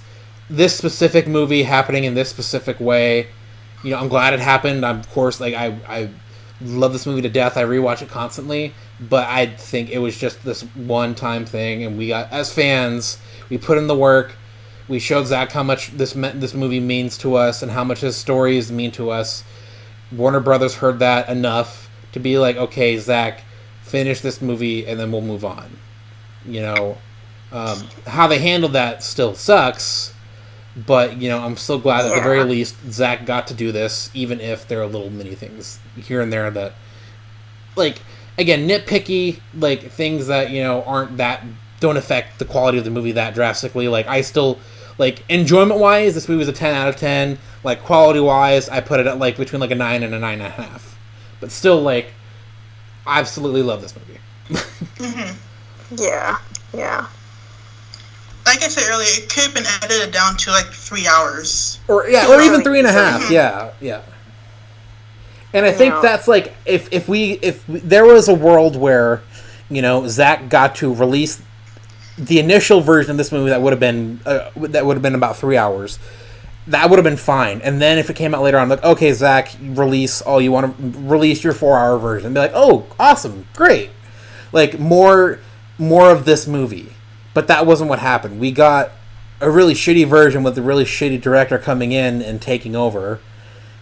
specific movie happening in this specific way, you know, I'm glad it happened. I'm, of course, like, I love this movie to death. I rewatch it constantly. But I think it was just this one-time thing, and we got, as fans, we put in the work. We showed Zack how much this movie means to us and how much his stories mean to us. Warner Brothers heard that enough to be like, okay, Zack, finish this movie and then we'll move on. You know, how they handled that still sucks, but, you know, I'm so glad that at the very least Zack got to do this, even if there are little mini things here and there that, like, again, nitpicky, like, things that, you know, don't affect the quality of the movie that drastically. Like, I still, like, enjoyment-wise, this movie was a 10 out of 10. Like, quality-wise, I put it at, like, between, like, a 9 and a 9.5. But still, like, I absolutely love this movie. Yeah. Like I said earlier, it could have been edited down to, like, 3 hours. Or even 3.5, yeah. And I think that's, like, if there was a world where, you know, Zack got to release the initial version of this movie that would have been about 3 hours, that would have been fine. And then if it came out later on, like, okay, Zack, release all you want to release your 4-hour version. Be like, oh, awesome, great, like, more of this movie. But that wasn't what happened. We got a really shitty version with a really shitty director coming in and taking over,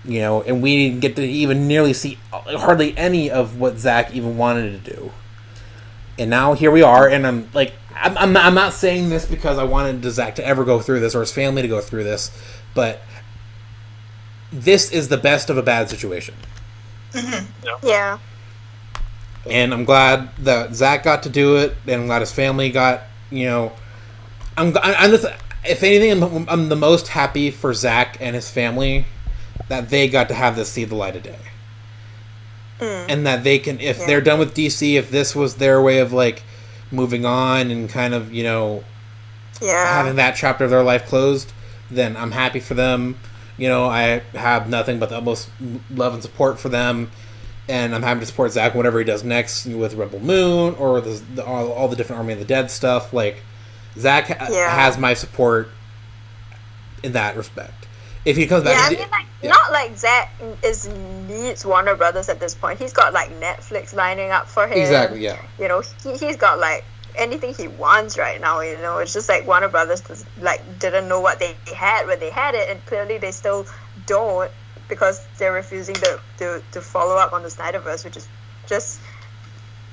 you know, and we didn't get to even nearly see hardly any of what Zack even wanted to do. And now here we are, and I'm like, I'm not saying this because I wanted Zack to ever go through this or his family to go through this, but this is the best of a bad situation. Yeah. And I'm glad that Zack got to do it, and I'm glad his family got, you know, I'm just, if anything, I'm the most happy for Zack and his family that they got to have this see the light of day. And that they can, if they're done with DC, if this was their way of, like, moving on and kind of, you know, having that chapter of their life closed, then I'm happy for them. You know, I have nothing but the utmost love and support for them, and I'm happy to support Zack whatever he does next with Rebel Moon or all the different Army of the Dead stuff. Like, Zack has my support in that respect. If he comes back, not like Zack needs Warner Brothers at this point. He's got, like, Netflix lining up for him. Exactly, yeah. You know, he's got, like, anything he wants right now. You know, it's just like Warner Brothers didn't know what they had when they had it, and clearly they still don't, because they're refusing to follow up on the Snyderverse, which is just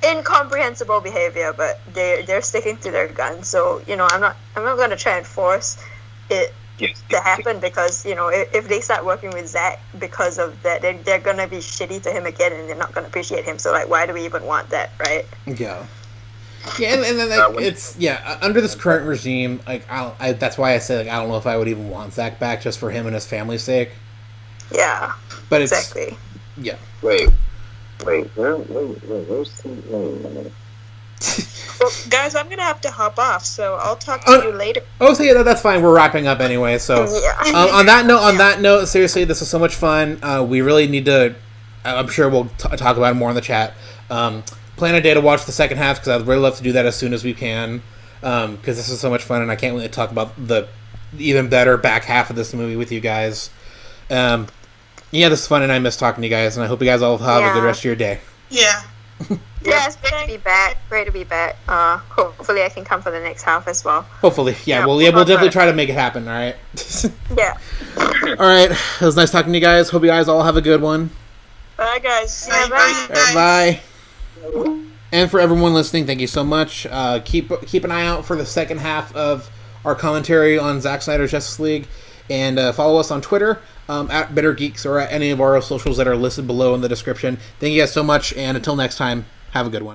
incomprehensible behavior. But they're sticking to their guns. So, you know, I'm not going to try and force it to happen, because, you know, if they start working with Zack because of that, they're going to be shitty to him again, and they're not going to appreciate him. So, like, why do we even want that, right? Yeah, and then, like, it's under this current regime, like, that's why I say, like, I don't know if I would even want Zack back just for him and his family's sake. Yeah, but it's exactly. Yeah. Wait, where's Well, guys, I'm gonna have to hop off, so I'll talk to you later. Oh, so yeah, that's fine. We're wrapping up anyway. So on that note, seriously, this is so much fun. We really need to I'm sure we'll talk about it more in the chat. Plan a day to watch the second half because I'd really love to do that as soon as we can because this is so much fun and I can't wait to talk about the even better back half of this movie with you guys. Yeah, this is fun and I miss talking to you guys and I hope you guys all have a good rest of your day. Yeah. Yeah, it's great to be back. Great to be back. Hopefully I can come for the next half as well. Hopefully. Yeah, we'll definitely try to make it happen, alright? Yeah. Alright, it was nice talking to you guys. Hope you guys all have a good one. Bye, guys. Yeah, bye. Bye. And for everyone listening, thank you so much. Keep an eye out for the second half of our commentary on Zack Snyder's Justice League. And follow us on Twitter at Bitter Geeks or at any of our socials that are listed below in the description. Thank you guys so much, and until next time, have a good one.